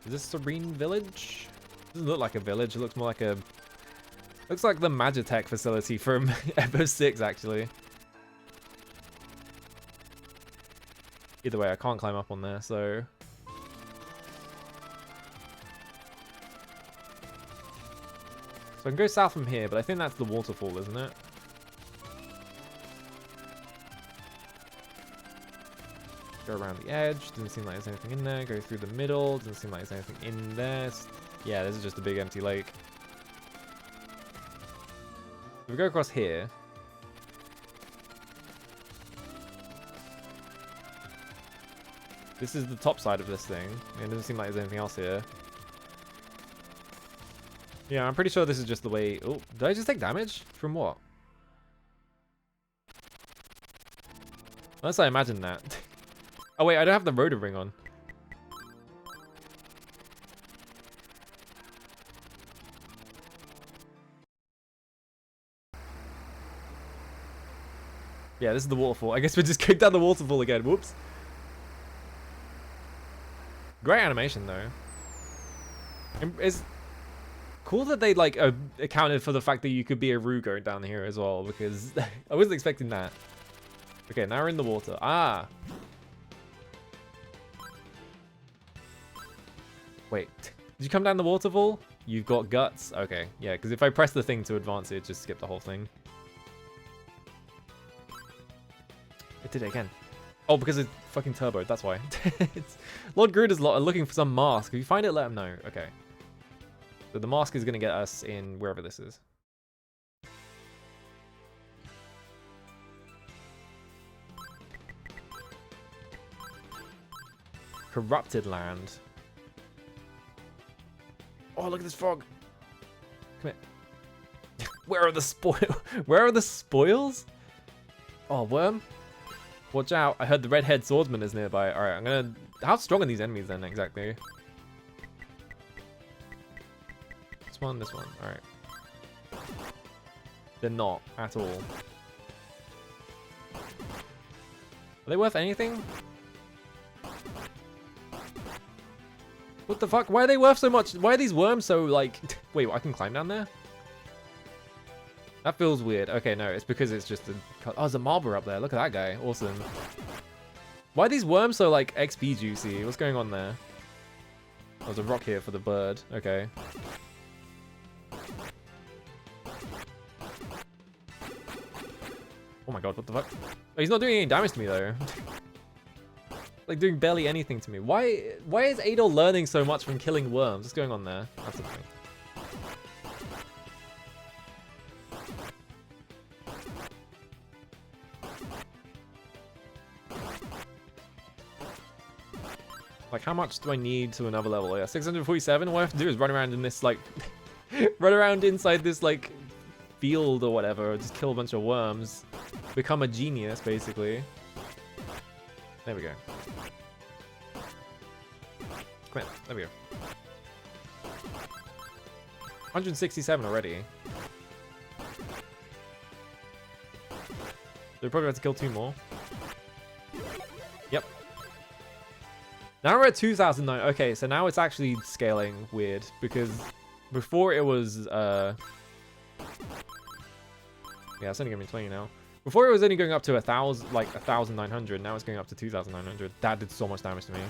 Is this Serene Village? Doesn't look like a village. It looks more like a... Looks like the Magitech facility from Evo 6, actually. Either way, I can't climb up on there, so... So I can go south from here, but I think that's the waterfall, isn't it? Go around the edge. Doesn't seem like there's anything in there. Go through the middle. Doesn't seem like there's anything in there. Yeah, this is just a big empty lake. If we go across here. This is the top side of this thing. It doesn't seem like there's anything else here. Yeah, I'm pretty sure this is just the way... Oh, did I just take damage? From what? Unless I imagined that. Oh wait, I don't have the Rhoda ring on. Yeah, this is the waterfall. I guess we just kicked down the waterfall again. Whoops. Great animation though. It's cool that they like accounted for the fact that you could be a Roo going down here as well, because I wasn't expecting that. Okay, now we're in the water. Ah. Wait, did you come down the waterfall? You've got guts? Okay, yeah, because if I press the thing to advance it, just skip the whole thing. It did it again. Oh, because it's fucking turboed, that's why. Lord Groot is looking for some mask. If you find it, let him know. Okay. So the mask is going to get us in wherever this is. Corrupted land. Oh, look at this frog. Come here. Where are the Where are the spoils? Oh, worm. Watch out. I heard the redhead swordsman is nearby. Alright, I'm gonna... How strong are these enemies then, exactly? This one, this one. Alright. They're not, at all. Are they worth anything? What the fuck? Why are they worth so much? Why are these worms so, like... Wait, I can climb down there? That feels weird. Okay, no, it's because it's just a... Oh, there's a Marber up there. Look at that guy. Awesome. Why are these worms so, like, XP juicy? What's going on there? Oh, there's a rock here for the bird. Okay. Oh my god, what the fuck? Oh, he's not doing any damage to me, though. Like, doing barely anything to me. Why is Adol learning so much from killing worms? What's going on there? That's something. Like, how much do I need to another level? Yeah, 647? What I have to do is run around in this, like... run around inside this, like, field or whatever. Just kill a bunch of worms. Become a genius, basically. There we go. Come here. There we go. 167 already. So we probably have to kill 2 more. Yep. Now we're at 2009. Okay, so now it's actually scaling weird because before it was yeah, it's only gonna be 20 now. Before it was only going up to 1,000, like 1,900. Now it's going up to 2,900. That did so much damage to me.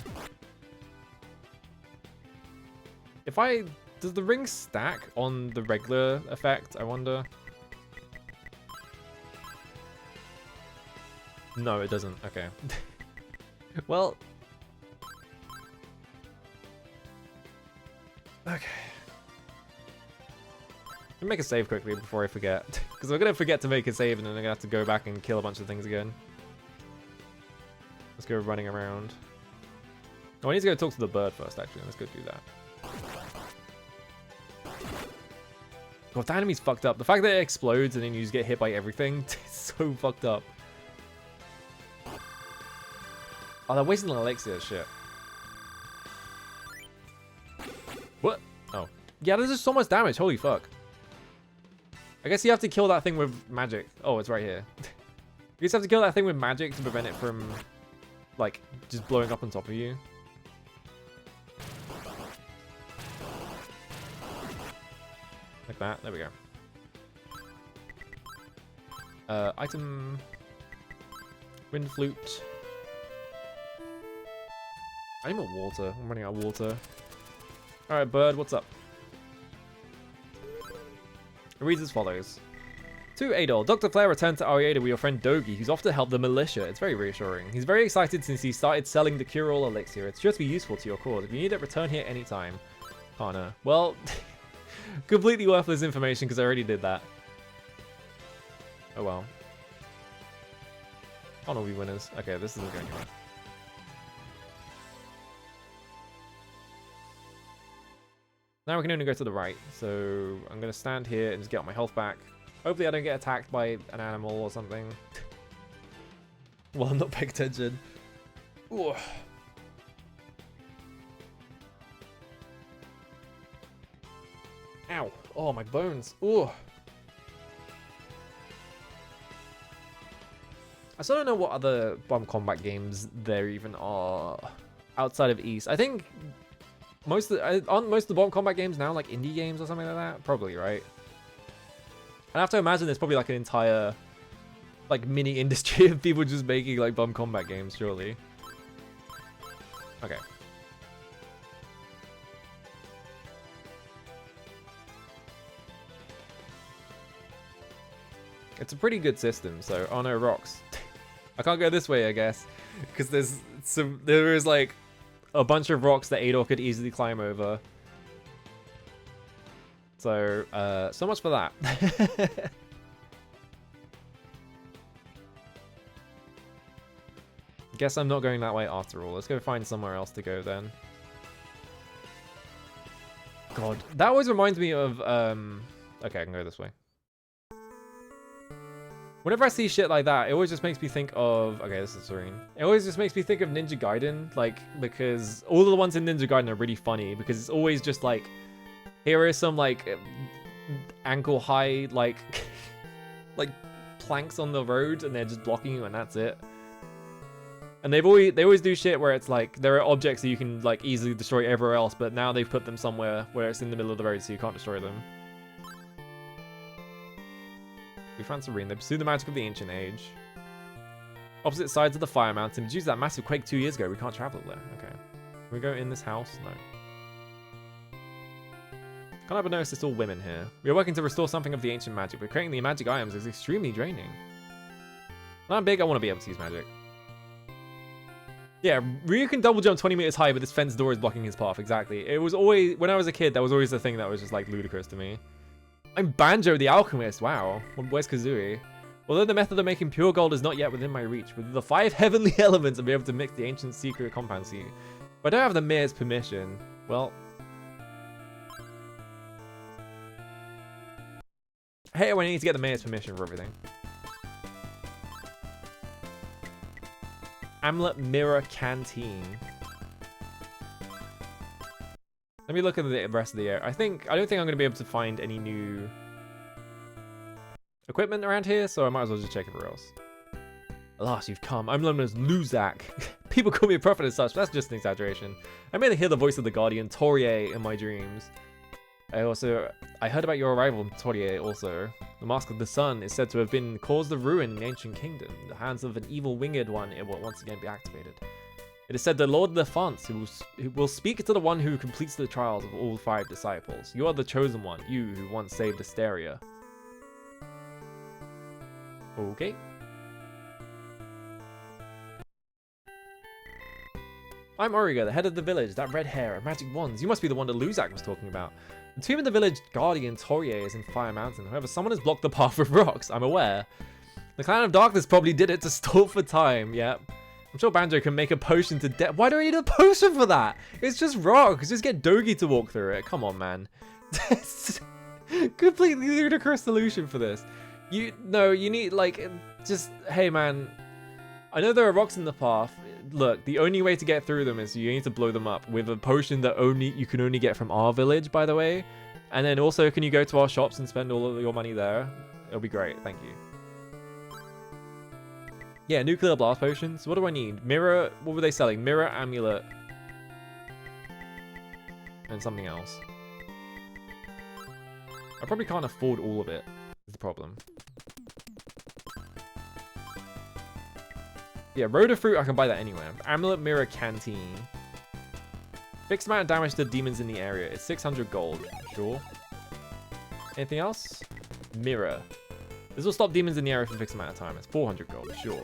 If I... Does the ring stack on the regular effect, I wonder? No, it doesn't. Okay. Well... Okay. Let me make a save quickly before I forget. Because I'm going to forget to make a save and then I'm going to have to go back and kill a bunch of things again. Let's go running around. Oh, I need to go talk to the bird first, actually. Let's go do that. God, that enemy's fucked up. The fact that it explodes and then you just get hit by everything is so fucked up. Oh, they're wasting an elixir. Shit. What? Oh. Yeah, there's just so much damage. Holy fuck. I guess you have to kill that thing with magic. Oh, it's right here. You just have to kill that thing with magic to prevent it from, like, just blowing up on top of you. Like that. There we go. Item... Wind flute. I need more water. I'm running out of water. Alright, bird, what's up? It reads as follows. To Adol, Dr. Flare returned to Ariada with your friend Dogi, who's off to help the militia. It's very reassuring. He's very excited since he started selling the cure-all elixir. It's sure to be useful to your cause. If you need it, return here anytime. Partner. Well, completely worthless information because I already did that. Oh well. Can't all be winners. Okay, this isn't going anywhere. Now we can only go to the right, so I'm going to stand here and just get my health back. Hopefully I don't get attacked by an animal or something. Well, I'm not paying attention. Ooh. Ow. Oh, my bones. Ooh. I still don't know what other bomb combat games there even are outside of East. I think... aren't most of the bomb combat games now like indie games or something like that? Probably, right? I have to imagine there's probably like an entire like mini industry of people just making like bomb combat games, surely. Okay. It's a pretty good system, so... Oh no, rocks. I can't go this way, I guess. Because there is like a bunch of rocks that Ador could easily climb over. So, so much for that. Guess I'm not going that way after all. Let's go find somewhere else to go then. God, that always reminds me of, okay, I can go this way. Whenever I see shit like that, it always just makes me think of... Okay, this is Serene. It always just makes me think of Ninja Gaiden, like, because all of the ones in Ninja Gaiden are really funny, because it's always just like, here is some, like, ankle high, like, like, planks on the road, and they're just blocking you, and that's it. And they always do shit where it's like, there are objects that you can, like, easily destroy everywhere else, but now they've put them somewhere where it's in the middle of the road, so you can't destroy them. We found Serene. They pursue the magic of the ancient age. Opposite sides of the Fire Mountain. Due to that massive quake 2 years ago, we can't travel there. Okay. Can we go in this house? No. Can't help but notice it's all women here. We are working to restore something of the ancient magic, but creating the magic items is extremely draining. When I'm big, I want to be able to use magic. Yeah, Ryu can double jump 20 meters high, but this fence door is blocking his path. Exactly. It was always... When I was a kid, that was always the thing that was just, like, ludicrous to me. I'm Banjo the Alchemist. Wow. Where's Kazooie? Although the method of making pure gold is not yet within my reach, with the 5 heavenly elements, I'll be able to mix the ancient secret compound seed. But I don't have the mayor's permission. Well... I hate when I need to get the mayor's permission for everything. Amulet Mirror Canteen. Let me look at the rest of the area. I don't think I'm going to be able to find any new equipment around here, so I might as well just check everywhere else. Alas, you've come. I'm known as Luzak. People call me a prophet as such, but that's just an exaggeration. I merely hear the voice of the guardian, Torier, in my dreams. I heard about your arrival in Torier also. The Mask of the Sun is said to have been caused of ruin in the ancient kingdom. The hands of an evil winged one, it will once again be activated. It is said the Lord Lefant who will speak to the one who completes the trials of all 5 disciples. You are the chosen one, you who once saved Asteria. Okay. I'm Origa, the head of the village, that red hair and magic wands. You must be the one that Luzak was talking about. The tomb of the village guardian Torier is in Fire Mountain. However, someone has blocked the path with rocks, I'm aware. The Clan of Darkness probably did it to stall for time, yep. I'm sure Banjo can make a potion to death. Why do I need a potion for that? It's just rocks. Just get Dogi to walk through it. Come on, man. Completely ludicrous solution for this. You need, like, just, hey, man. I know there are rocks in the path. Look, the only way to get through them is you need to blow them up with a potion that you can only get from our village, by the way. And then also, can you go to our shops and spend all of your money there? It'll be great. Thank you. Yeah, nuclear blast potions. What do I need? Mirror. What were they selling? Mirror, amulet, and something else. I probably can't afford all of it. Is the problem. Yeah, Rhoda Fruit, I can buy that anywhere. Amulet, Mirror, Canteen. Fixed amount of damage to demons in the area. It's 600 gold. Sure. Anything else? Mirror. This will stop demons in the area for a fixed amount of time. It's 400 gold. Sure.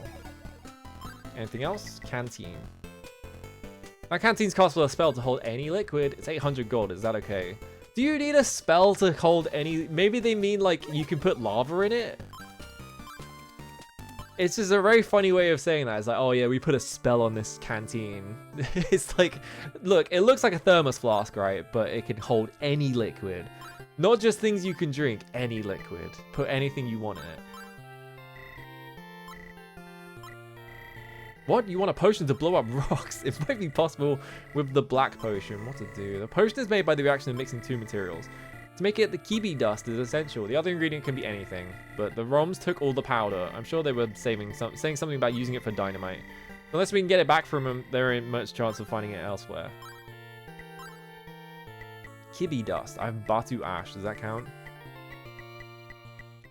Anything else? Canteen. That canteen's cost for a spell to hold any liquid. It's 800 gold. Is that okay? Do you need a spell to hold any... Maybe they mean, like, you can put lava in it? It's just a very funny way of saying that. It's like, oh yeah, we put a spell on this canteen. It's like, look, it looks like a thermos flask, right? But it can hold any liquid. Not just things you can drink, any liquid. Put anything you want in it. What? You want a potion to blow up rocks? It might be possible with the black potion. What to do? The potion is made by the reaction of mixing 2 materials. To make it, the kibi dust is essential. The other ingredient can be anything, but the ROMs took all the powder. I'm sure they were saying something about using it for dynamite. Unless we can get it back from them, there ain't much chance of finding it elsewhere. Kibi dust. I have Batu ash. Does that count?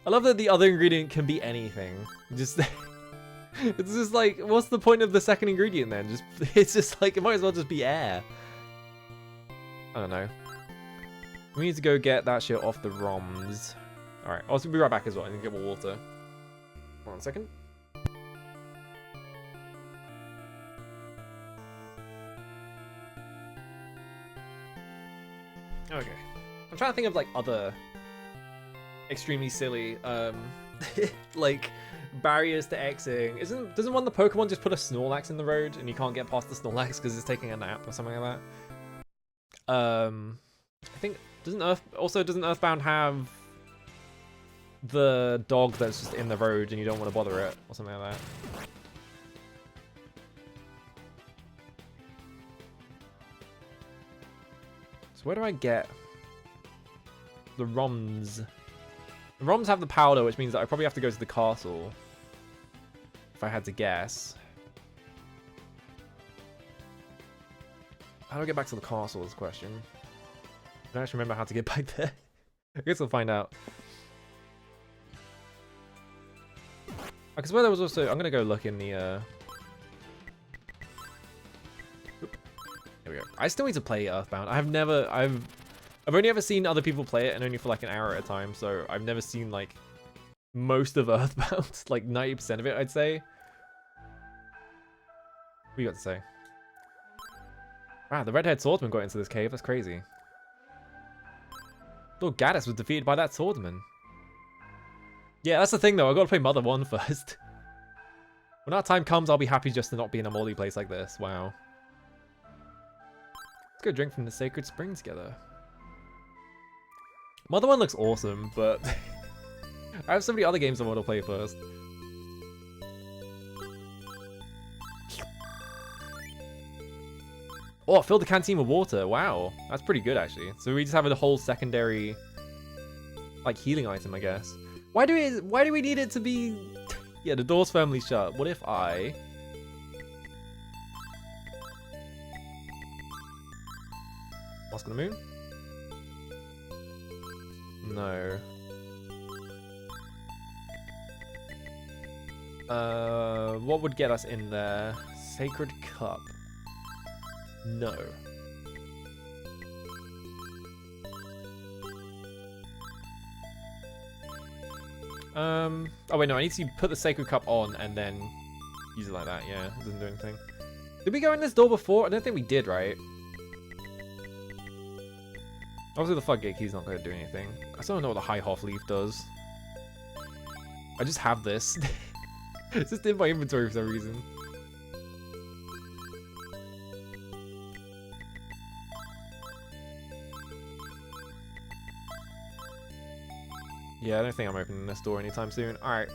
I love that the other ingredient can be anything. Just... It's just like, what's the point of the second ingredient then? It's just like, it might as well just be air. I don't know. We need to go get that shit off the ROMs. Alright, I'll be right back as well. I need to get more water. 1 second. Okay. I'm trying to think of like other extremely silly like barriers to Xing. Doesn't one of the Pokemon just put a Snorlax in the road and you can't get past the Snorlax because it's taking a nap or something like that? I think doesn't Earthbound have the dog that's just in the road and you don't want to bother it or something like that? So where do I get the ROMs? The ROMs have the powder, which means that I probably have to go to the castle. If I had to guess. How do I get back to the castle is the question. I don't actually remember how to get back there. I guess we'll find out. Because where there was also... I'm going to go look in the... There we go. I still need to play Earthbound. I've only ever seen other people play it and only for like an hour at a time, so I've never seen like most of Earthbound, like 90% of it, I'd say. What you got to say? Wow, the redhead swordsman got into this cave. That's crazy. Lord Gaddis was defeated by that swordsman. Yeah, that's the thing though. I've got to play Mother 1 first. When that time comes, I'll be happy just to not be in a moldy place like this. Wow. Let's go drink from the sacred spring together. Mother 1 looks awesome, but I have so many other games I want to play first. Oh, fill the canteen with water. Wow, that's pretty good actually. So we just have a whole secondary, like, healing item, I guess. Why do we need it to be? Yeah, the door's firmly shut. What if I? Mask on the Moon? No. What would get us in there? Sacred Cup. No. Oh wait, no, I need to put the Sacred Cup on and then use it like that. Yeah, it doesn't do anything. Did we go in this door before? I don't think we did, right? Obviously the floodgate key's not going to do anything. I still don't know what the High Hoff Leaf does. I just have this. It's just in my inventory for some reason. Yeah, I don't think I'm opening this door anytime soon. Alright.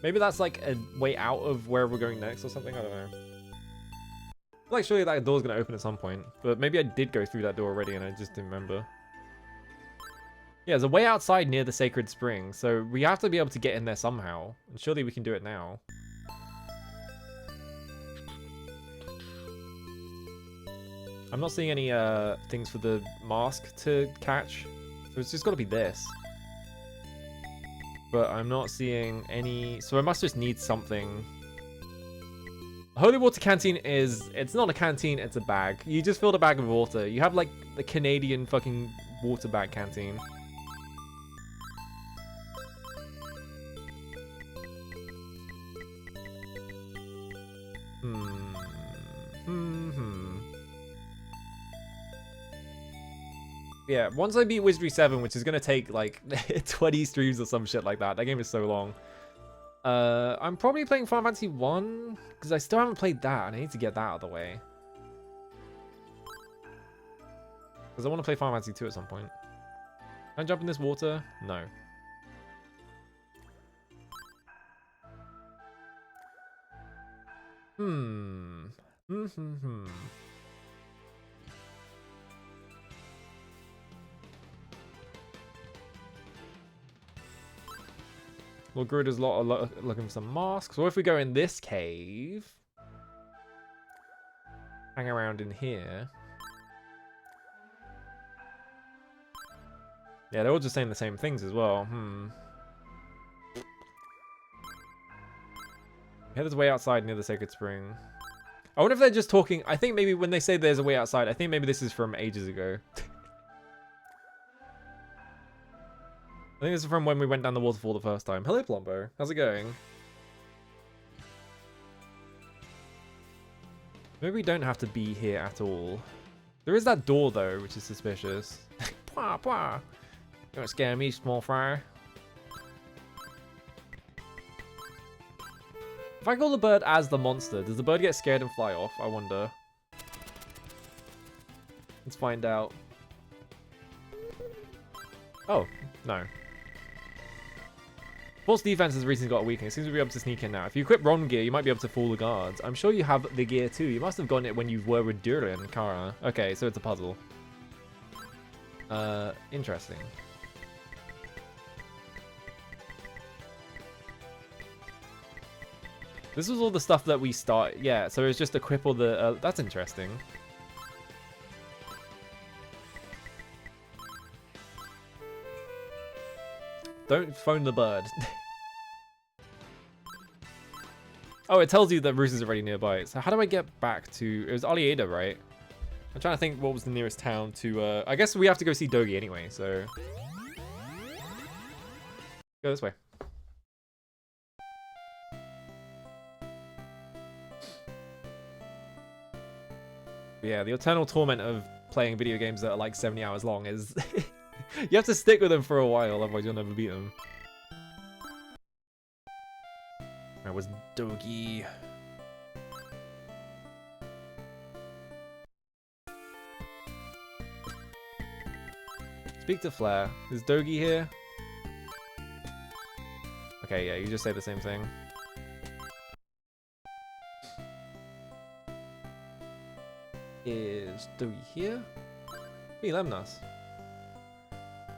Maybe that's like a way out of where we're going next or something. I don't know. I feel like surely that door's going to open at some point. But maybe I did go through that door already and I just didn't remember. Yeah, there's a way outside near the Sacred Spring. So we have to be able to get in there somehow. And surely we can do it now. I'm not seeing any things for the mask to catch. So it's just got to be this. But I'm not seeing any... So I must just need something. Holy Water Canteen is... It's not a canteen, it's a bag. You just filled a bag with water. You have like the Canadian fucking water bag canteen. Yeah, once I beat Wizardry 7, which is going to take like 20 streams or some shit like that. That game is so long. I'm probably playing Final Fantasy 1 because I still haven't played that and I need to get that out of the way. Because I want to play Final Fantasy 2 at some point. Can I jump in this water? No. Lord Garuda's looking for some masks. What if we go in this cave? Hang around in here. Yeah, they're all just saying the same things as well. Yeah, there's a way outside near the Sacred Spring. I wonder if they're just talking... I think maybe when they say there's a way outside, I think maybe this is from ages ago. I think this is from when we went down the waterfall the first time. Hello, Plumbo. How's it going? Maybe we don't have to be here at all. There is that door, though, which is suspicious. Pwah, pwah. Don't scare me, small fry. If I call the bird as the monster, does the bird get scared and fly off? I wonder. Let's find out. Oh, no. Force defense has recently got a weakness. Seems to be able to sneak in now. If you equip Ron gear, you might be able to fool the guards. I'm sure you have the gear too. You must have gotten it when you were with Durin, Kara. Okay, so it's a puzzle. Interesting. This was all the stuff that we start. Yeah, so it's just equip all the. That's interesting. Don't phone the bird. Oh, it tells you that Roos is already nearby. So how do I get back to... It was Alieda, right? I'm trying to think what was the nearest town to... I guess we have to go see Dogi anyway, so... Go this way. Yeah, the eternal torment of playing video games that are like 70 hours long is... You have to stick with them for a while, otherwise you'll never beat them. That was Dogi. Speak to Flair. Is Dogi here? Okay, yeah, you just say the same thing. Is Dogi here? Hey, Lemnos.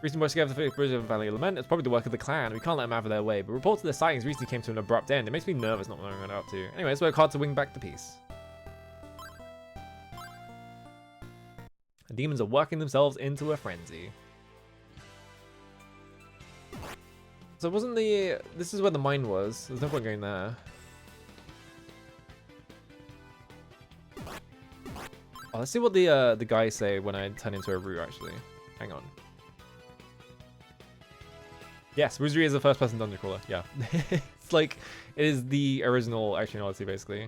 Recent boys together the Bridge of Valley Lament. It's probably the work of the clan. We can't let them out of their way, but reports of their sightings recently came to an abrupt end. It makes me nervous not knowing what they're up to. Anyway, let's work hard to win back the peace. The demons are working themselves into a frenzy. So wasn't the... This is where the mine was. There's no point going there. Oh, let's see what the guys say when I turn into a root, actually. Hang on. Yes, Wizardry is the first person dungeon crawler. Yeah. It's like, it is the original actuality, basically.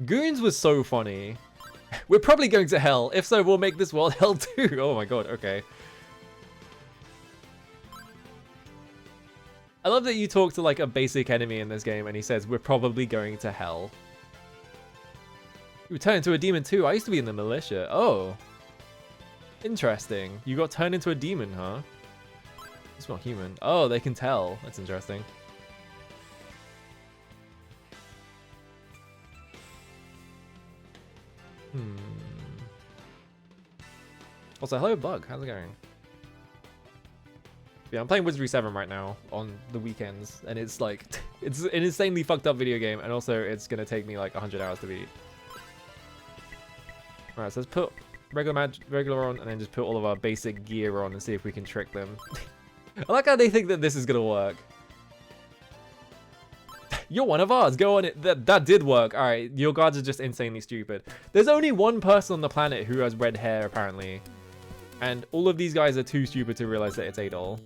Goons was so funny. We're probably going to hell. If so, we'll make this world hell too. Oh my god, okay. I love that you talk to like a basic enemy in this game and he says, we're probably going to hell. You turn into a demon too. I used to be in the militia. Oh. Interesting. You got turned into a demon, huh? It's not human. Oh, they can tell. That's interesting. Also, hello, Bug. How's it going? Yeah, I'm playing Wizardry 7 right now on the weekends, and it's like, it's an insanely fucked up video game, and also it's gonna take me like 100 hours to beat. Alright, so let's put regular on, and then just put all of our basic gear on and see if we can trick them. I like how they think that this is gonna work. You're one of ours. Go on it. That did work. All right, your guards are just insanely stupid. There's only one person on the planet who has red hair, apparently, and all of these guys are too stupid to realize that it's Adol.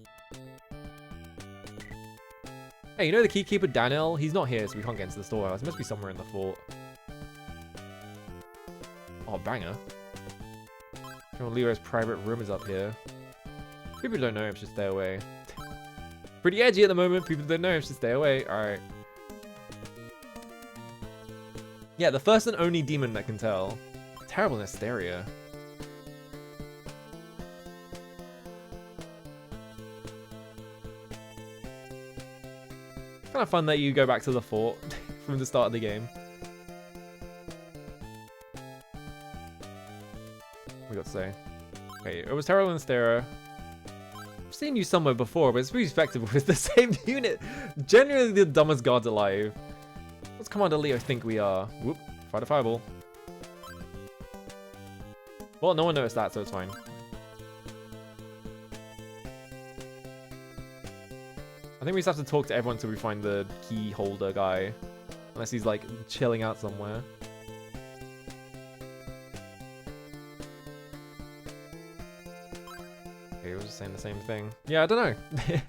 Hey, you know the keykeeper Daniel? He's not here, so we can't get into the storehouse. He must be somewhere in the fort. Oh, banger. Leroy's private room is up here. People don't know him, should stay away. Pretty edgy at the moment. People don't know him, should stay away. Alright. Yeah, the first and only demon that can tell. Terrible in Asteria. Kind of fun that you go back to the fort from the start of the game. We got to say. Okay, it was terrible in Stera. I've seen you somewhere before, but it's pretty respectable. It's the same unit. Generally the dumbest guards alive. What's Commander Leo think we are? Whoop, fight a fireball. Well, no one noticed that, so it's fine. I think we just have to talk to everyone until we find the key holder guy. Unless he's like chilling out somewhere. Okay, saying the same thing. Yeah, I don't know.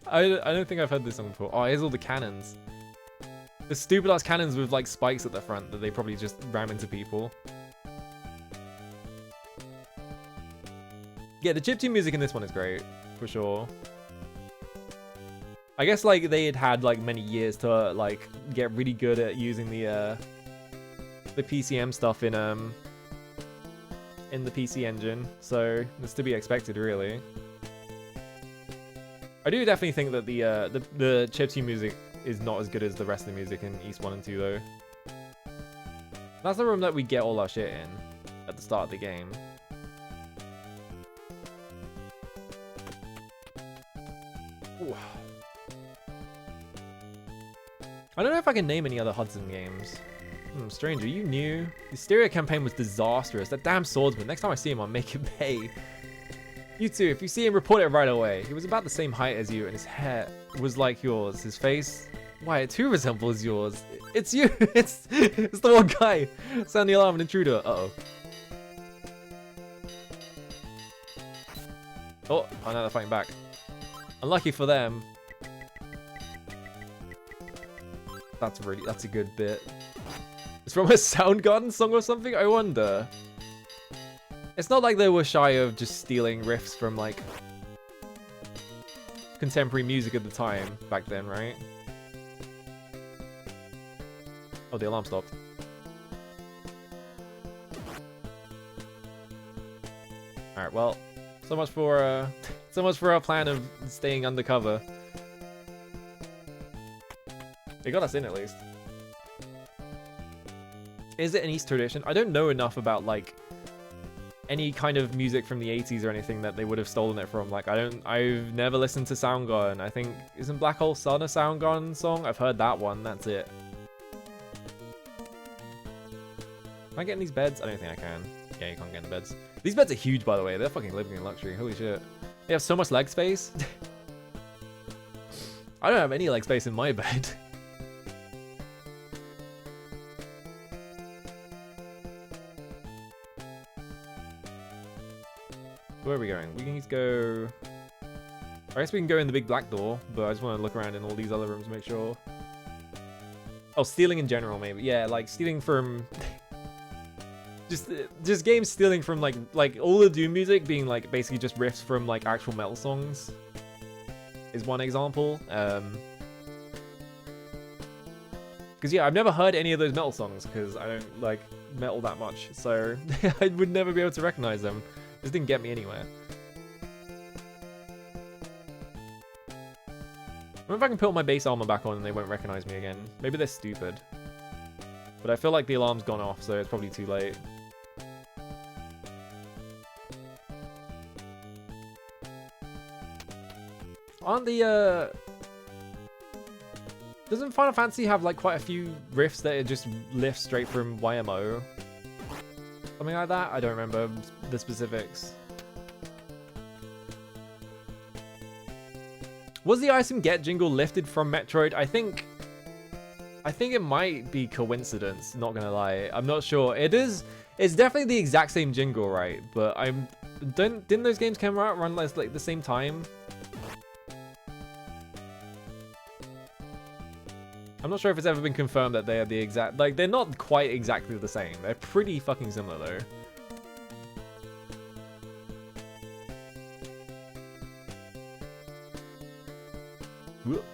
I don't think I've heard this song before. Oh, here's all the cannons. The stupid ass cannons with like spikes at the front that they probably just ram into people. Yeah, the chiptune music in this one is great, for sure. I guess like they had like many years to like get really good at using the PCM stuff in the PC Engine, so it's to be expected, really. I do definitely think that the chiptune music is not as good as the rest of the music in Ys 1 and 2, though. That's the room that we get all our shit in at the start of the game. Ooh. I don't know if I can name any other Hudson games. Stranger, you knew. The Stereo campaign was disastrous. That damn swordsman. Next time I see him, I'll make him pay. You too. If you see him, report it right away. He was about the same height as you, and his hair was like yours. His face, why, it too resembles yours. It's you. It's the one guy. Sound the alarm, an intruder. Uh-oh. Oh, now they're fighting back. Unlucky for them. That's a good bit. It's from a Soundgarden song or something, I wonder. It's not like they were shy of just stealing riffs from like contemporary music at the time back then, right? Oh, the alarm stopped. All right, well, so much for our plan of staying undercover. They got us in at least. Is it an East tradition? I don't know enough about like any kind of music from the 80s or anything that they would have stolen it from. Like I've never listened to Soundgarden. I think, isn't Black Hole Sun a Soundgarden song? I've heard that one, that's it. Can I get in these beds? I don't think I can. Yeah, you can't get in the beds. These beds are huge, by the way. They're fucking living in luxury. Holy shit. They have so much leg space. I don't have any leg space in my bed. Where are we going? We need to go... I guess we can go in the big black door, but I just want to look around in all these other rooms to make sure. Oh, stealing in general, maybe. Yeah, like stealing from... just games stealing from like all the Doom music being like basically just riffs from like actual metal songs is one example. Because yeah, I've never heard any of those metal songs because I don't like metal that much, so I would never be able to recognize them. This didn't get me anywhere. I wonder if I can put my base armor back on and they won't recognize me again. Maybe they're stupid. But I feel like the alarm's gone off, so it's probably too late. Aren't the, Doesn't Final Fantasy have like quite a few riffs that it just lifts straight from YMO? Something like that? I don't remember the specifics. Was the Ice and Get jingle lifted from Metroid? I think it might be coincidence, not gonna lie. I'm not sure. It's definitely the exact same jingle, right? But didn't those games come out around like the same time? I'm not sure if it's ever been confirmed that they are the exact... Like, they're not quite exactly the same. They're pretty fucking similar, though.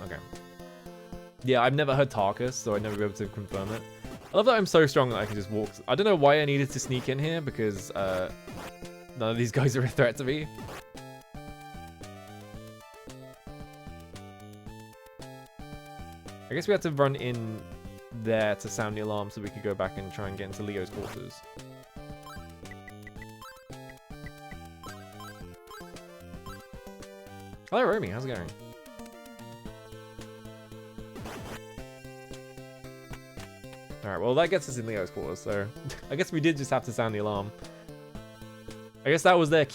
Okay. Yeah, I've never heard Tarkus, so I'd never be able to confirm it. I love that I'm so strong that I can just walk... I don't know why I needed to sneak in here, because none of these guys are a threat to me. I guess we had to run in there to sound the alarm so we could go back and try and get into Leo's quarters. Hello, Romy. How's it going? Alright, well, that gets us in Leo's quarters, so I guess we did just have to sound the alarm. I guess that was their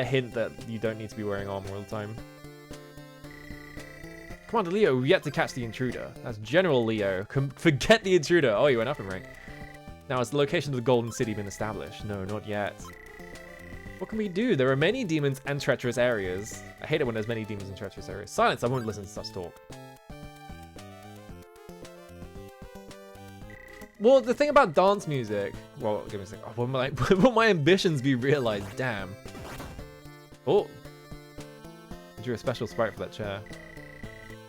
hint that you don't need to be wearing armor all the time. Commander Leo, we've yet to catch the intruder. That's General Leo. Forget the intruder. Oh, you went up in rank. Now, has the location of the Golden City been established? No, not yet. What can we do? There are many demons and treacherous areas. I hate it when there's many demons and treacherous areas. Silence, I won't listen to such talk. Well, the thing about dance music... Well, give me a second. Oh, will my ambitions be realized? Damn. Oh. I drew a special sprite for that chair.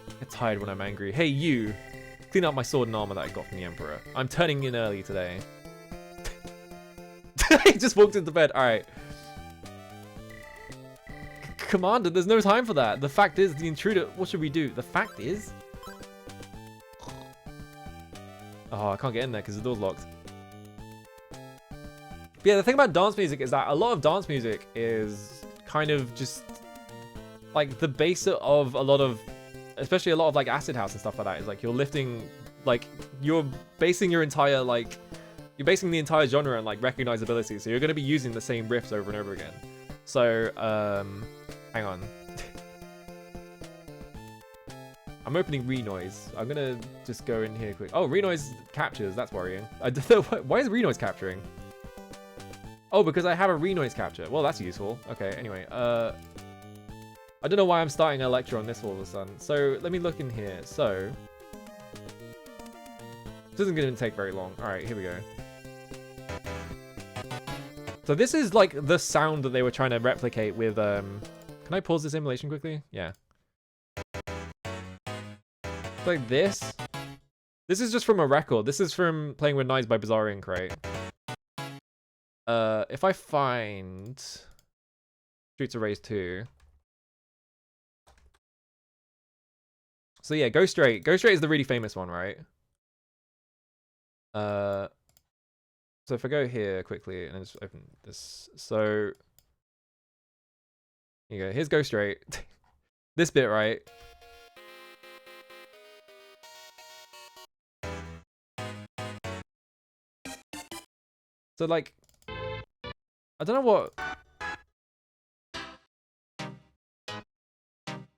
I get tired when I'm angry. Hey, you. Clean up my sword and armor that I got from the Emperor. I'm turning in early today. He just walked into bed. Alright. Commander, there's no time for that. The fact is, the intruder... What should we do? The fact is... Oh, I can't get in there because the door's locked. But yeah, the thing about dance music is that a lot of dance music is kind of just... like, the base of a lot of... especially a lot of, like, acid house and stuff like that. Is like, you're lifting... like, you're basing your entire, like... you're basing the entire genre on, like, recognizability. So you're going to be using the same riffs over and over again. So, hang on. I'm opening Renoise. I'm gonna just go in here quick. Oh, Renoise captures. That's worrying. Why is Renoise capturing? Oh, because I have a Renoise capture. Well, that's useful. Okay, anyway. I don't know why I'm starting a lecture on this all of a sudden. So, let me look in here. So, this isn't gonna take very long. Alright, here we go. So this is like the sound that they were trying to replicate with, can I pause the simulation quickly? Yeah. Like this. This is just from a record. This is from Playing with Knives by Bizarre Inc, right? If I find Streets of Rage 2. So yeah, Go Straight. Go Straight is the really famous one, right? So if I go here quickly and just open this. So here you go. Here's Go Straight. This bit, right? So, like, I don't know what...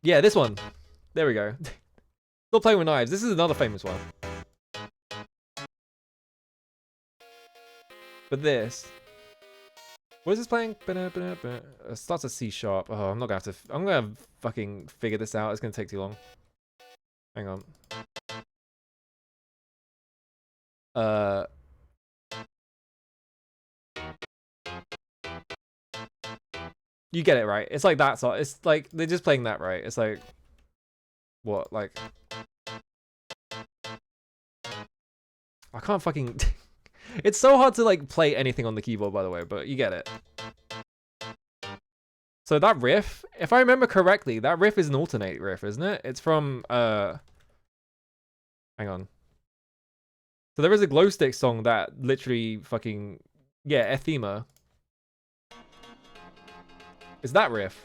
Yeah, this one. There we go. Still Playing with Knives. This is another famous one. But this... What is this playing? It starts at C sharp. Oh, I'm not gonna have to... I'm gonna fucking figure this out. It's gonna take too long. Hang on. You get it, right? It's like that song. It's like they're just playing that, right? It's like what? Like I can't fucking It's so hard to like play anything on the keyboard, by the way, but you get it. So that riff, if I remember correctly, that riff is an alternate riff, isn't it? It's from hang on. So there is a Glowstick song that literally fucking yeah, Ethema. Is that riff?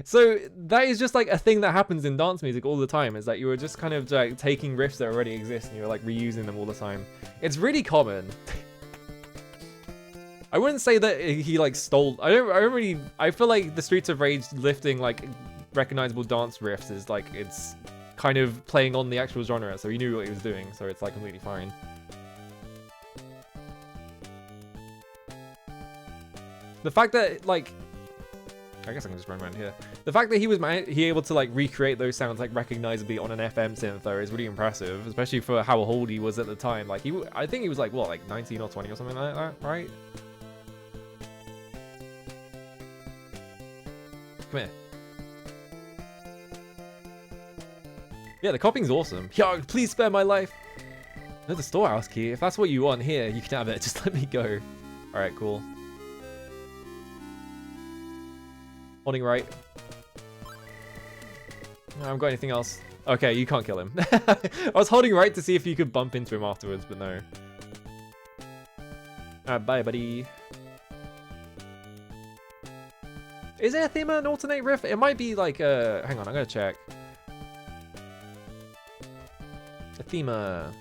So that is just like a thing that happens in dance music all the time, is that you were just kind of like taking riffs that already exist and you're like reusing them all the time. It's really common. I wouldn't say that he like stole... I feel like the Streets of Rage lifting like recognizable dance riffs is like, it's kind of playing on the actual genre, so he knew what he was doing, so it's like completely fine. The fact that, like, I guess I can just run around here. The fact that he was able to like recreate those sounds like recognizably on an FM synth though is really impressive, especially for how old he was at the time. Like I think he was like what, like 19 or 20 or something like that, right? Come here. Yeah, the copying's awesome. Yo, please spare my life. No, the storehouse key. If that's what you want here, you can have it. Just let me go. All right, cool. Holding right. I haven't got anything else. Okay, you can't kill him. I was holding right to see if you could bump into him afterwards, but no. Alright, bye, buddy. Is Ethema an alternate riff? It might be like, hang on, I'm gonna check. Ethema.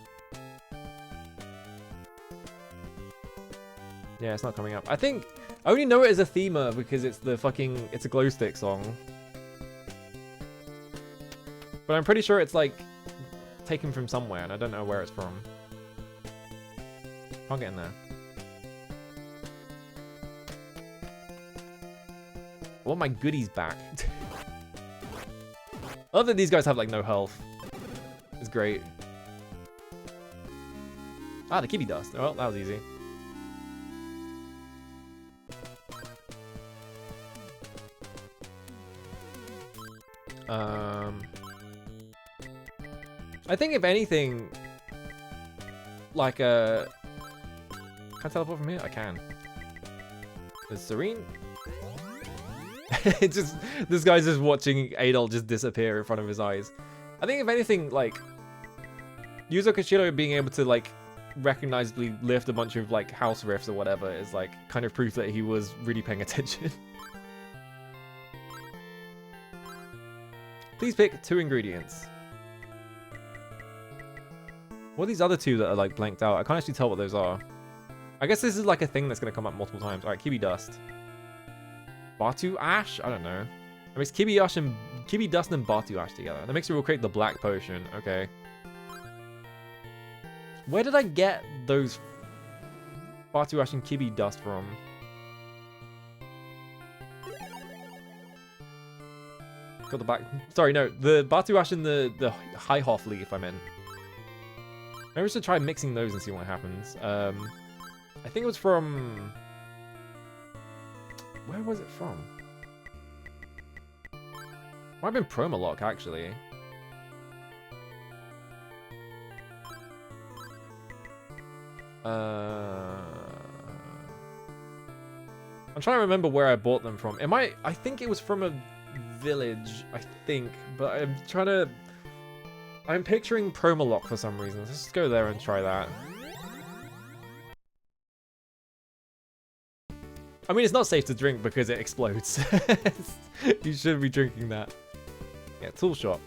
Yeah, it's not coming up. I think... I only know it as Ethema because it's the fucking... It's a Glowstick song. But I'm pretty sure it's like... taken from somewhere and I don't know where it's from. Can't get in there. I want my goodies back. I love that these guys have like no health. It's great. Ah, the Kibi Dust. Oh, that was easy. I think if anything, like can I teleport from here? I can. There's Serene. It's just this guy's just watching Adol just disappear in front of his eyes. I think if anything, like Yuzo Koshiro being able to like recognizably lift a bunch of like house riffs or whatever is like kind of proof that he was really paying attention. Please pick 2 ingredients. What are these other 2 that are like blanked out? I can't actually tell what those are. I guess this is like a thing that's gonna come up multiple times. Alright, Kibi Dust. Batu Ash? I don't know. That makes Kibi Dust and Batu Ash together. That makes it will create the black potion. Okay. Where did I get those Batu Ash and Kibi Dust from? Got the back. Sorry, no. The Batu Ash and the High Hoff leaf I meant. Maybe we should try mixing those and see what happens. I think it was from... Where was it from? Might have been Promalock, actually. I'm trying to remember where I bought them from. I think it was from a village, I think. But I'm picturing Promalock for some reason. Let's just go there and try that. I mean, it's not safe to drink because it explodes. You shouldn't be drinking that. Yeah, tool shop.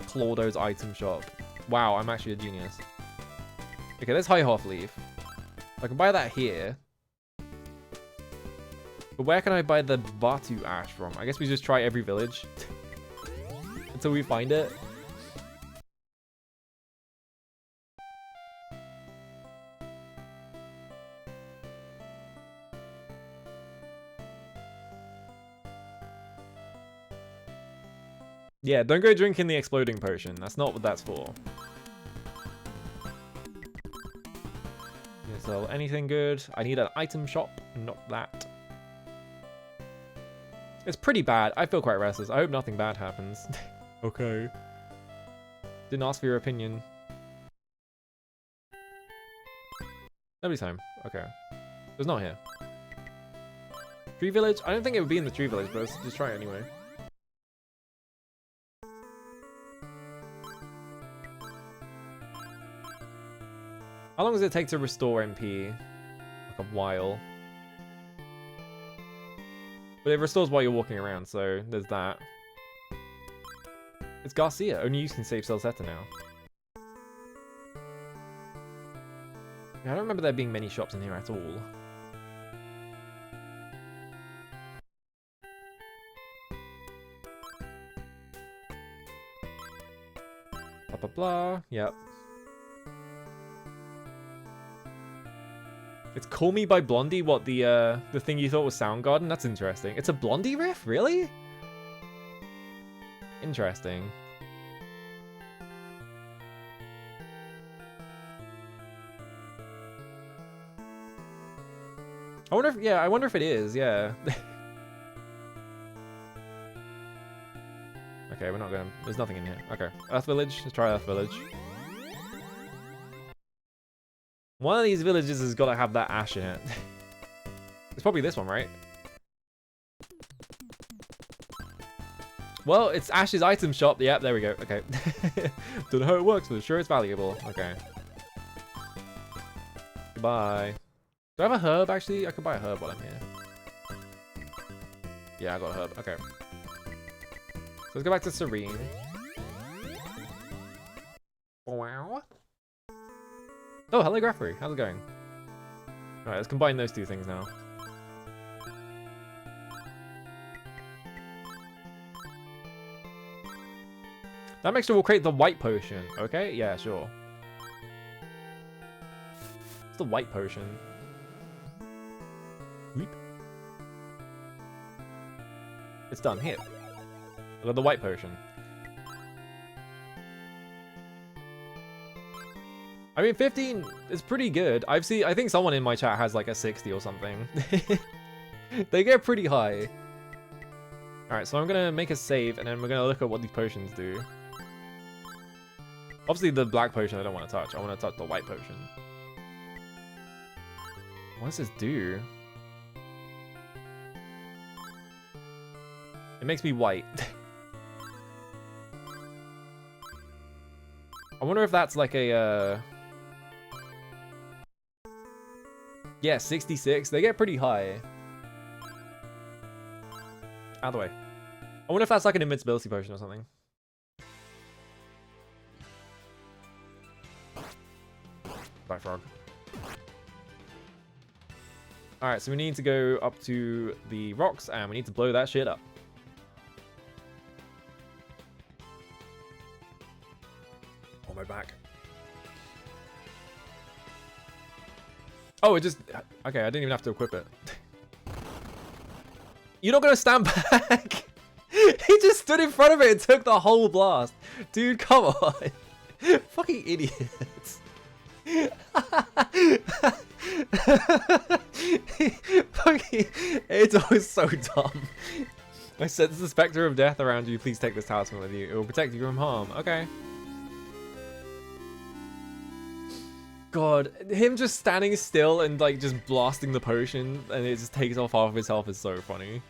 Claudo's item shop. Wow, I'm actually a genius. Okay, there's High Hoff leaf. I can buy that here. But where can I buy the Batu Ash from? I guess we just try every village. Until we find it. Yeah, don't go drinking the exploding potion. That's not what that's for. Yeah, so anything good? I need an item shop, not that. It's pretty bad. I feel quite restless. I hope nothing bad happens. Okay. Didn't ask for your opinion. Nobody's home. Okay. It's not here. Tree Village? I don't think it would be in the Tree Village, but let's just try it anyway. How long does it take to restore MP? Like a while. But it restores while you're walking around, so there's that. It's Garcia. Only you can save Celceta now. Yeah, I don't remember there being many shops in here at all. Blah blah blah. Yep. It's Call Me by Blondie, what, the thing you thought was Soundgarden? That's interesting. It's a Blondie riff? Really? Interesting. I wonder if it is, yeah. Okay, we're not gonna, there's nothing in here. Okay, Earth Village, let's try Earth Village. One of these villages has got to have that ash in it. It's probably this one, right? Well, it's Ash's item shop. Yep, there we go. Okay. Don't know how it works, but sure it's valuable. Okay. Goodbye. Do I have a herb, actually? I could buy a herb while I'm here. Yeah, I got a herb. Okay. So let's go back to Serene. Wow. Oh, hello, Graffery. How's it going? Alright, let's combine those 2 things now. That mixture will create the white potion. Okay, yeah, sure. It's the white potion. It's done. Here. I got the white potion. I mean, 15 is pretty good. I think someone in my chat has like a 60 or something. They get pretty high. Alright, so I'm gonna make a save, and then we're gonna look at what these potions do. Obviously, the black potion I don't want to touch. I want to touch the white potion. What does this do? It makes me white. I wonder if that's like a... Yeah, 66. They get pretty high. Out of the way. I wonder if that's like an invincibility potion or something. Bye, frog. Alright, so we need to go up to the rocks and we need to blow that shit up. On my back. Oh, it just... Okay, I didn't even have to equip it. You're not gonna stand back! He just stood in front of it and took the whole blast. Dude, come on. Fucking idiots. Fucking... It's always so dumb. I sense the specter of death around you. Please take this talisman with you. It will protect you from harm. Okay. God, him just standing still and like just blasting the potion and it just takes off half of his health is so funny.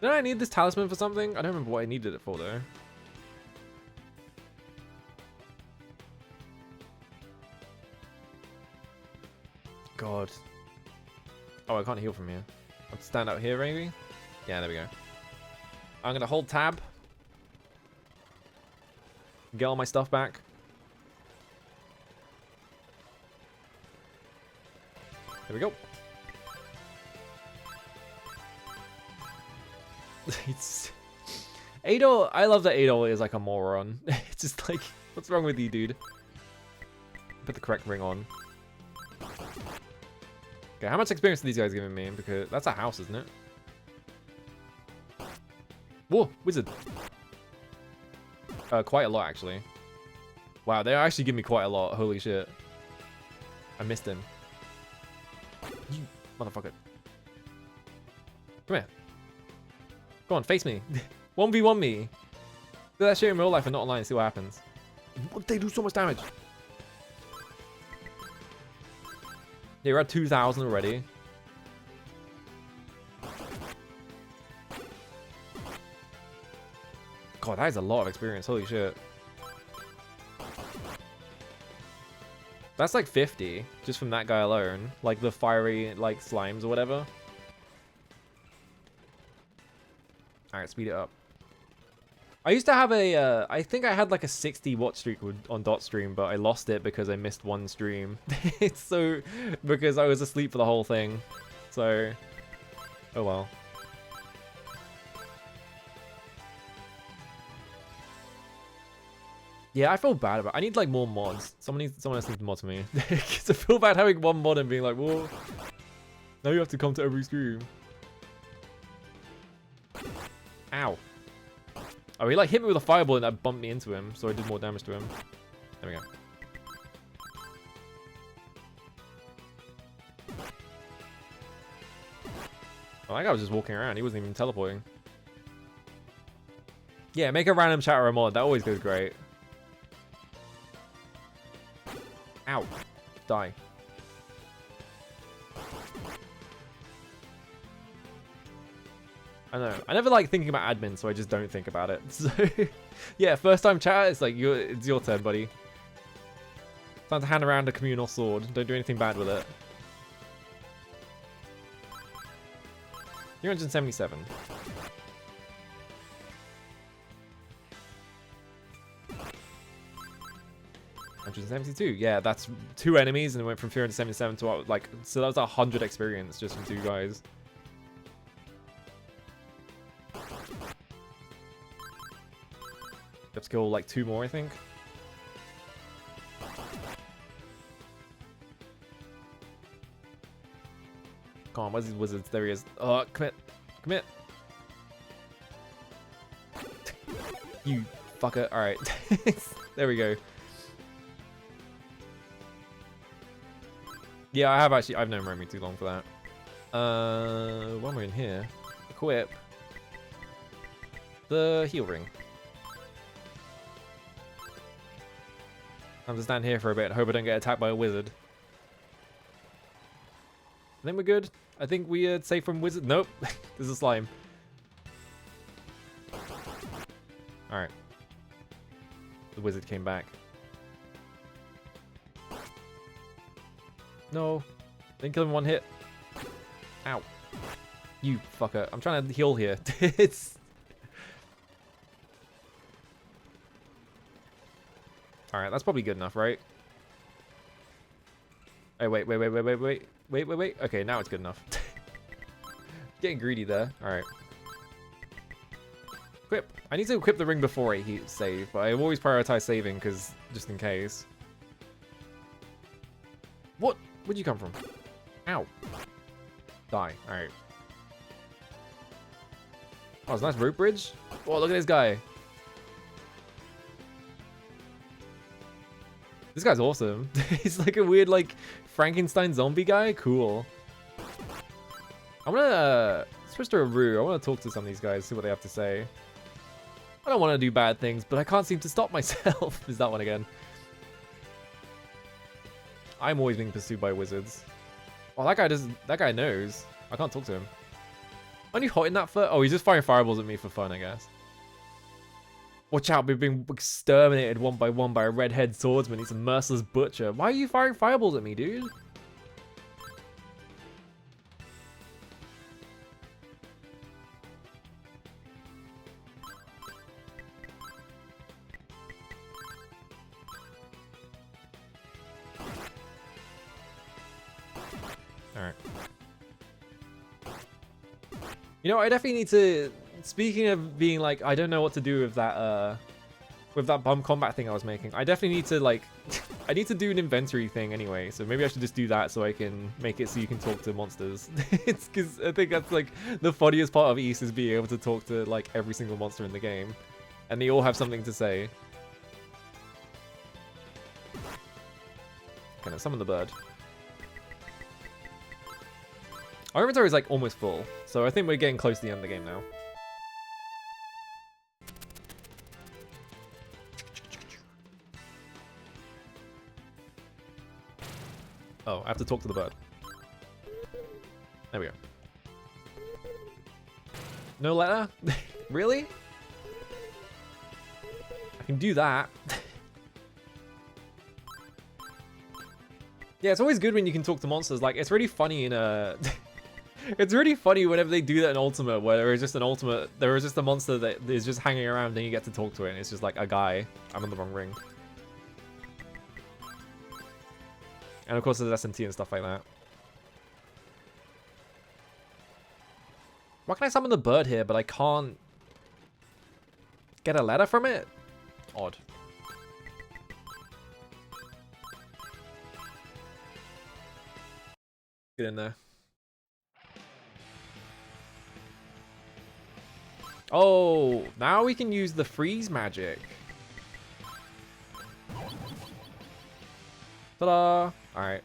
Did I need this talisman for something? I don't remember what I needed it for though. God. Oh, I can't heal from here. I'll stand out here maybe? Yeah, there we go. I'm gonna hold tab. Get all my stuff back. There we go. It's... Adol, I love that Adol is like a moron. It's just like, what's wrong with you, dude? Put the correct ring on. Okay, how much experience are these guys giving me? Because that's a house, isn't it? Whoa, wizard. Quite a lot, actually. Wow, they actually give me quite a lot. Holy shit. I missed him. You motherfucker. Come here. Go on, face me. 1v1 me. Do that shit in real life and not online and see what happens. They do so much damage. Yeah, we're at 2,000 already. God, that is a lot of experience. Holy shit. That's like 50 just from that guy alone. Like the fiery like slimes or whatever. Alright, speed it up. I used to have a, I think I had like a 60 watch streak on Dot Stream, but I lost it because I missed one stream. It's so, because I was asleep for the whole thing. So, oh well. Yeah, I feel bad about it. I need like more mods. Someone else needs to mod to me. Because I feel bad having one mod and being like, well, now you have to come to every stream. Ow. Oh, he like hit me with a fireball and that bumped me into him, so I did more damage to him. There we go. Oh, that guy was just walking around. He wasn't even teleporting. Yeah, make a random chat or a mod. That always goes great. Ow. Die. I know. I never like thinking about admin, so I just don't think about it. So, yeah, first time chat, it's like, it's your turn, buddy. Time to hand around a communal sword. Don't do anything bad with it. 377. Yeah, that's 2 enemies and it went from 377 to like, so that was 100 experience just from 2 guys. Let's kill like 2 more, I think. Come on, where's these wizards? There he is. Oh, come here. Come here. You fucker. Alright. There we go. Yeah, I've known Romy too long for that. When we're in here, equip the heal ring. I'm just stand here for a bit. Hope I don't get attacked by a wizard. I think we're good. I think we are safe from wizard. Nope. There's a slime. Alright. The wizard came back. No. Didn't kill him in one hit. Ow. You fucker. I'm trying to heal here. It's... Alright, that's probably good enough, right? Oh, wait. Wait. Okay, now it's good enough. Getting greedy there. Alright. Equip. I need to equip the ring before I save, but I always prioritize saving, because just in case. What? Where'd you come from? Ow. Die. Alright. Oh, it's a nice rope bridge. Oh, look at this guy. This guy's awesome. He's like a weird, like, Frankenstein zombie guy. Cool. I'm gonna switch to a Rue. I want to talk to some of these guys, see what they have to say. I don't want to do bad things, but I can't seem to stop myself. Is that one again? I'm always being pursued by wizards. Oh, that guy doesn't. That guy knows. I can't talk to him. Aren't you hot in that foot? Oh, he's just firing fireballs at me for fun, I guess. Watch out, we're being exterminated one by one by a redhead swordsman. He's a merciless butcher. Why are you firing fireballs at me, dude? Alright. You know, I definitely need to... Speaking of being like, I don't know what to do with that bum combat thing I was making. I definitely need to like, I need to do an inventory thing anyway. So maybe I should just do that so I can make it so you can talk to monsters. It's because I think that's like the funniest part of Ys is being able to talk to like every single monster in the game. And they all have something to say. Okay, now summon the bird. Our inventory is like almost full. So I think we're getting close to the end of the game now. Oh, I have to talk to the bird. There we go. No letter? Really? I can do that. Yeah, it's always good when you can talk to monsters. Like, it's really funny in a... It's really funny whenever they do that in Ultimate, where there is just a monster that is just hanging around and you get to talk to it, and it's just like a guy. I'm on the wrong ring. And of course there's SMT and stuff like that. Why can I summon the bird here, but I can't get a letter from it? Odd. Get in there. Oh, now we can use the freeze magic. Ta-da! Alright.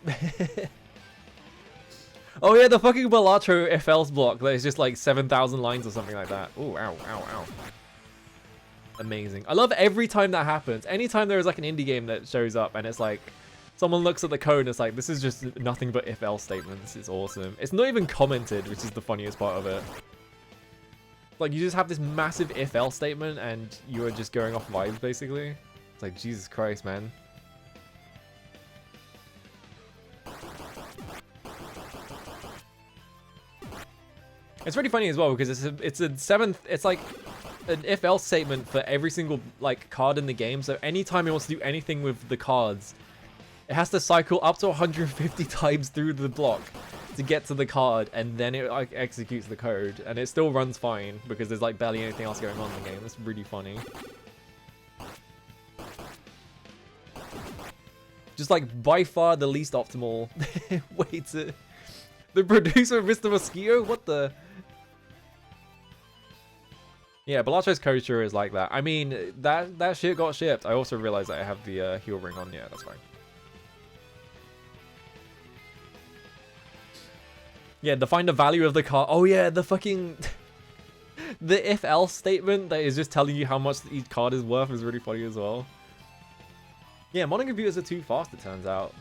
Oh yeah, the fucking Balatro FL's block. There's just like 7,000 lines or something like that. Ooh, ow, ow, ow. Amazing. I love every time that happens. Anytime there is like an indie game that shows up and it's like, someone looks at the code and it's like, this is just nothing but if-else statements. It's awesome. It's not even commented, which is the funniest part of it. Like, you just have this massive if-else statement and you are just going off vibes, basically. It's like, Jesus Christ, man. It's really funny as well because it's like an if-else statement for every single like card in the game. So anytime it wants to do anything with the cards, it has to cycle up to 150 times through the block to get to the card, and then it like executes the code, and it still runs fine because there's like barely anything else going on in the game. It's really funny. Just like by far the least optimal way to The producer of Mr. Mosquito? What the? Yeah, Balatro's kosher is like that. I mean, that shit got shipped. I also realized that I have the heel ring on. Yeah, that's fine. Yeah, define the value of the car. Oh yeah, the fucking... the if-else statement that is just telling you how much each card is worth is really funny as well. Yeah, modding computers are too fast, it turns out.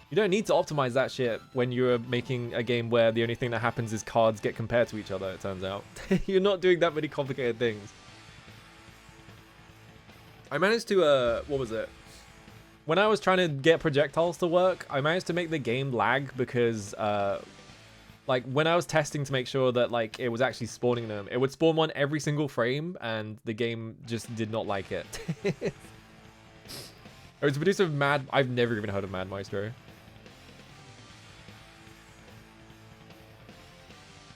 You don't need to optimize that shit when you're making a game where the only thing that happens is cards get compared to each other, it turns out. You're not doing that many complicated things. I managed to, what was it? When I was trying to get projectiles to work, I managed to make the game lag because, like, when I was testing to make sure that, like, it was actually spawning them, it would spawn one every single frame, and the game just did not like it. It was produced of Mad... I've never even heard of Mad Maestro.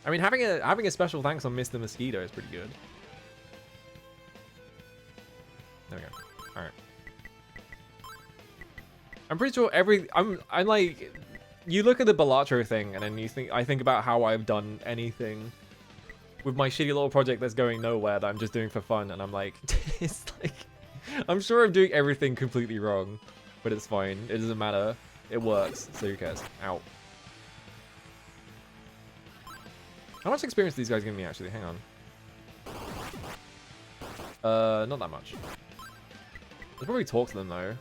I mean, having a special thanks on Mr. Mosquito is pretty good. There we go. All right. I'm pretty sure I'm like, you look at the Balatro thing, and then I think about how I've done anything with my shitty little project that's going nowhere that I'm just doing for fun, and I'm like, it's like, I'm sure I'm doing everything completely wrong, but it's fine. It doesn't matter. It works, so who cares? Ow. How much experience do these guys give me, actually? Hang on. Not that much. I'll probably talk to them, though.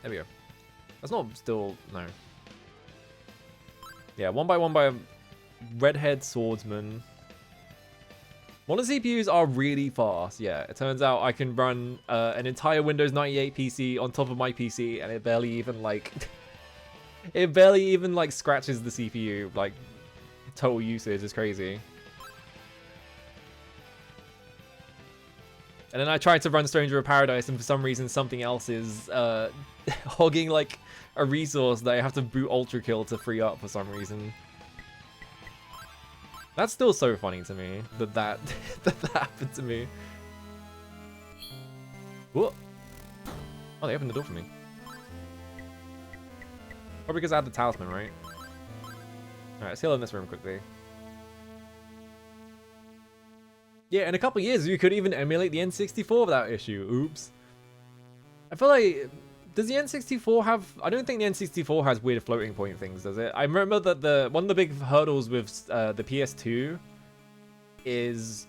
There we go. That's not still... No. Yeah, one by Redhead Swordsman. One of the CPUs are really fast. Yeah, it turns out I can run an entire Windows 98 PC on top of my PC, and it barely even, like... it barely even, like, scratches the CPU. Like, total usage is crazy. And then I tried to run Stranger of Paradise, and for some reason something else is hogging, like, a resource that I have to boot Ultra Kill to free up for some reason. That's still so funny to me, that happened to me. Whoa. Oh, they opened the door for me. Probably because I had the talisman, right? Alright, let's heal in this room quickly. Yeah, in a couple years, you could even emulate the N64 without issue. Oops. I feel like... Does the N64 have... I don't think the N64 has weird floating point things, does it? I remember that one of the big hurdles with the PS2 is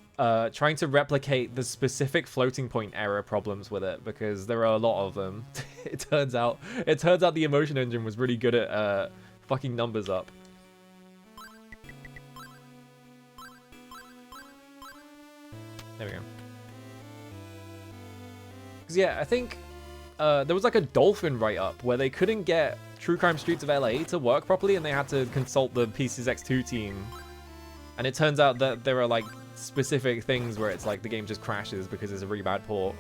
trying to replicate the specific floating point error problems with it, because there are a lot of them. It turns out the Emotion Engine was really good at fucking numbers up. There we go. Because yeah, I think there was like a Dolphin write-up where they couldn't get True Crime Streets of LA to work properly, and they had to consult the PCSX2 team. And it turns out that there are like specific things where it's like the game just crashes because it's a really bad port.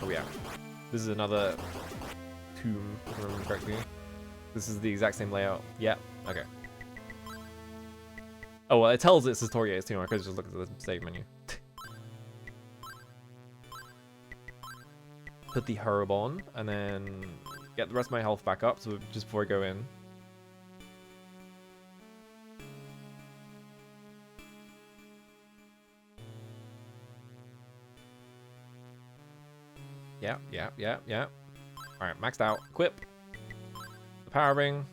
Oh yeah. This is another tomb, if I remember correctly. This is the exact same layout. Yeah, okay. Oh, well, it tells it's Historia's tomb. I could just look at the save menu. Put the herb on, and then get the rest of my health back up, so just before I go in. Yeah. Alright, maxed out. Equip. The power ring.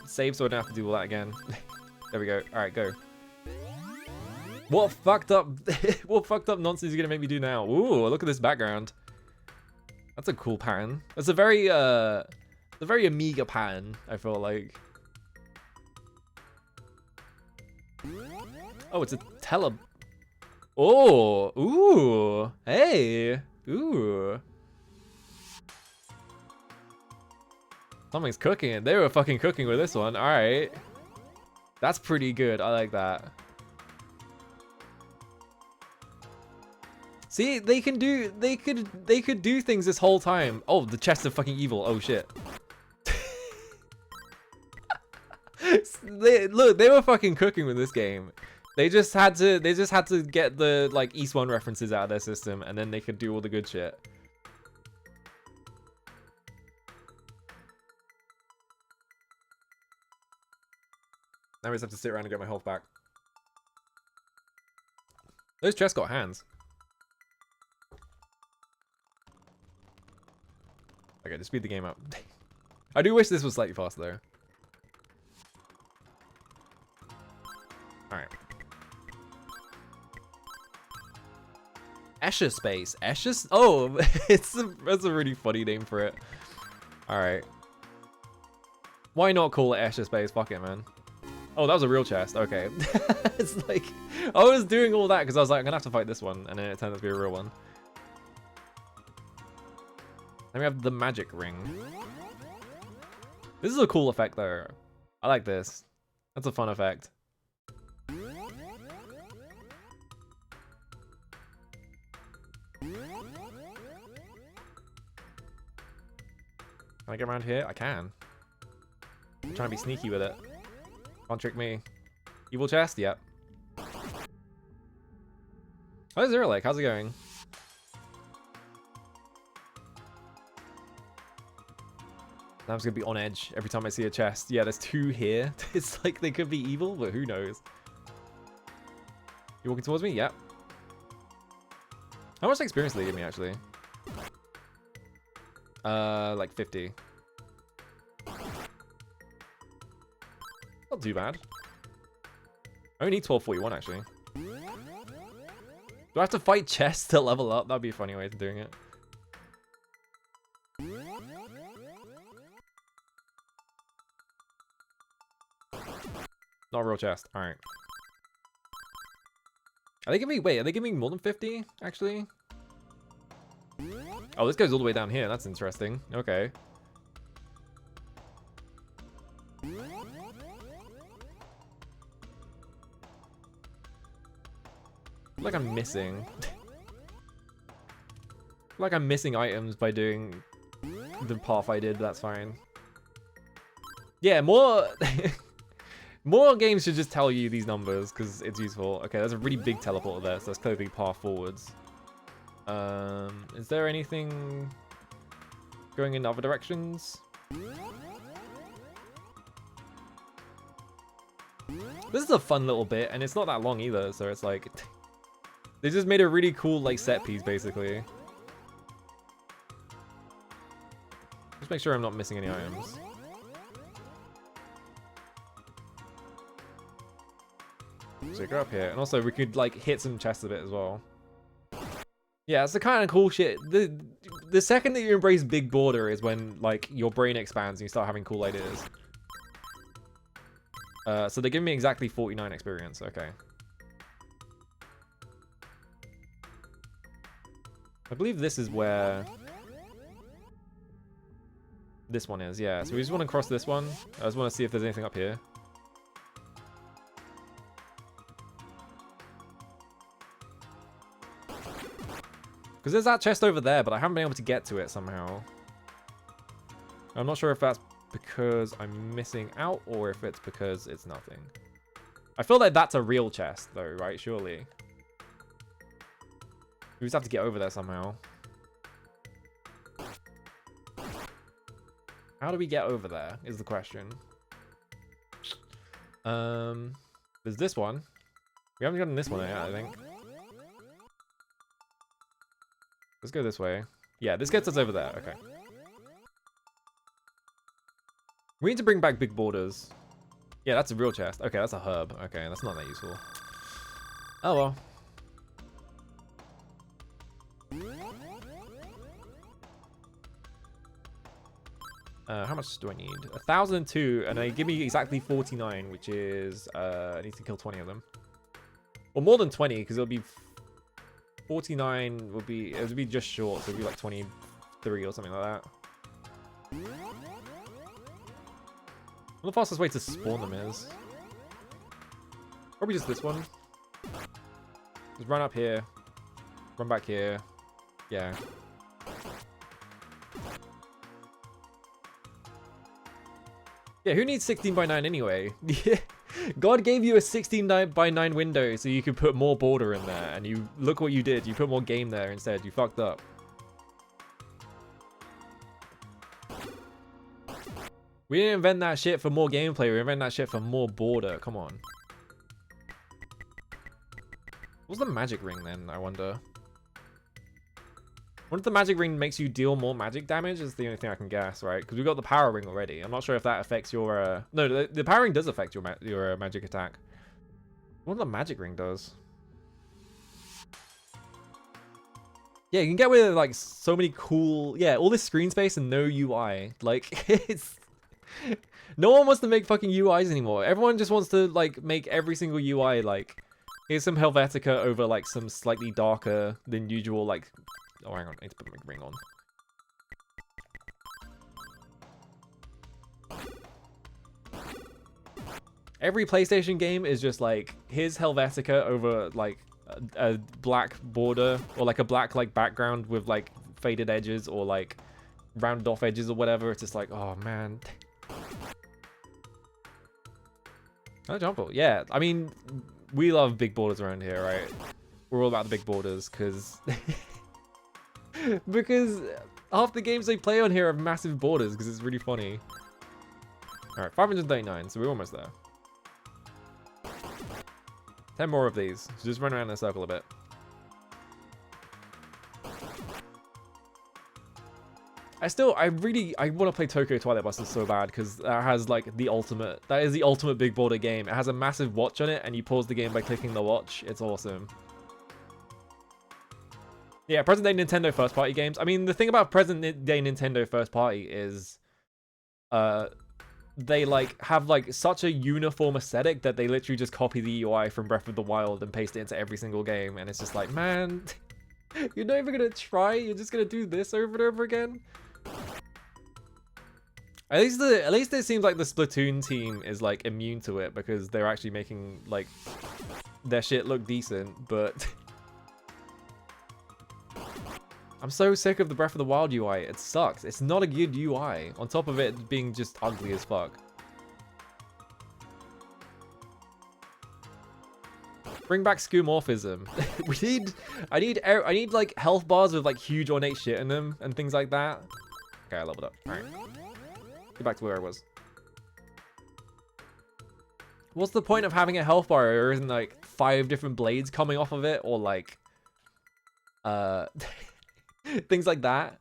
Save so I don't have to do all that again. There we go. Alright, go. What fucked up nonsense are you gonna make me do now? Ooh, look at this background. That's a cool pattern. It's a very Amiga pattern, I feel like. Oh, it's a Oh, ooh, hey, ooh. Something's cooking. They were fucking cooking with this one. All right, that's pretty good. I like that. See, they could do things this whole time. Oh, the chest of fucking evil. Oh shit. They were fucking cooking with this game. They just had to get the like East 1 references out of their system, and then they could do all the good shit. Now I just have to sit around and get my health back. Those chests got hands. Okay, to speed the game up. I do wish this was slightly faster though. Alright. Escher Space. Escher? Oh, that's a really funny name for it. Alright. Why not call it Escher Space? Fuck it, man. Oh, that was a real chest. Okay. It's like, I was doing all that because I was like, I'm gonna have to fight this one, and then it turned out to be a real one. Then we have the magic ring. This is a cool effect though. I like this. That's a fun effect. Can I get around here? I can. I'm trying to be sneaky with it. Can't trick me. Evil chest? Yep. Oh, Zero Lake, how's it going? Now I'm just gonna be on edge every time I see a chest. Yeah, there's two here. It's like they could be evil, but who knows? You walking towards me? Yep. How much experience did they give me actually? Like 50. Not too bad. I only need 1241 actually. Do I have to fight chests to level up? That'd be a funny way of doing it. Not a real chest. Alright. Are they giving me, wait, are they giving me more than 50 actually? Oh, this goes all the way down here. That's interesting. Okay. I feel like I'm missing. I feel like I'm missing items by doing the path I did. That's fine. Yeah, more more games should just tell you these numbers because it's useful. Okay, there's a really big teleporter there, so that's clearly path forwards. Is there anything going in other directions? This is a fun little bit, and it's not that long either, so it's like they just made a really cool like set piece basically. Just make sure I'm not missing any items. So go up here, and also we could like hit some chests a bit as well. Yeah, it's the kind of cool shit. The second that you embrace big border is when like your brain expands and you start having cool ideas. So they're giving me exactly 49 experience. Okay. I believe this is where this one is. Yeah. So we just want to cross this one. I just want to see if there's anything up here. Because there's that chest over there, but I haven't been able to get to it somehow. I'm not sure if that's because I'm missing out or if it's because it's nothing. I feel like that's a real chest though, right? Surely. We just have to get over there somehow. How do we get over there is the question. There's this one. We haven't gotten this one yet, I think. Let's go this way. Yeah, this gets us over there. Okay. We need to bring back big borders. Yeah, that's a real chest. Okay, that's a herb. Okay, that's not that useful. Oh well. How much do I need? 1,002, and they give me exactly 49, which is I need to kill 20 of them. Well, more than 20, because it'll be 49 would be, it would be just short, so it'd be like 23 or something like that. What the fastest way to spawn them is? Probably just this one. Just run up here, run back here. Yeah. Yeah, who needs 16 by 9 anyway? God gave you a 16 by 9 window so you could put more border in there, and you look what you did. You put more game there instead. You fucked up. We didn't invent that shit for more gameplay. We invented that shit for more border. Come on. What's the magic ring then, I wonder? What if the magic ring makes you deal more magic damage is the only thing I can guess, right? Because we've got the power ring already. I'm not sure if that affects your... No, the power ring does affect your magic attack. What the magic ring does? Yeah, you can get away with like so many cool... Yeah, all this screen space and no UI. Like, it's... No one wants to make fucking UIs anymore. Everyone just wants to like make every single UI like... Here's some Helvetica over like some slightly darker than usual like... Oh, hang on. I need to put my ring on. Every PlayStation game is just like, here's Helvetica over like a black border or like a black like background with like faded edges or like rounded off edges or whatever. It's just like, oh man. Oh, jump. Yeah, I mean, we love big borders around here, right? We're all about the big borders because... because half the games they play on here have massive borders because it's really funny. Alright, 539, so we're almost there. 10 more of these. So just run around in a circle a bit. I want to play Tokyo Twilight Buster so bad because that has like the ultimate, that is the ultimate big border game. It has a massive watch on it and you pause the game by clicking the watch. It's awesome. Yeah, present day Nintendo first party games. I mean, the thing about present day Nintendo first party is they like have like such a uniform aesthetic that they literally just copy the UI from Breath of the Wild and paste it into every single game. And it's just like, man, you're not even gonna try. You're just gonna do this over and over again. At least it seems like the Splatoon team is like immune to it because they're actually making like their shit look decent, but I'm so sick of the Breath of the Wild UI. It sucks. It's not a good UI. On top of it being just ugly as fuck. Bring back skeuomorphism. I need like health bars with like huge ornate shit in them and things like that. Okay, I leveled up. All right. Get back to where I was. What's the point of having a health bar? There isn't like 5 different blades coming off of it or like things like that.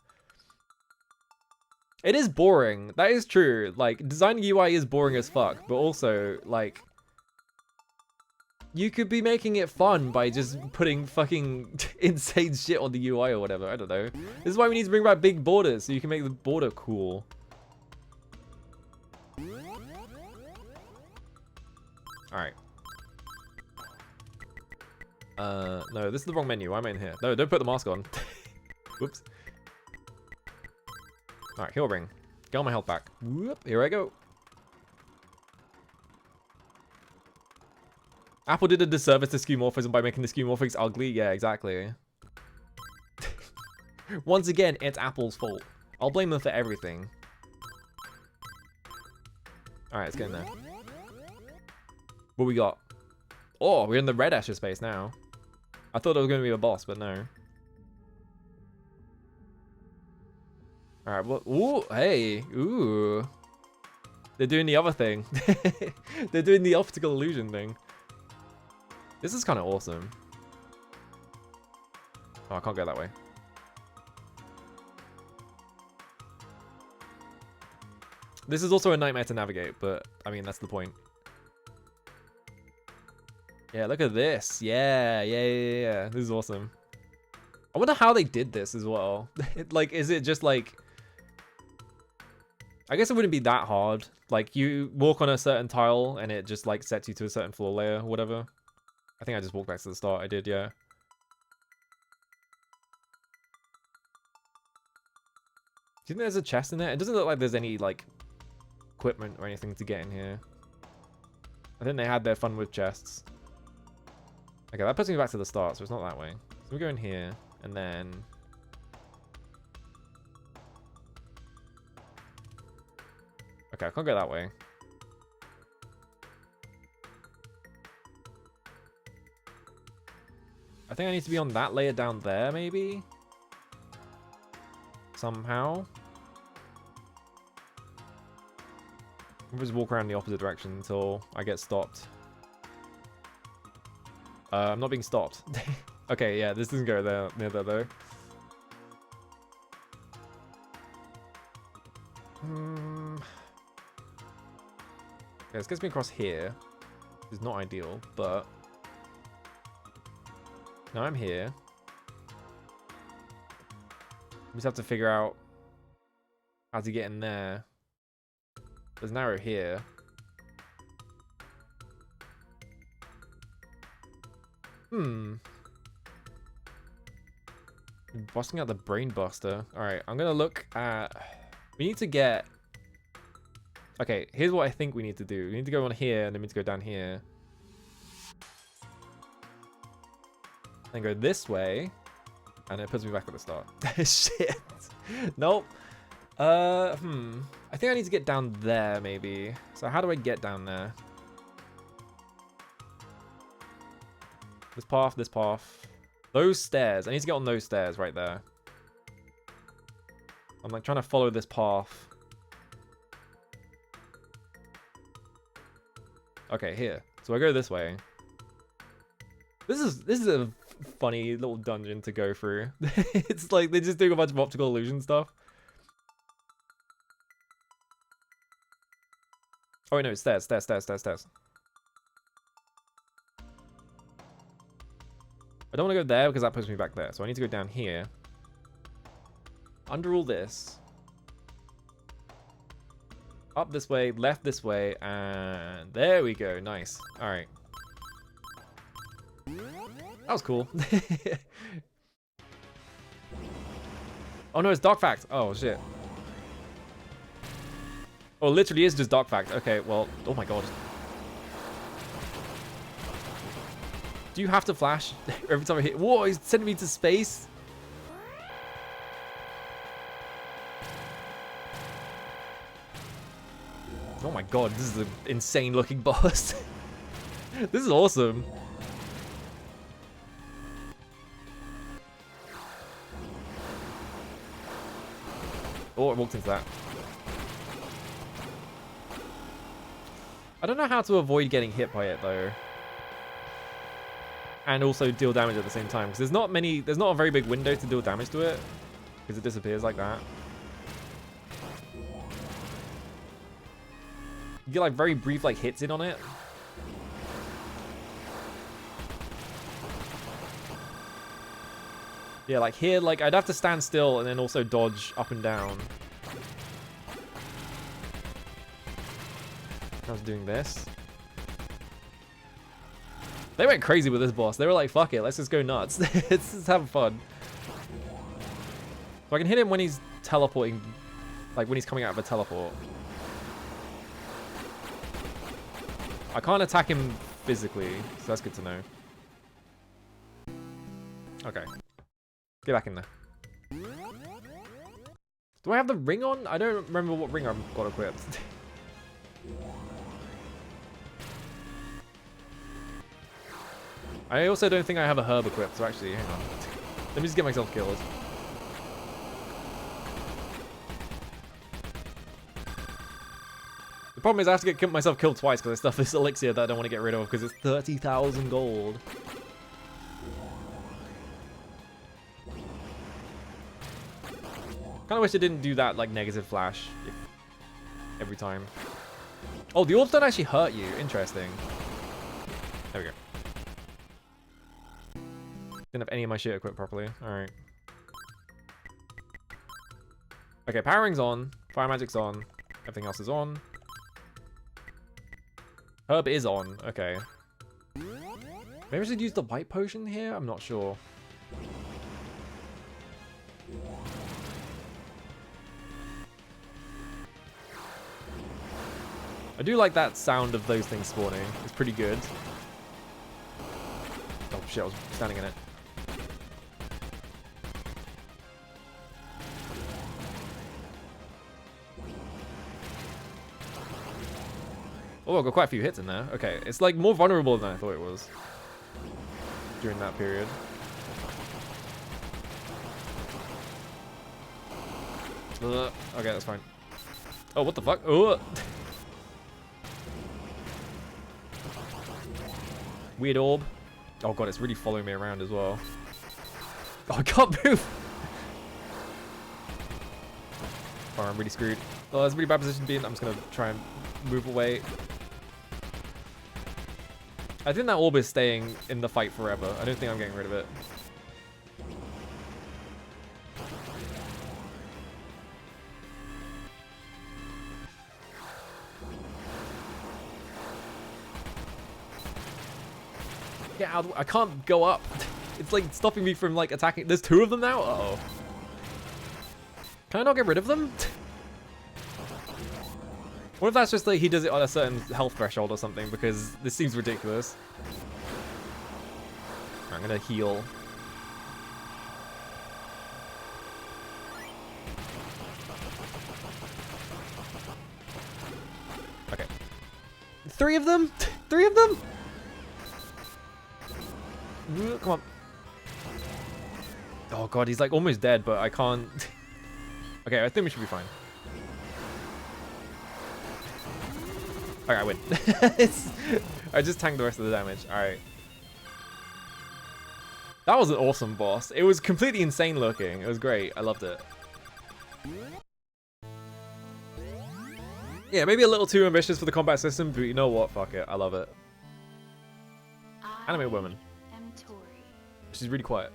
It is boring. That is true. Like, designing UI is boring as fuck, but also, like, you could be making it fun by just putting fucking insane shit on the UI or whatever. I don't know. This is why we need to bring back big borders so you can make the border cool. Alright. No, this is the wrong menu. Why am I in here? No, don't put the mask on. Whoops. Alright, heal ring. Get all my health back. Whoop, here I go. Apple did a disservice to skeuomorphism by making the skeuomorphics ugly. Yeah, exactly. Once again, it's Apple's fault. I'll blame them for everything. Alright, let's get in there. What we got? Oh, we're in the red Escher space now. I thought it was going to be a boss, but no. Alright, well, ooh, hey, ooh. They're doing the other thing. They're doing the optical illusion thing. This is kind of awesome. Oh, I can't go that way. This is also a nightmare to navigate, but I mean, that's the point. Yeah, look at this. Yeah. This is awesome. I wonder how they did this as well. Like, is it just like... I guess it wouldn't be that hard. Like, you walk on a certain tile and it just like sets you to a certain floor layer or whatever. I think I just walked back to the start. I did, yeah. Do you think there's a chest in there? It doesn't look like there's any like equipment or anything to get in here. I think they had their fun with chests. Okay, that puts me back to the start, so it's not that way. So we go in here, and then... Okay, I can't go that way. I think I need to be on that layer down there, maybe? Somehow? I'll just walk around the opposite direction until I get stopped. I'm not being stopped. Okay, yeah, this doesn't go there near there though. Okay, this gets me across here. Which is not ideal, but now I'm here. We just have to figure out how to get in there. There's an arrow here. Busting out the brain buster. Alright, I'm gonna look at... We need to get... Okay, here's what I think we need to do. We need to go on here, and then we need to go down here. Then go this way. And it puts me back at the start. Shit. Nope. I think I need to get down there, maybe. So how do I get down there? This path, this path. Those stairs. I need to get on those stairs right there. I'm like trying to follow this path. Okay, here. So I go this way. This is a funny little dungeon to go through. It's like they're just doing a bunch of optical illusion stuff. Oh wait, no, it's stairs. I don't want to go there because that puts me back there. So I need to go down here. Under all this. Up this way, left this way, and there we go. Nice. Alright. That was cool. Oh no, it's Doc Fact. Oh shit. Oh, it literally is just Doc Fact. Okay, well, oh my god. Do you have to flash every time I hit? Whoa, he's sending me to space. Oh my god, this is an insane looking boss. This is awesome. Oh, I walked into that. I don't know how to avoid getting hit by it though. And also deal damage at the same time. Because there's not a very big window to deal damage to it. Because it disappears like that. You get like very brief like hits in on it. Yeah, like here, like I'd have to stand still and then also dodge up and down. I was doing this. They went crazy with this boss. They were like, fuck it, let's just go nuts. Let's just have fun. So I can hit him when he's teleporting, like when he's coming out of a teleport. I can't attack him physically, so that's good to know. Okay. Get back in there. Do I have the ring on? I don't remember what ring I've got equipped. I also don't think I have a herb equipped, so actually, hang on. Let me just get myself killed. The problem is I have to get myself killed twice because I stuff this elixir that I don't want to get rid of because it's 30,000 gold. Kind of wish I didn't do that like negative flash every time. Oh, the orbs don't actually hurt you. Interesting. There we go. Didn't have any of my shit equipped properly. Alright. Okay, power ring's on. Fire magic's on. Everything else is on. Herb is on. Okay. Maybe I should use the white potion here? I'm not sure. I do like that sound of those things spawning. It's pretty good. Oh shit, I was standing in it. Oh, I've got quite a few hits in there. Okay, it's like more vulnerable than I thought it was during that period. Okay, that's fine. Oh, what the fuck? Oh. Weird orb. Oh god, it's really following me around as well. Oh, I can't move. Oh, I'm really screwed. Oh, that's a really bad position to be in. I'm just gonna try and move away. I think that orb is staying in the fight forever. I don't think I'm getting rid of it. Get out of the way. I can't go up. It's like stopping me from like attacking. There's two of them now? Uh-oh. Can I not get rid of them? What if that's just like he does it on a certain health threshold or something? Because this seems ridiculous. I'm gonna heal. Okay. 3 of them? 3 of them? Come on. Oh god, he's like almost dead, but I can't. Okay, I think we should be fine. Okay, I win. I just tanked the rest of the damage. Alright. That was an awesome boss. It was completely insane looking. It was great. I loved it. Yeah, maybe a little too ambitious for the combat system, but you know what? Fuck it. I love it. Anime woman. She's really quiet.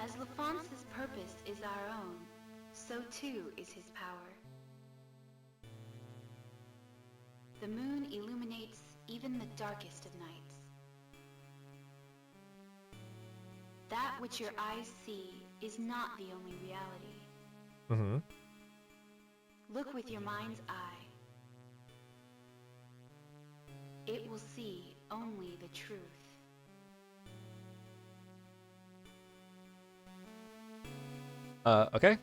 As LaFonce's purpose is our own, so too is his power. The moon illuminates even the darkest of nights. That which your eyes see is not the only reality. Mm-hmm. Look with your mind's eye. It will see only the truth. Okay.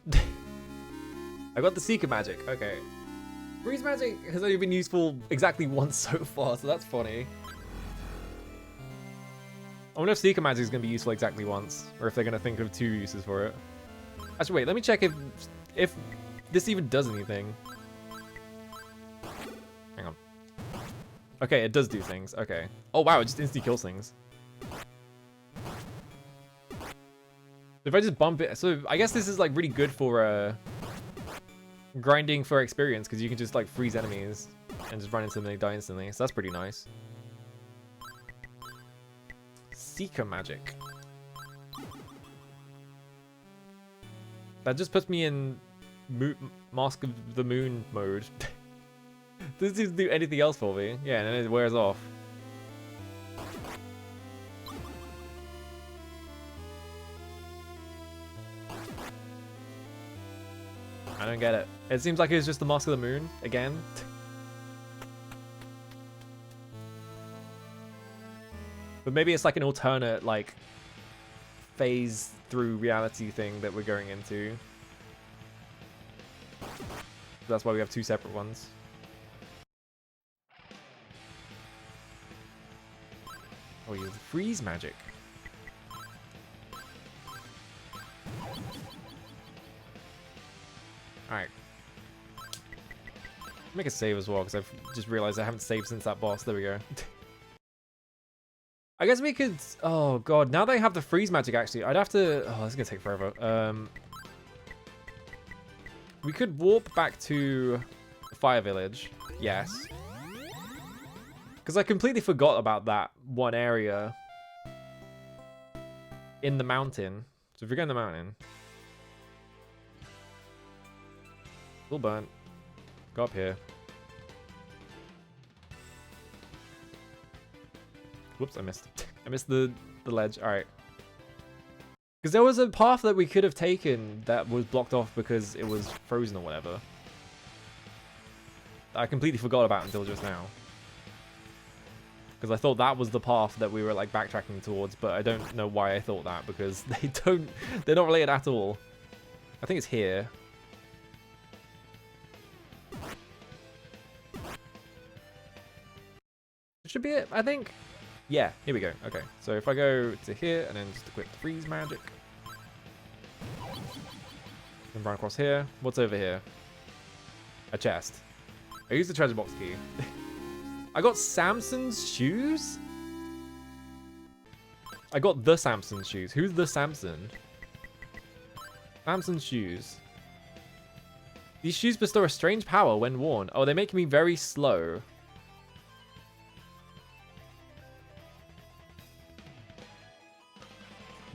I got the Seeker magic. Okay. Freeze magic has only been useful exactly once so far, so that's funny. I wonder if Seeker magic is going to be useful exactly once, or if they're going to think of 2 uses for it. Actually, wait, let me check if this even does anything. Hang on. Okay, it does do things. Okay. Oh wow, it just instantly kills things. If I just bump it, so I guess this is like really good for grinding for experience, because you can just like freeze enemies and just run into them and they die instantly. So that's pretty nice. Seeker magic. That just puts me in Mask of the Moon mode. Doesn't do anything else for me. Yeah, and then it wears off. I don't get it. It seems like it's just the Mask of the Moon again. But maybe it's like an alternate, like, phase through reality thing that we're going into. That's why we have 2 separate ones. Oh, you have the freeze magic. Alright. Make a save as well, because I've just realized I haven't saved since that boss. There we go. I guess we could... Oh, God. Now they have the freeze magic, actually. I'd have to... Oh, this is going to take forever. We could warp back to Fire Village. Yes. Because I completely forgot about that one area in the mountain. So if we go in the mountain... Still burnt. Go up here. Whoops, I missed. I missed the ledge. Alright. Because there was a path that we could have taken that was blocked off because it was frozen or whatever. I completely forgot about until just now. Because I thought that was the path that we were like backtracking towards, but I don't know why I thought that, because they're not related at all. I think it's here. It should be it, I think. Yeah, here we go. Okay, so if I go to here and then just a quick freeze magic. Then run across here. What's over here? A chest. I use the treasure box key. I got Samson's shoes? I got the Samson shoes. Who's the Samson? Samson's shoes. These shoes bestow a strange power when worn. Oh, they make me very slow.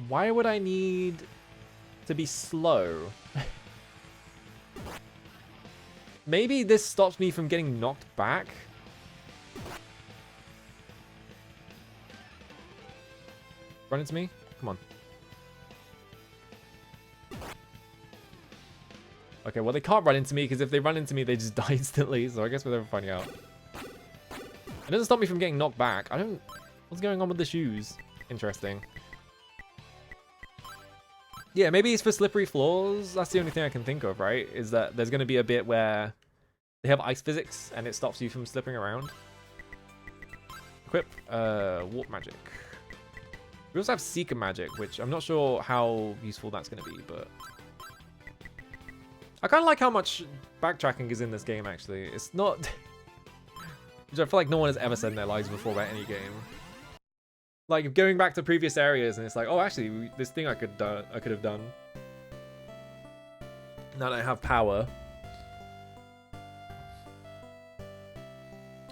Why would I need to be slow? Maybe this stops me from getting knocked back. Run into me? Come on. Okay, well they can't run into me because if they run into me, they just die instantly. So I guess we're never finding out. It doesn't stop me from getting knocked back. I don't... What's going on with the shoes? Interesting. Yeah, maybe it's for slippery floors. That's the only thing I can think of, right? Is that there's going to be a bit where they have ice physics and it stops you from slipping around. Equip warp magic. We also have Seeker magic, which I'm not sure how useful that's going to be, but I kind of like how much backtracking is in this game, actually. It's not... which I feel like no one has ever said in their lives before about any game. Like, going back to previous areas, and it's like, oh, actually, this thing I could have done. Now that I have power.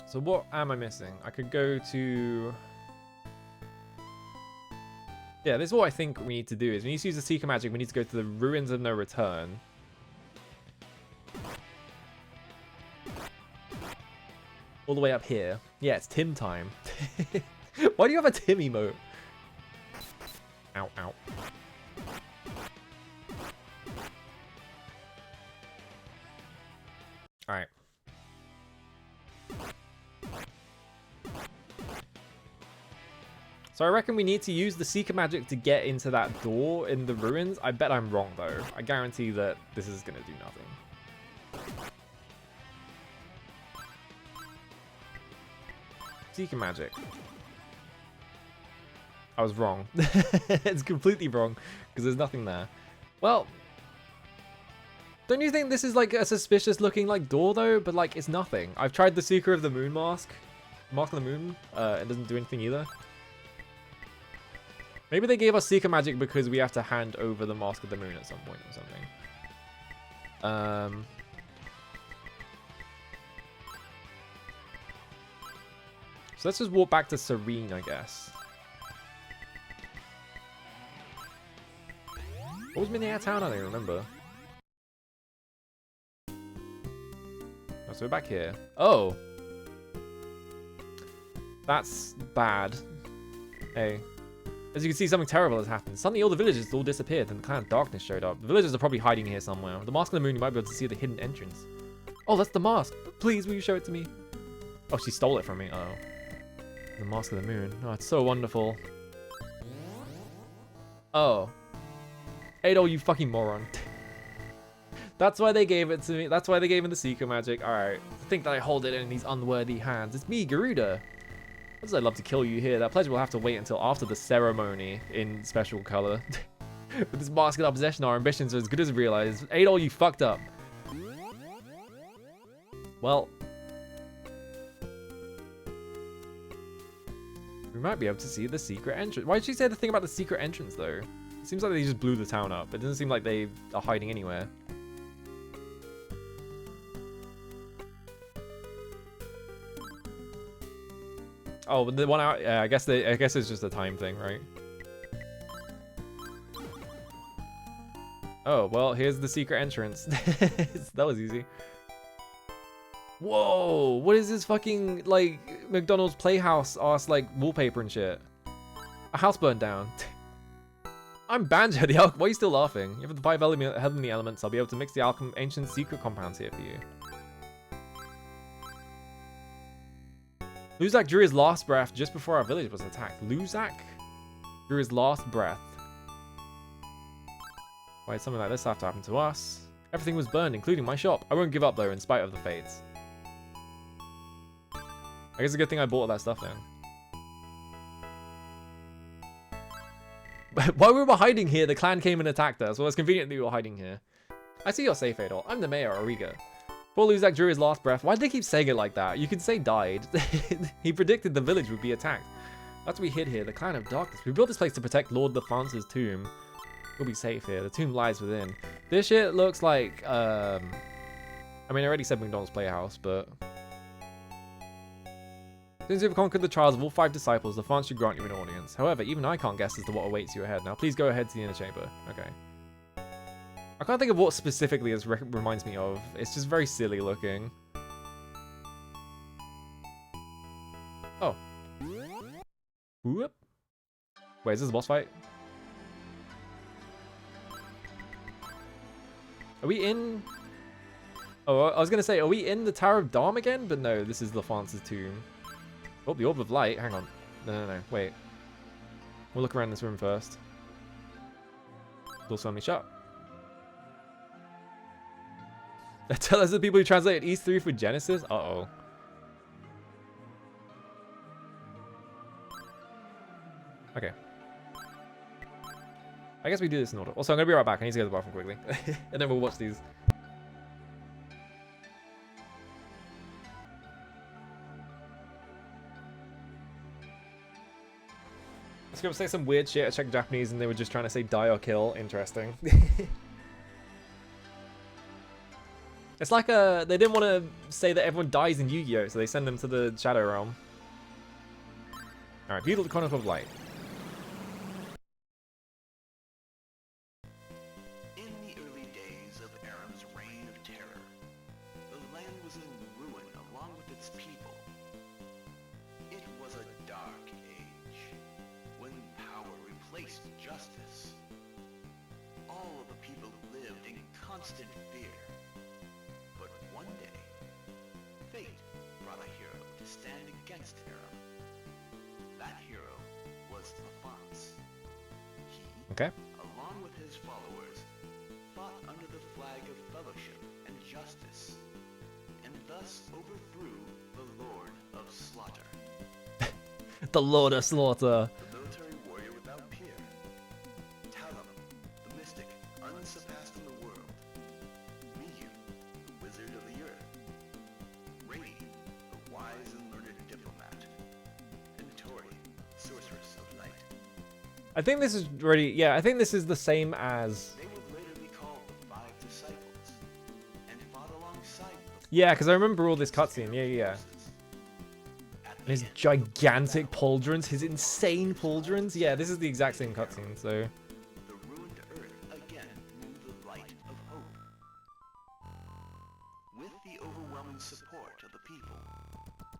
So what am I missing? I could go to... Yeah, this is what I think we need to do. Is we need to use the Seeker magic. We need to go to the Ruins of No Return. All the way up here. Yeah, it's Tim time. Why do you have a Tim emote? Ow, ow. Alright. So I reckon we need to use the Seeker magic to get into that door in the ruins. I bet I'm wrong though. I guarantee that this is going to do nothing. Seeker magic. I was wrong. It's completely wrong because there's nothing there. Well, don't you think this is like a suspicious looking like door though? But like it's nothing. I've tried the Seeker of the Moon mask. Mask of the Moon. It doesn't do anything either. Maybe they gave us Seeker magic because we have to hand over the Mask of the Moon at some point or something. So let's just walk back to Serene, I guess. What was Miniature Town? I don't remember. Oh, so we're back here. Oh! That's bad. Hey. As you can see, something terrible has happened. Suddenly all the villagers all disappeared and the clan of darkness showed up. The villagers are probably hiding here somewhere. With the Mask of the Moon, you might be able to see the hidden entrance. Oh, that's the mask. Please, will you show it to me? Oh, she stole it from me. Oh. The Mask of the Moon. Oh, it's so wonderful. Oh. Adol, you fucking moron. That's why they gave it to me. That's why they gave me the Seeker magic. Alright. To think that I hold it in these unworthy hands. It's me, Garuda. As I'd love to kill you here, that pleasure will have to wait until after the ceremony in special color. With this mask in our possession, our ambitions are as good as realized. Adol, you fucked up. Well, we might be able to see the secret entrance. Why did she say the thing about the secret entrance, though? It seems like they just blew the town up. It doesn't seem like they are hiding anywhere. Oh, but the 1 hour. Yeah, I guess it's just a time thing, right? Oh well, here's the secret entrance. That was easy. Whoa! What is this fucking like McDonald's Playhouse ass like wallpaper and shit? A house burned down. I'm Banjo the Alchemist. Why are you still laughing? You have the 5 heavenly elements. I'll be able to mix the ancient secret compounds here for you. Luzak drew his last breath just before our village was attacked. Luzak drew his last breath. Why did something like this have to happen to us? Everything was burned, including my shop. I won't give up though, in spite of the fates. I guess it's a good thing I bought all that stuff then. While we were hiding here, the clan came and attacked us. Well, it's convenient that we were hiding here. I see you're safe, Adol. I'm the mayor, Auriga. Poor Luzak drew his last breath. Why did they keep saying it like that? You could say died. He predicted the village would be attacked. After we hid here, the Clan of Darkness. We built this place to protect Lord Lafance's tomb. We'll be safe here. The tomb lies within. This shit looks like, I mean, I already said McDonald's Playhouse, but... Since you've conquered the trials of all 5 disciples, Lafance should grant you an audience. However, even I can't guess as to what awaits you ahead. Now, please go ahead to the inner chamber. Okay. I can't think of what specifically this reminds me of. It's just very silly looking. Oh. Whoop. Wait, is this a boss fight? Are we in... Oh, I was going to say, are we in the Tower of Dharm again? But no, this is Lafance's tomb. Oh, the Orb of Light. Hang on. No. Wait. We'll look around this room first. Door's firmly shut. Tell us the people who translated East 3 for Genesis? Uh-oh. Okay. I guess we do this in order. Also, I'm going to be right back. I need to go to the bathroom quickly. And then we'll watch these. I was going to say some weird shit. I checked Japanese and they were just trying to say die or kill. Interesting. It's like they didn't want to say that everyone dies in Yu-Gi-Oh! So they send them to the Shadow Realm. Alright, Beetle the Chronicle of Light. In the early days of Aram's reign of terror, the land was in ruin along with its people. It was a dark age, when power replaced justice. All of the people lived in constant fear. But one day, fate brought a hero to stand against Aram. That hero was Lafance. He, Okay. along with his followers, fought under the flag of fellowship and justice, and thus overthrew the Lord of Slaughter, The Lord of Slaughter. the military warrior without peer. Talum, the mystic, unsurpassed in the world. Miyu, the wizard of the earth. Rei, the wise and learned diplomat. And Tori, sorceress of light. I think this is already... Yeah, I think this is the same as... They would later be called the Five Disciples, and fought alongside the Yeah, because I remember all this cutscene. Yeah. At And the his end, gigantic pauldrons, his insane pauldrons. Yeah, this is the exact same cutscene, so... the ruined earth again knew the light of hope. With the overwhelming support of the people,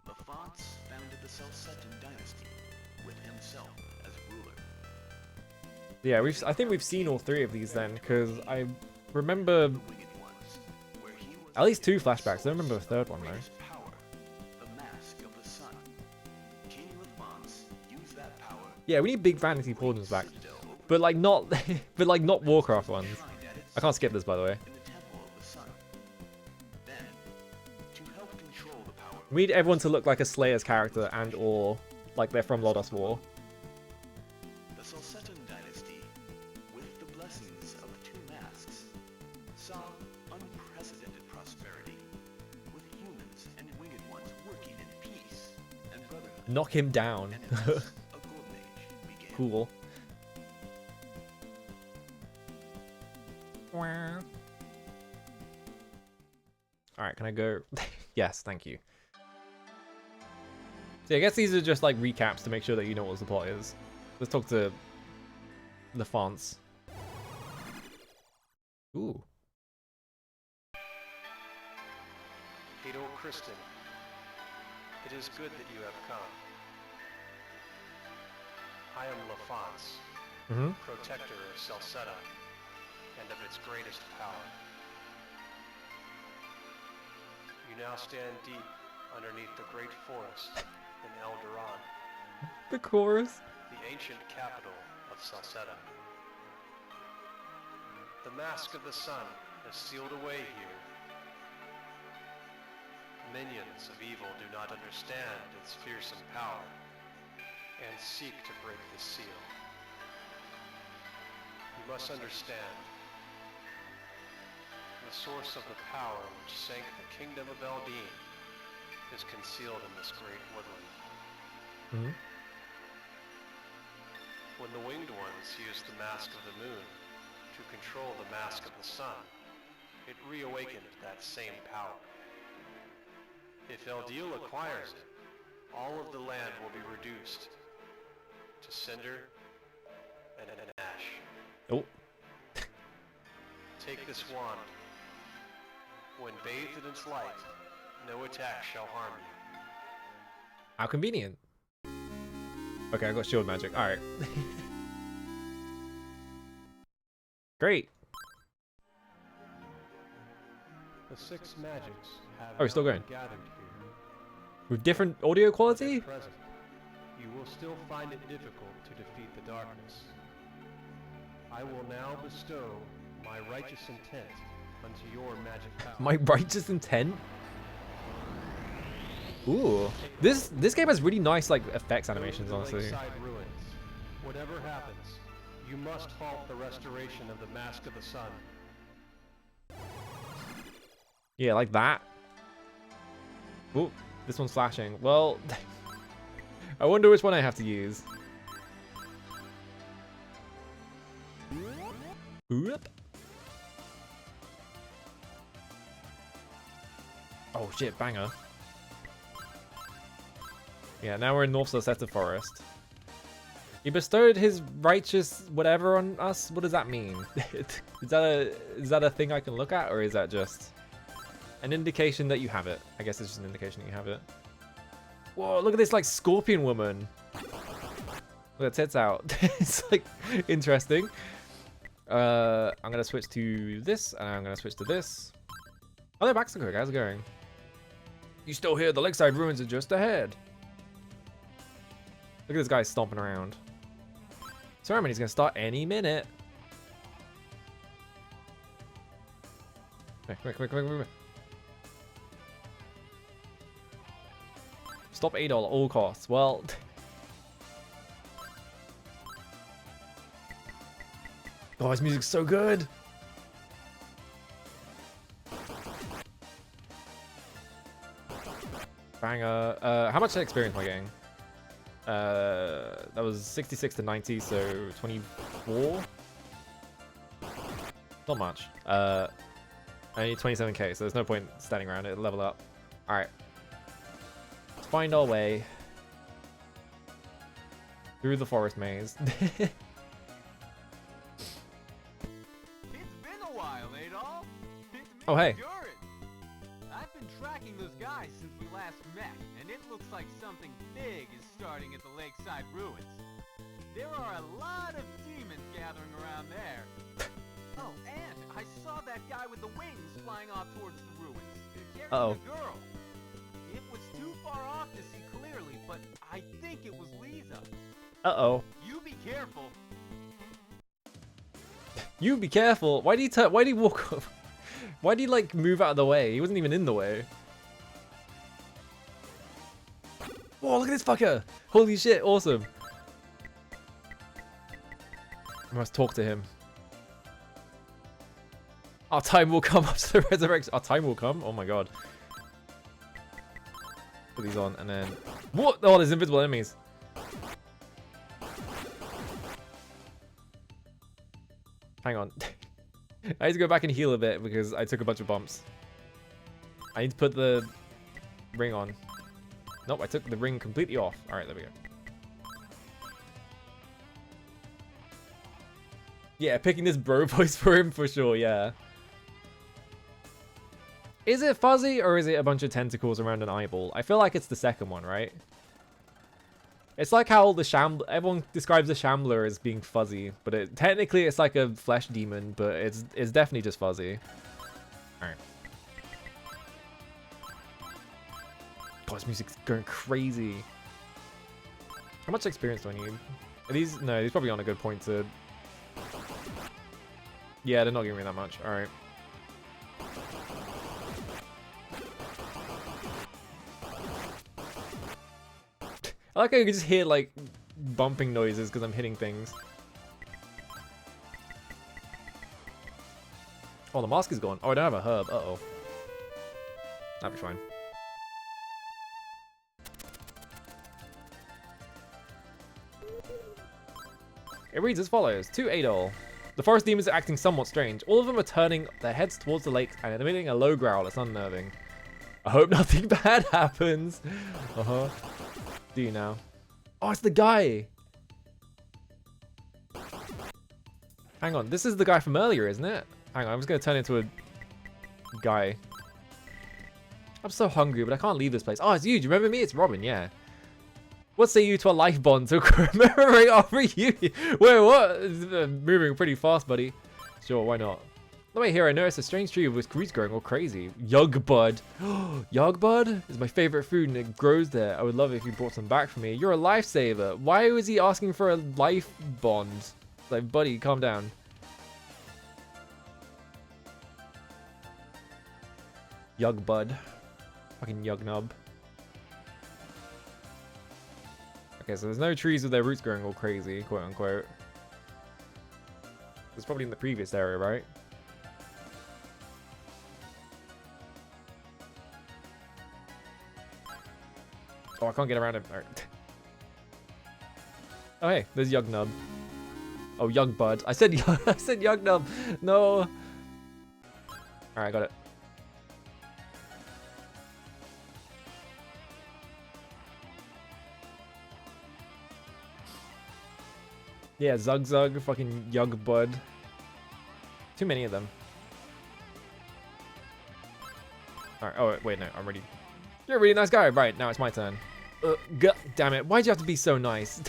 Lafance founded the Selcetan dynasty, with himself as ruler. Yeah, I think we've seen all 3 of these then, because I remember The Winged Ones, where he was at least 2 flashbacks. I don't remember a third one, though. greatest power, the Mask of the Sun. King Lafance used that power Yeah, we need big vanity pauldrons back. citadel But like not... but like not Warcraft ones. shrined at its I can't skip this, by the way. in the Temple of the Sun. Then, to help control the power We need everyone to look like a Slayer's character and or like they're from Lodos War. the Selcetan dynasty, with the blessings of the 2 masks, saw unprecedented prosperity, with humans and winged ones working in peace and brotherhood. Knock him down. And thus, a golden age began. Cool. Alright, can I go? Yes, thank you. So I guess these are just like recaps to make sure that you know what the plot is. Let's talk to Lafance. Ooh. Hato Kristen, it is good that you have come. I am Lafance, Mm-hmm. protector of Celceta, and of its greatest power. You now stand deep underneath the great forest in Eldoran, The chorus. the ancient capital of Celceta. The Mask of the Sun is sealed away here. Minions of evil do not understand its fearsome power and seek to break the seal. You must understand, The source of the power which sank the kingdom of Eldean is concealed in this great woodland. Mhm. When the Winged Ones used the Mask of the Moon to control the Mask of the Sun, it reawakened that same power. If Eldiel acquires it, all of the land will be reduced to cinder and ash. Oh. Take this wand. When bathed in its light, no attack shall harm you. How convenient. Okay, I got shield magic. Alright. Great. The 6 magics have Oh, we're still now going. been gathered here. With different audio quality? At present, you will still find it difficult to defeat the darkness. I will now bestow my righteous intent unto your magic power. My righteous intent? Ooh. This game has really nice like effects animations, Go to the honestly. Lakeside Ruins. Whatever happens, you must halt the restoration of the Mask of the Sun. Yeah, like that. Ooh, this one's flashing. Well, I wonder which one I have to use. Whoop. Oh shit, banger. Yeah, now we're in North Salsetta Forest. He bestowed his righteous whatever on us? What does that mean? Is that a thing I can look at, or is that just an indication that you have it? I guess it's just an indication that you have it. Whoa, look at this like scorpion woman. Look at tits out. It's like interesting. I'm gonna switch to this, and I'm gonna switch to this. Oh, they're back so quick. How's it going? You still hear the Lakeside Ruins are just ahead. Look at this guy stomping around. Ceremony's gonna start any minute. Quick. Stop Adol at all costs. Well, oh, his music's so good. Banger. How much experience am I getting? That was 66 to 90, so 24. Not much. I need 27k, so there's no point standing around. It'll level up. All right. Let's find our way through the forest maze. It's been a while, Adolf. It's me, Oh, hey. Durin. I've been tracking those guys since we last met, and it looks like something big is starting at the Lakeside Ruins. There are a lot of demons gathering around there. Oh, and I saw that guy with the wings flying off towards the ruins, carrying Uh-oh. a girl. It was too far off to see clearly, but I think it was Lisa. Uh-oh. You be careful. You be careful. Why did he walk up? Why did he like move out of the way? He wasn't even in the way. Whoa, look at this fucker. Holy shit, awesome. I must talk to him. Our time will come after the resurrection. Our time will come? Oh my god. Put these on and then... What? Oh, there's invisible enemies. Hang on. I need to go back and heal a bit because I took a bunch of bumps. I need to put the ring on. Nope, I took the ring completely off. Alright, there we go. Yeah, picking this bro voice for him for sure, yeah. Is it fuzzy or is it a bunch of tentacles around an eyeball? I feel like it's the second one, right? It's like how the everyone describes the Shambler as being fuzzy, but technically it's like a flesh demon, but it's definitely just fuzzy. Alright. God, this music's going crazy. How much experience do I need? Are these? No, these probably aren't a good point to... Yeah, they're not giving me that much. Alright. I like how you can just hear like bumping noises because I'm hitting things. Oh, the mask is gone. Oh, I don't have a herb. Uh-oh. That'd be fine. It reads as follows. To Adol. The forest demons are acting somewhat strange. All of them are turning their heads towards the lake and emitting a low growl. It's unnerving. I hope nothing bad happens. Uh-huh. Do you now? Oh, it's the guy. Hang on. This is the guy from earlier, isn't it? Hang on. I'm just going to turn into a guy. I'm so hungry, but I can't leave this place. Oh, it's you. Do you remember me? It's Robin, yeah. What say you to a life bond to commemorate our reunion? Wait, what? Moving pretty fast, buddy. Sure, why not? On the way here, I noticed a strange tree with roots growing all crazy. Yugbud. Yugbud is my favorite food and it grows there. I would love it if you brought some back for me. You're a lifesaver. Why was he asking for a life bond? Like, buddy, calm down. Yugbud. Fucking Yugnub. Okay, so there's no trees with their roots growing all crazy, quote unquote. It's probably in the previous area, right? Oh, I can't get around him. All right. Oh, hey, there's Yugnub. Oh, Yugbud. I said I said Yugnub. No. All right, got it. Yeah, Zug Zug, fucking Yugbud. Too many of them. Alright, oh wait, no, I'm ready. You're a really nice guy. Right, now it's my turn. God damn it, why'd you have to be so nice?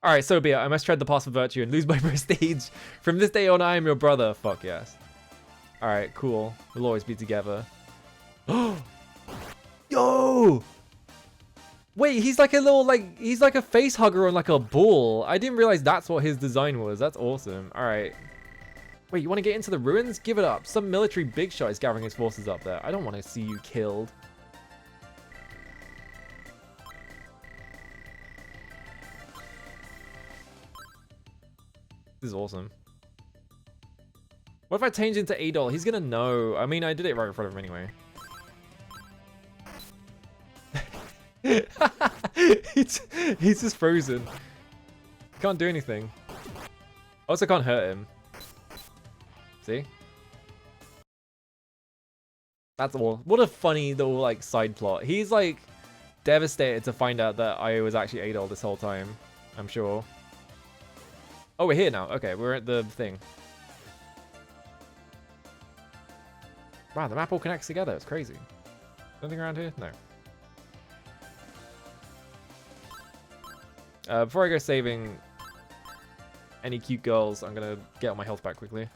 Alright, so be it. I must tread the path of virtue and lose my prestige. From this day on, I am your brother. Fuck yes. Alright, cool. We'll always be together. Yo! Wait, he's like a little, he's like a face hugger on like a bull. I didn't realize that's what his design was. That's awesome. All right. Wait, you want to get into the ruins? Give it up. Some military big shot is gathering his forces up there. I don't want to see you killed. This is awesome. What if I change into Adol? He's going to know. I mean, I did it right in front of him anyway. he's just frozen. Can't do anything. Also can't hurt him. See? That's all. What a funny little like side plot. He's like devastated to find out that I was actually Adol this whole time. I'm sure. Oh, we're here now. Okay, we're at the thing. Wow, the map all connects together. It's crazy. Anything around here? No. Before I go saving any cute girls, I'm gonna get all my health back quickly.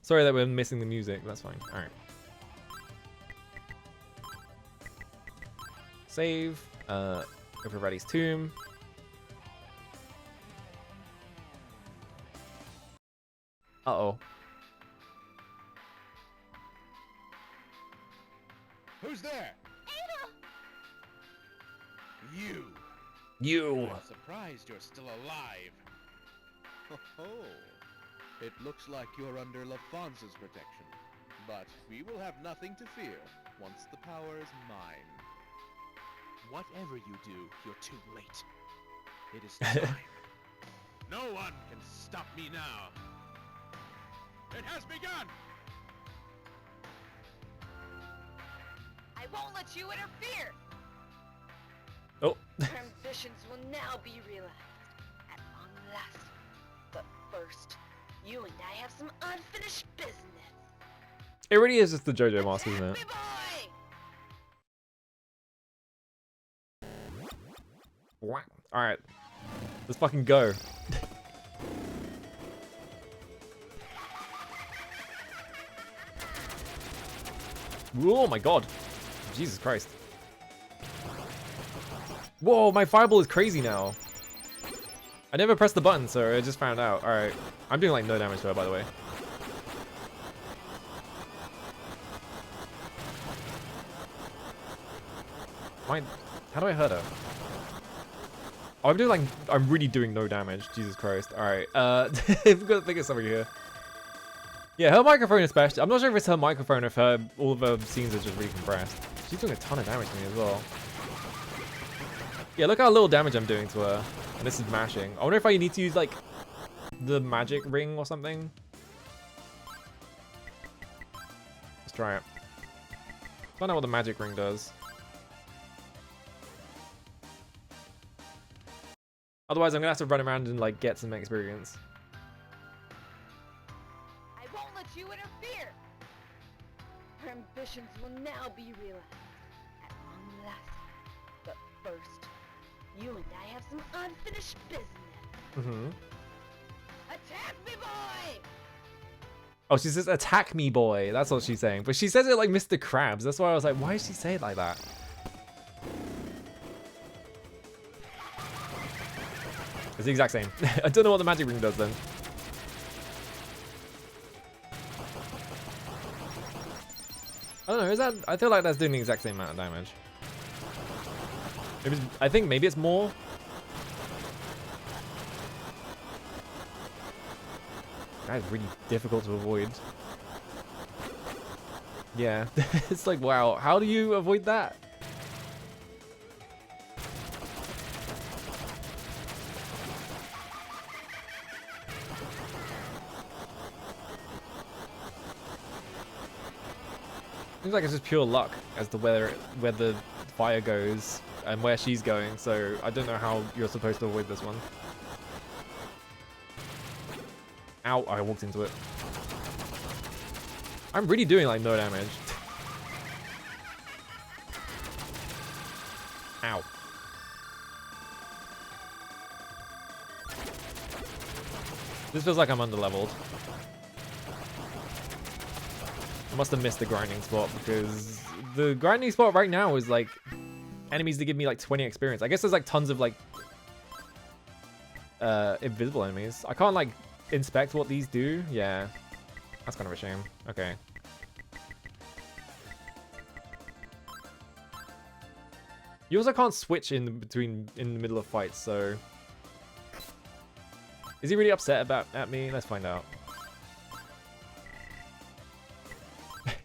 Sorry that we're missing the music, that's fine. Alright. Save. Go for Reddy's tomb. Uh-oh. Who's there? You. I'm surprised you're still alive. Oh, it looks like you're under LaFonza's protection. But we will have nothing to fear once the power is mine. Whatever you do, you're too late. It is time. No one can stop me now. It has begun! I won't let you interfere! Oh. Our ambitions will now be realized at long last. But first, you and I have some unfinished business. It really is just the JoJo mask, isn't it? Boy! Alright. Let's fucking go. Oh my god. Jesus Christ. Whoa, my fireball is crazy now. I never pressed the button, so I just found out. Alright. I'm doing like no damage to her, by the way. How do I hurt her? Oh, I'm really doing no damage. Jesus Christ. Alright. We've got to think of something here. Yeah, her microphone especially. I'm not sure if it's her microphone or if all of her scenes are just recompressed. She's doing a ton of damage to me as well. Yeah, look how little damage I'm doing to her. And this is mashing. I wonder if I need to use, like, the magic ring or something. Let's try it. Find out what the magic ring does. Otherwise, I'm gonna have to run around and, like, get some experience. I won't let you interfere! Her ambitions will now be realized. At long last. But first, you and I have some unfinished business. Mm-hmm. Attack me, boy! Oh, she says, attack me, boy. That's what she's saying. But she says it like Mr. Krabs. That's why I was like, why does she say it like that? It's the exact same. I don't know what the magic ring does then. I don't know, is that... I feel like that's doing the exact same amount of damage. Maybe I think maybe it's more. That is really difficult to avoid. Yeah, it's like, wow, how do you avoid that? Seems like it's just pure luck as to where the fire goes and where she's going, so I don't know how you're supposed to avoid this one. Ow, I walked into it. I'm really doing like no damage. Ow. This feels like I'm underleveled. I must have missed the grinding spot because the grinding spot right now is like enemies that give me like 20 experience. I guess there's like tons of like invisible enemies. I can't like inspect what these do. Yeah, that's kind of a shame. Okay. You also can't switch in the middle of fights, so is he really upset at me? Let's find out.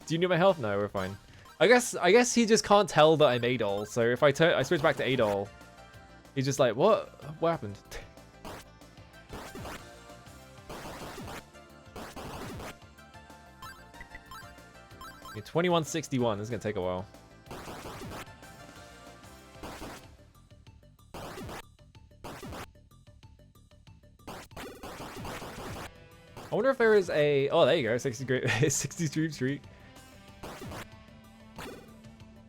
Do you need my health? No, we're fine. I guess he just can't tell that I'm Adol. So if I switch back to Adol, he's just like, what happened? Okay, 2161. This is gonna take a while. I wonder if there is a... Oh, there you go. 60 stream streak.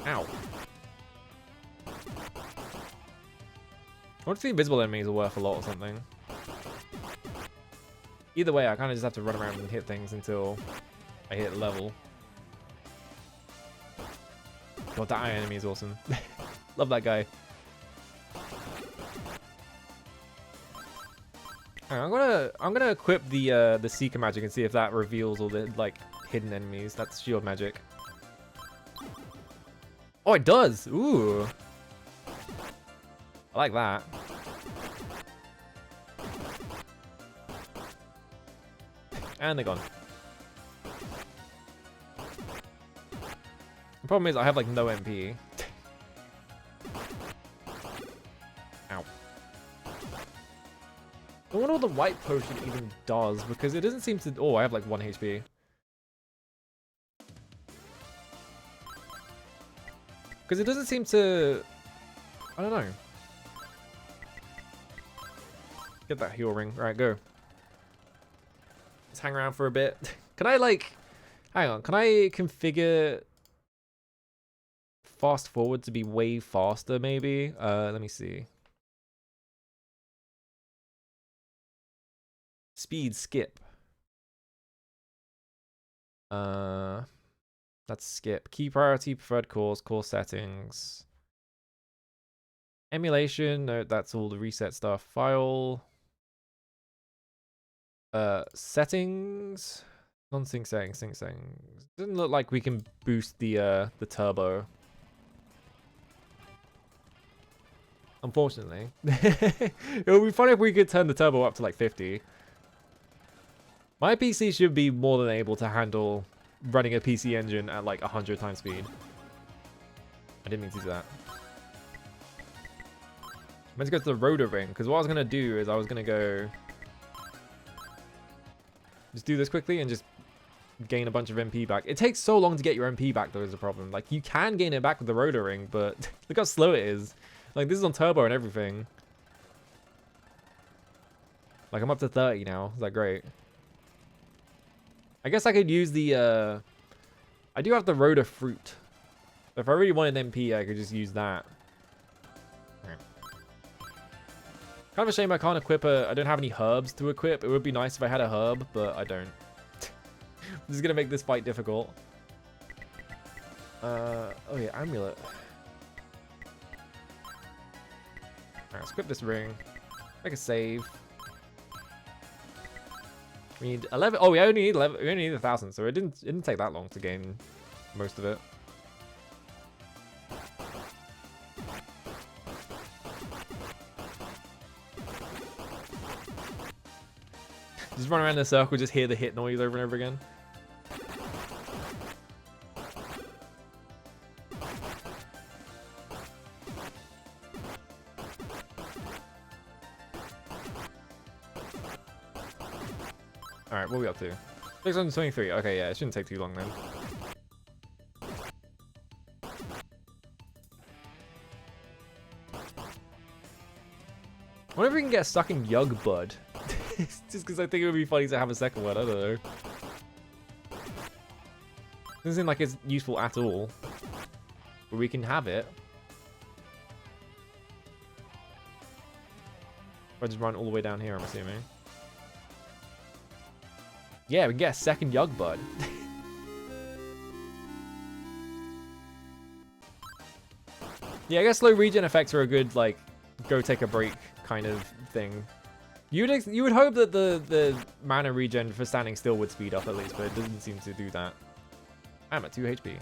Ow. I wonder if the invisible enemies are worth a lot or something. Either way, I kind of just have to run around and hit things until I hit level. God, that iron enemy is awesome. Love that guy. Alright, I'm gonna equip the Seeker magic and see if that reveals all the like hidden enemies. That's shield magic. Oh, it does. Ooh, I like that. And they're gone. The problem is I have like no MP. Ow. I wonder what the white potion even does, because it doesn't seem to... Oh, I have like 1 HP. Because it doesn't seem to... I don't know. Get that heal ring. Alright, go. Let's hang around for a bit. Can I like... Hang on, can I configure... fast forward to be way faster, maybe? Let me see. Speed skip. That's skip. Key priority, preferred course settings. Emulation, no, that's all the reset stuff. File. Settings. Non-sync settings, sync settings. Doesn't look like we can boost the turbo. Unfortunately. It would be funny if we could turn the turbo up to like 50. My PC should be more than able to handle running a PC engine at like 100 times speed. I didn't mean to do that. I'm meant to go to the rotor ring, because what I was going to do is I was going to go... just do this quickly and just gain a bunch of MP back. It takes so long to get your MP back, though, is the problem. Like, you can gain it back with the rotor ring, but look how slow it is. Like, this is on turbo and everything. Like, I'm up to 30 now. Is that great? I guess I could use the, I do have the rotor fruit. If I really wanted MP, I could just use that. Right. Kind of a shame I can't equip I don't have any herbs to equip. It would be nice if I had a herb, but I don't. This is going to make this fight difficult. Oh yeah, amulet. Alright, let's equip this ring. Make a save. We need 11. Oh, we only need 11. We only need 1,000, so it didn't take that long to gain most of it. Just run around in a circle, just hear the hit noise over and over again. Alright, what are we up to? 623. Okay, yeah, it shouldn't take too long then. I wonder if we can get stuck in Yug Bud. Just because I think it would be funny to have a second one, I don't know. Doesn't seem like it's useful at all. But we can have it. If I just run all the way down here, I'm assuming. Yeah, we can get a second Yug Bud. Yeah, I guess slow regen effects are a good, like, go take a break kind of thing. You would hope that the mana regen for standing still would speed up at least, but it doesn't seem to do that. I'm at 2 HP.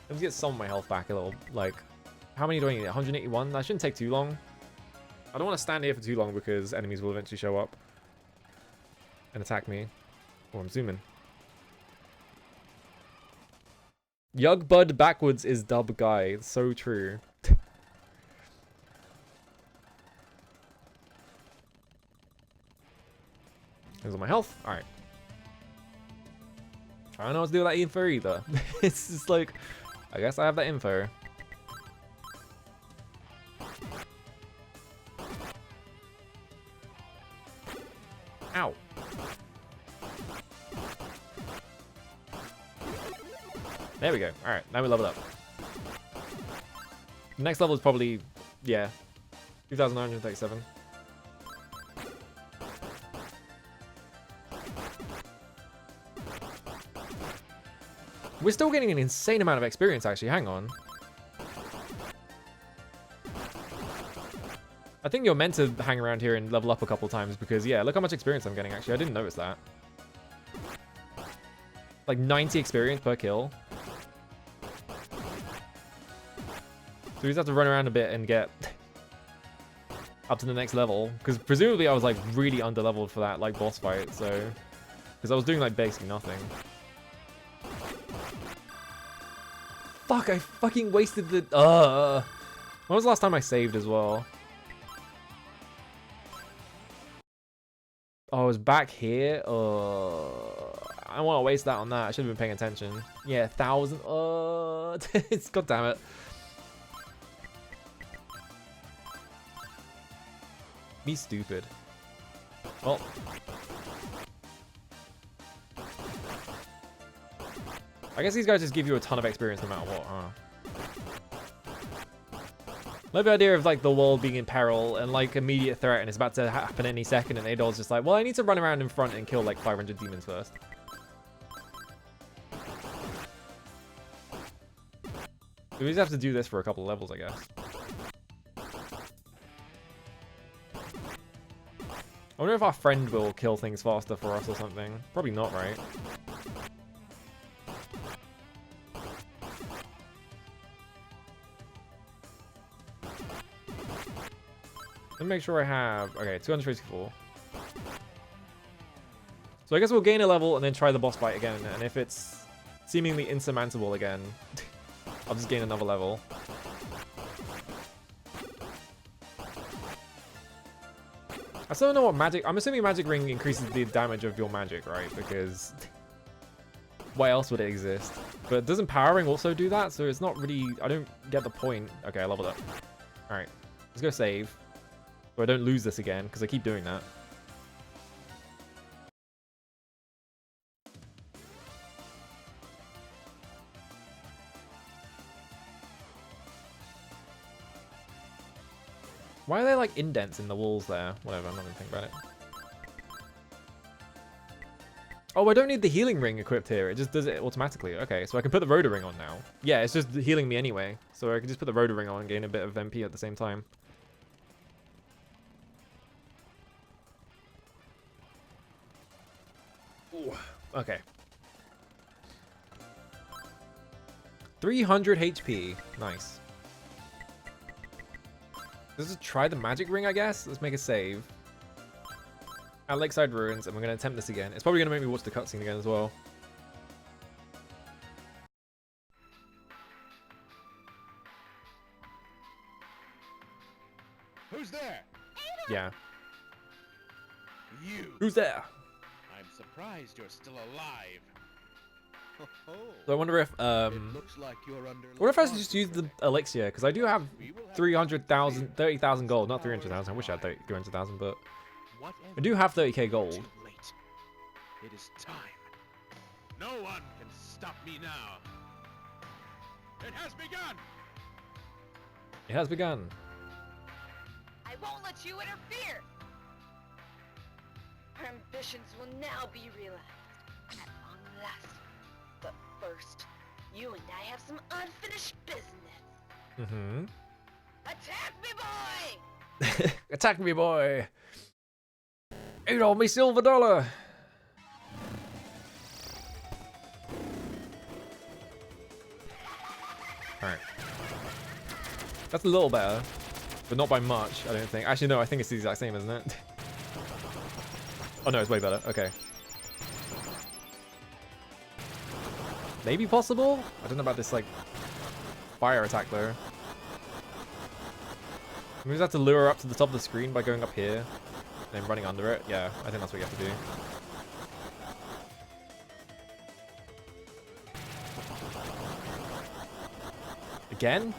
Let's get some of my health back a little. Like, how many do I need? 181? That shouldn't take too long. I don't want to stand here for too long because enemies will eventually show up and attack me. Oh, I'm zooming. Yug Bud backwards is dub guy. It's so true. Here's all my health. Alright. I don't know what to do with that info either. It's just like, I guess I have that info. Ow. There we go. Alright, now we level up. The next level is probably, yeah, 2,937. We're still getting an insane amount of experience, actually. Hang on. I think you're meant to hang around here and level up a couple times because, yeah, look how much experience I'm getting, actually. I didn't notice that. Like 90 experience per kill. So we just have to run around a bit and get up to the next level. Because presumably I was like really under-leveled for that like boss fight, so... Because I was doing like basically nothing. Fuck, I fucking wasted the... When was the last time I saved as well? Oh, I was back here? I don't want to waste that on that. I should have been paying attention. Yeah, 1,000. It's... God damn it. Me stupid. Well. I guess these guys just give you a ton of experience no matter what, huh? Love the idea of like the world being in peril and like immediate threat and it's about to happen any second and Adol's just like, well, I need to run around in front and kill like 500 demons first. We just have to do this for a couple of levels, I guess. I wonder if our friend will kill things faster for us or something. Probably not, right? me make sure I have... Okay, 254. So I guess we'll gain a level and then try the boss fight again. And if it's seemingly insurmountable again, I'll just gain another level. I still don't know what magic... I'm assuming magic ring increases the damage of your magic, right? Because why else would it exist? But doesn't power ring also do that? So it's not really... I don't get the point. Okay, I leveled up. Alright, let's go save. So I don't lose this again, because I keep doing that. Why are there like indents in the walls there? Whatever, I'm not gonna think about it. Oh, I don't need the healing ring equipped here. It just does it automatically. Okay, so I can put the Rotor ring on now. Yeah, it's just healing me anyway. So I can just put the Rotor ring on and gain a bit of MP at the same time. Ooh, okay. 300 HP. Nice. Let's just try the magic ring, I guess. Let's make a save. At Lakeside Ruins, and we're going to attempt this again. It's probably going to make me watch the cutscene again as well. Who's there? Yeah. You. Who's there? I'm surprised you're still alive. So I wonder if It looks like you're under what if I just use the elixir? Because I do have 300,000, 30,000 gold. Not 300,000. I wish I had 300,000, but I do have 30k gold. It is time. No one can stop me now. It has begun. It has begun. I won't let you interfere! Our ambitions will now be realized. At long last. But first, you and I have some unfinished business. Mm-hmm. Attack me, boy! Attack me, boy! Eat all me silver dollar! Alright. That's a little better. But not by much, I don't think. Actually, no, I think it's the exact same, isn't it? Oh no, it's way better. Okay. Maybe possible? I don't know about this, like, fire attack, though. We just have to lure her up to the top of the screen by going up here. And then running under it. Yeah, I think that's what you have to do. Again?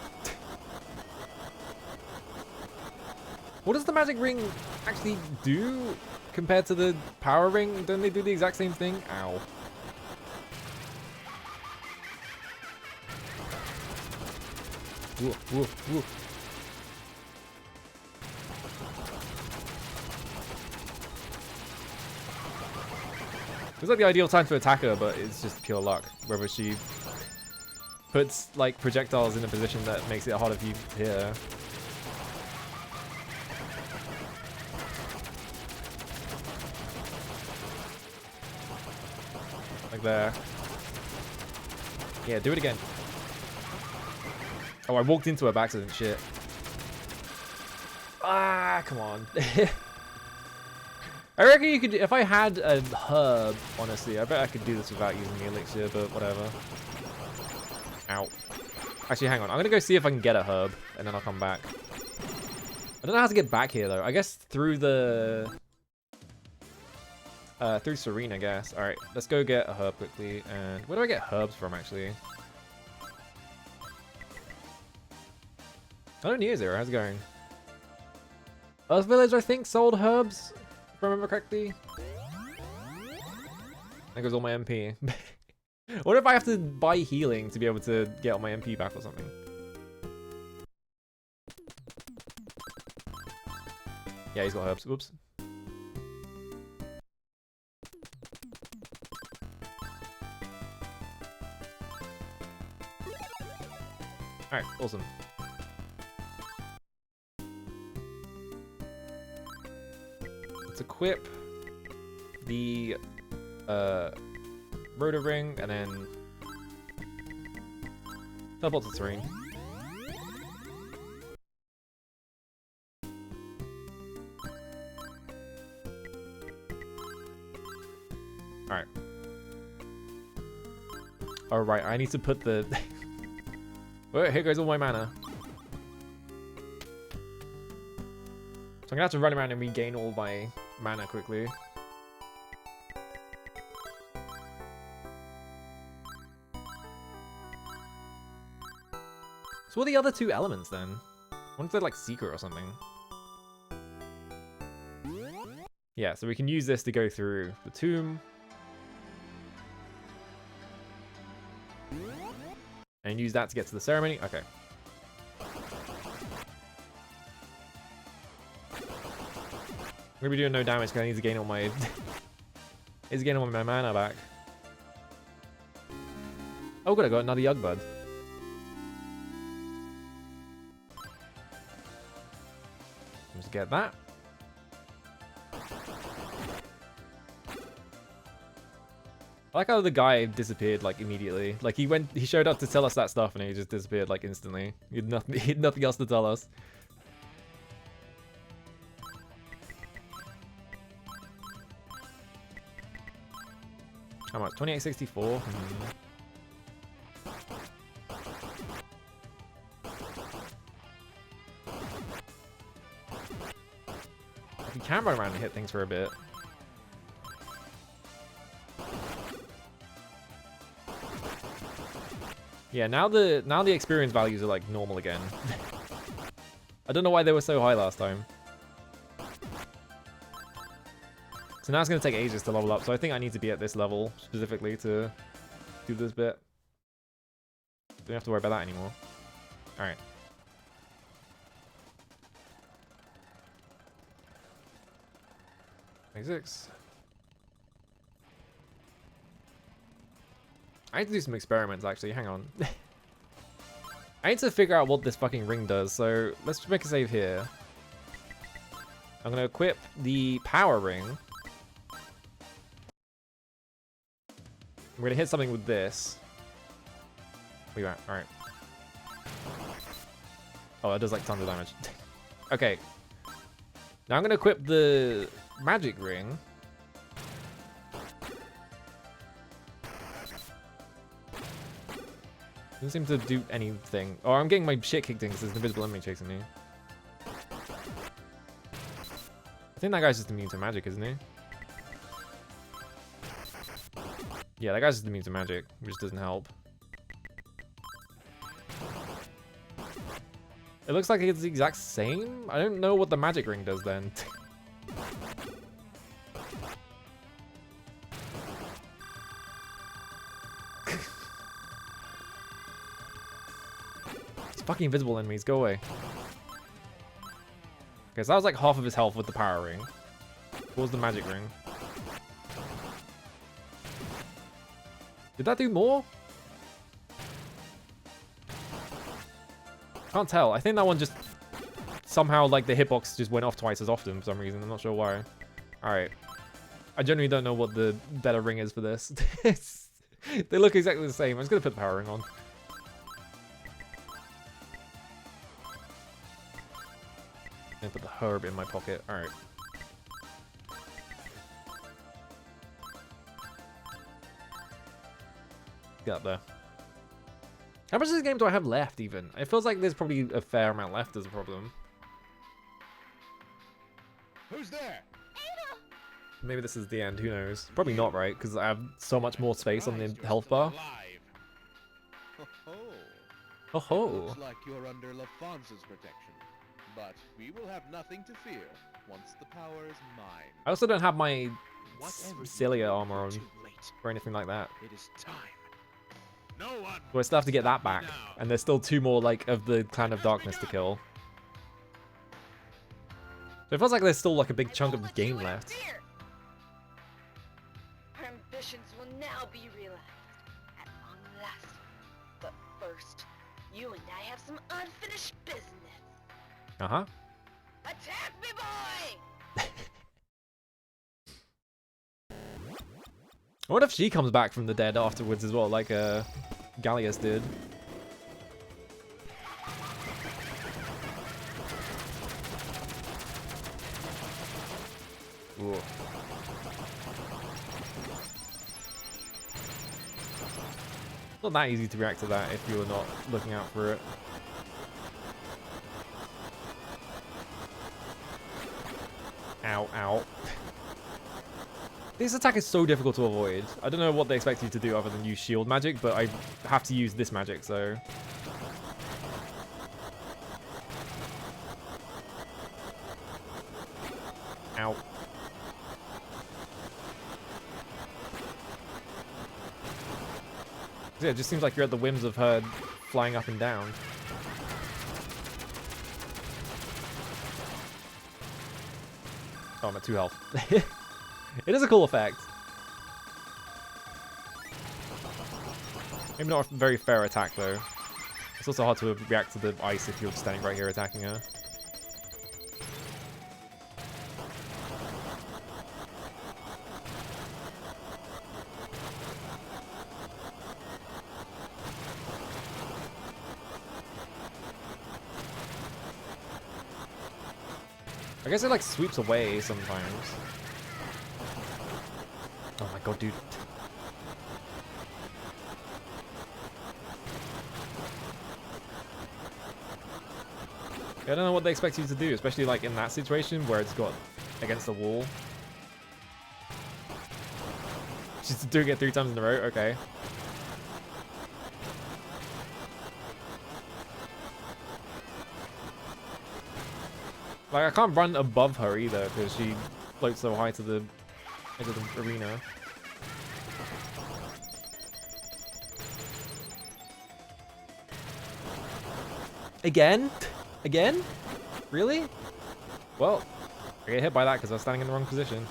What does the magic ring actually do compared to the power ring? Don't they do the exact same thing? Ow. Woo, woo, woo. It's like the ideal time to attack her, but it's just pure luck. Whether she puts like projectiles in a position that makes it harder for you to hit her. Like there. Yeah, do it again. Oh, I walked into her by accident. Shit. Ah, come on. I reckon you could, if I had a herb, honestly, I bet I could do this without using the elixir, but whatever. Ow. Actually, hang on. I'm going to go see if I can get a herb, and then I'll come back. I don't know how to get back here, though. I guess through the... through Serene, I guess. Alright, let's go get a herb quickly. And where do I get herbs from, actually? Hello, New Zero. How's it going? Earth Village, I think, sold herbs, if I remember correctly. There goes all my MP. What if I have to buy healing to be able to get all my MP back or something? Yeah, he's got herbs. Whoops. Alright, awesome. Let's equip the Rotor Ring and then teleport to Serene. Alright. Alright, I need to put the... Well, here goes all my mana. So I'm gonna have to run around and regain all my mana quickly. So what are the other two elements then? I wonder if they're like secret or something. Yeah, so we can use this to go through the tomb. And use that to get to the ceremony. Okay. I'm gonna be doing no damage because I need to gain all my need to gain all my mana back. Oh good, I got another Yugbud. Just get that. I like how the guy disappeared like immediately. Like he showed up to tell us that stuff and he just disappeared like instantly. He had nothing else to tell us. How much? 2864? You can run around and hit things for a bit. Yeah, now the experience values are like normal again. I don't know why they were so high last time. So now it's going to take ages to level up, so I think I need to be at this level specifically to do this bit. Don't have to worry about that anymore. Alright. Six. I need to do some experiments actually, hang on. I need to figure out what this fucking ring does, so let's make a save here. I'm going to equip the power ring. I'm going to hit something with this. Where you at? Alright. Oh, that does like tons of damage. Okay. Now I'm going to equip the magic ring. Doesn't seem to do anything. Oh, I'm getting my shit kicked in because there's an invisible enemy chasing me. I think that guy's just immune to magic, isn't he? Yeah, that guy's just immune to magic, which doesn't help. It looks like it's the exact same. I don't know what the magic ring does then. It's fucking invisible enemies, go away. Okay, so that was like half of his health with the power ring. What was the magic ring? Did that do more? Can't tell. I think that one just somehow like the hitbox just went off twice as often for some reason. I'm not sure why. Alright. I generally don't know what the better ring is for this. They look exactly the same. I'm just gonna put the power ring on. And put the herb in my pocket. Alright. Get up there. How much of this game do I have left, even? It feels like there's probably a fair amount left as a problem. Who's there? Maybe this is the end, who knows? Probably not, right? Because I have so much more space on the health bar. Oh ho! Looks like you're under LaFonce's protection, but we will have nothing to fear once the power is mine. I also don't have my Cilia armor on or anything like that. It is time. No one. So I still have to get that back, and there's still 2 more like of the Clan of Darkness to kill. So it feels like there's still like a big chunk of the game left. Our ambitions will now be realized at long last. But first, you and I have some unfinished business. Uh-huh. Attack me, boy! I wonder if she comes back from the dead afterwards as well, like Gallius did. Ooh. Not that easy to react to that if you're not looking out for it. Ow, ow. This attack is so difficult to avoid. I don't know what they expect you to do other than use shield magic, but I have to use this magic, so... Ow. Yeah, it just seems like you're at the whims of her flying up and down. Oh, I'm at 2 health. It is a cool effect. Maybe not a very fair attack, though. It's also hard to react to the ice if you're standing right here attacking her. I guess it like sweeps away sometimes. Oh my god, dude. I don't know what they expect you to do, especially like in that situation where it's got against the wall. She's doing it 3 times in a row? Okay. Like, I can't run above her either because she floats so high to the edge of the arena. Again? Again? Really? Well, I get hit by that because I was standing in the wrong position.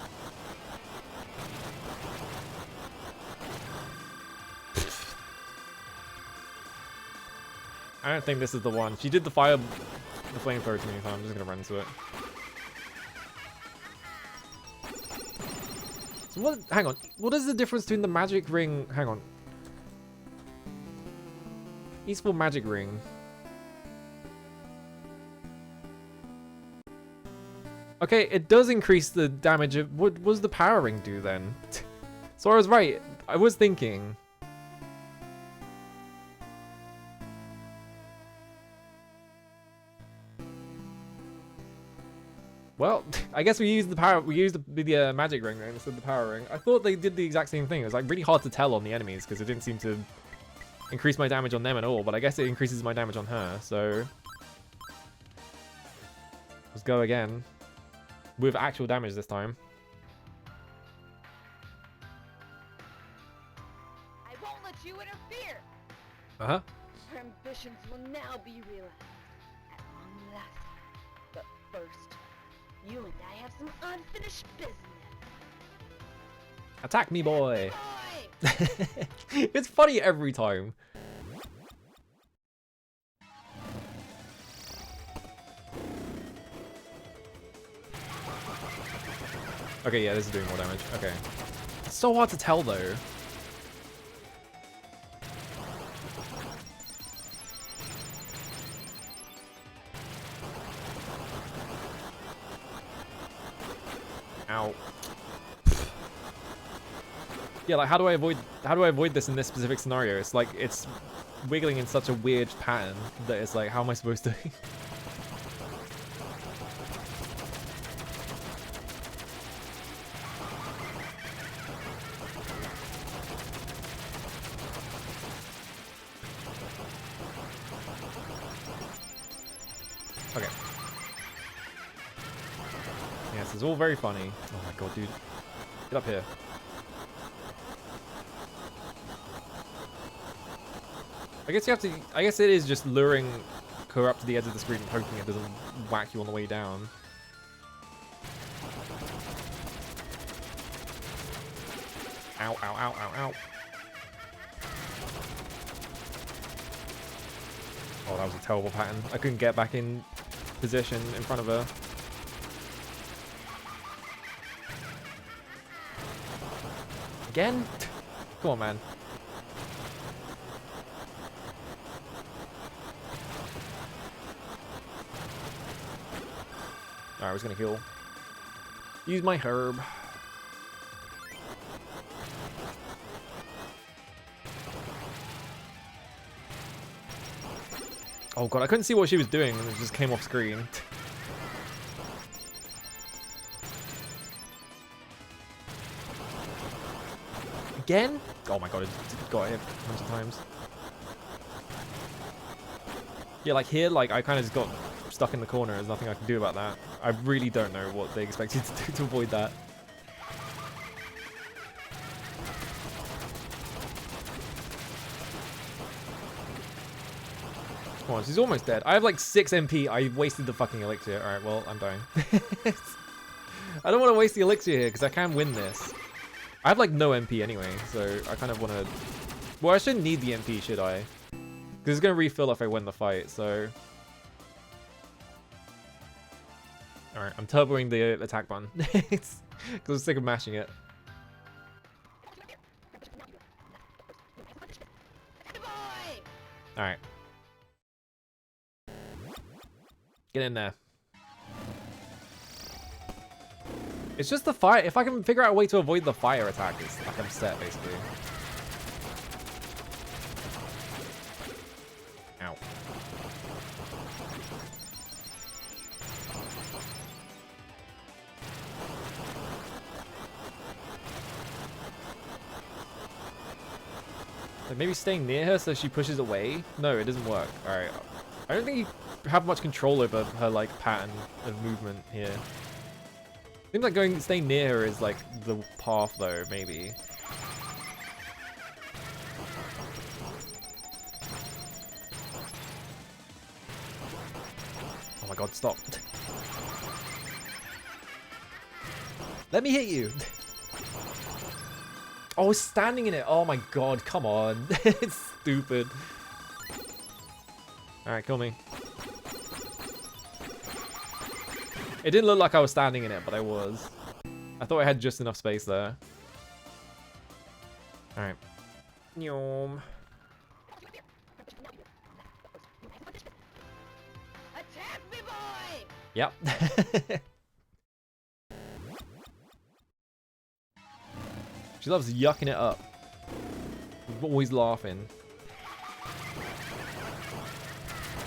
I don't think this is the one. She did the flamethrower to me, so I'm just gonna run into it. So what? Hang on. What is the difference between the magic ring? Hang on. Eastfall magic ring. Okay, it does increase the damage. What does the power ring do then? So I was right. I was thinking. Well, I guess we used the power. We used the magic ring instead of the power ring. I thought they did the exact same thing. It was like really hard to tell on the enemies because it didn't seem to increase my damage on them at all. But I guess it increases my damage on her. So let's go again with actual damage this time. I won't let you interfere. Uh-huh. Her ambitions will now be realized at long last. But first, you and I have some unfinished business. Attack me, boy! Boy! It's funny every time. Okay, yeah, this is doing more damage. Okay. It's so hard to tell, though. Ow. Yeah, like how do I avoid this in this specific scenario? It's like it's wiggling in such a weird pattern that it's like, how am I supposed to? Okay. Yes, it's all very funny. Oh my god, dude. Get up here. I guess you have to. I guess it is just luring her up to the edge of the screen and hoping it doesn't whack you on the way down. Ow, ow, ow, ow, ow. Oh, that was a terrible pattern. I couldn't get back in position in front of her. Again? Come on, man. Alright, I was gonna heal. Use my herb. Oh god, I couldn't see what she was doing and it just came off screen. Again? Oh my god, it got hit a bunch of times. Yeah, like here, like I kind of just got stuck in the corner. There's nothing I can do about that. I really don't know what they expected to do to avoid that. Come on, she's almost dead. I have like 6 MP. I wasted the fucking elixir. Alright, well, I'm dying. I don't want to waste the elixir here because I can win this. I have like no MP anyway, so I kind of want to... Well, I shouldn't need the MP, should I? Because it's going to refill if I win the fight, so... Alright, I'm turboing the attack button. Because I'm sick of mashing it. Alright. Get in there. It's just the fire. If I can figure out a way to avoid the fire attack, it's like I'm set, basically. Ow. Like maybe staying near her so she pushes away? No, it doesn't work. Alright. I don't think you have much control over her like pattern of movement here. Seems like staying near her is like the path though, maybe. Oh my god, stop. Let me hit you. Oh, it's standing in it. Oh my god, come on. It's stupid. Alright, kill me. It didn't look like I was standing in it, but I was. I thought I had just enough space there. Alright. Nyom. Attack me, boy! Yep. She loves yucking it up. Always laughing.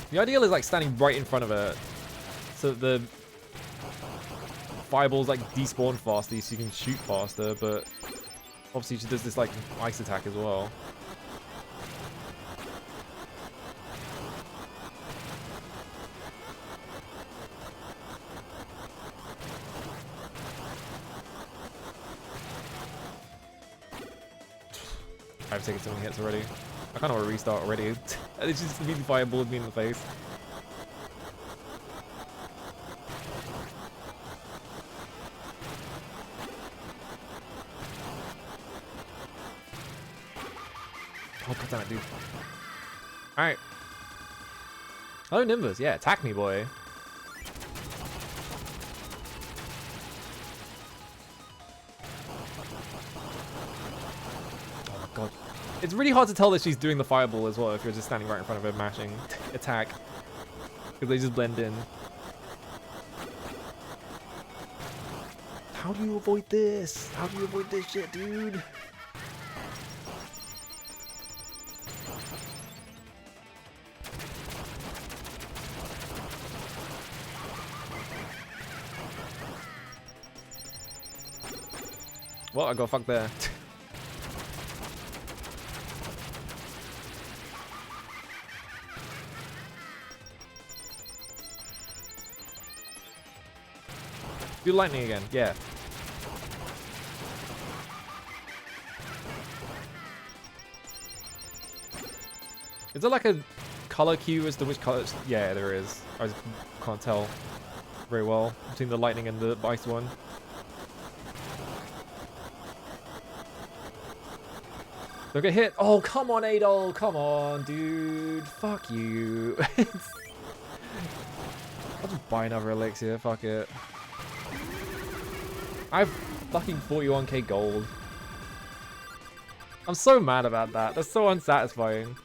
The ideal is like standing right in front of her so that the fireballs like despawn faster so you can shoot faster, but obviously she does this like ice attack as well. I've taken so many hits already. I kind of want to restart already. It's just immediately fireballed me in the face. Oh, god damn it, dude. Alright. Hello, Nimbus. Yeah, attack me, boy. Oh my god. It's really hard to tell that she's doing the fireball as well if you're just standing right in front of her mashing attack. Because they just blend in. How do you avoid this? How do you avoid this shit, dude? Well, I got fucked there. Do lightning again, yeah. Is there like a color cue as to which colors? Yeah, there is. I just can't tell very well between the lightning and the ice one. Don't get hit. Oh, come on, Adol. Come on, dude. Fuck you. I'll just buy another elixir. Fuck it. I have fucking 41k gold. I'm so mad about that. That's so unsatisfying.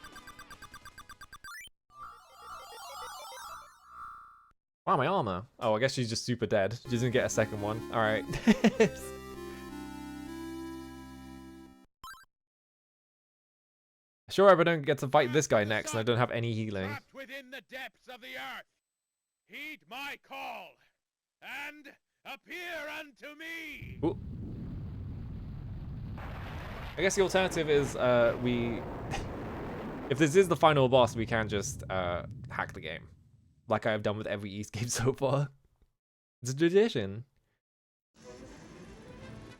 Wow, my armor. Oh, I guess she's just super dead. She doesn't get a second one. Alright. Sure, I don't get to fight this guy next, and I don't have any healing. Trapped within the depths of the earth. Heed my call and appear unto me. Ooh. I guess the alternative is we... If this is the final boss, we can just hack the game. Like I have done with every East game so far. It's a tradition.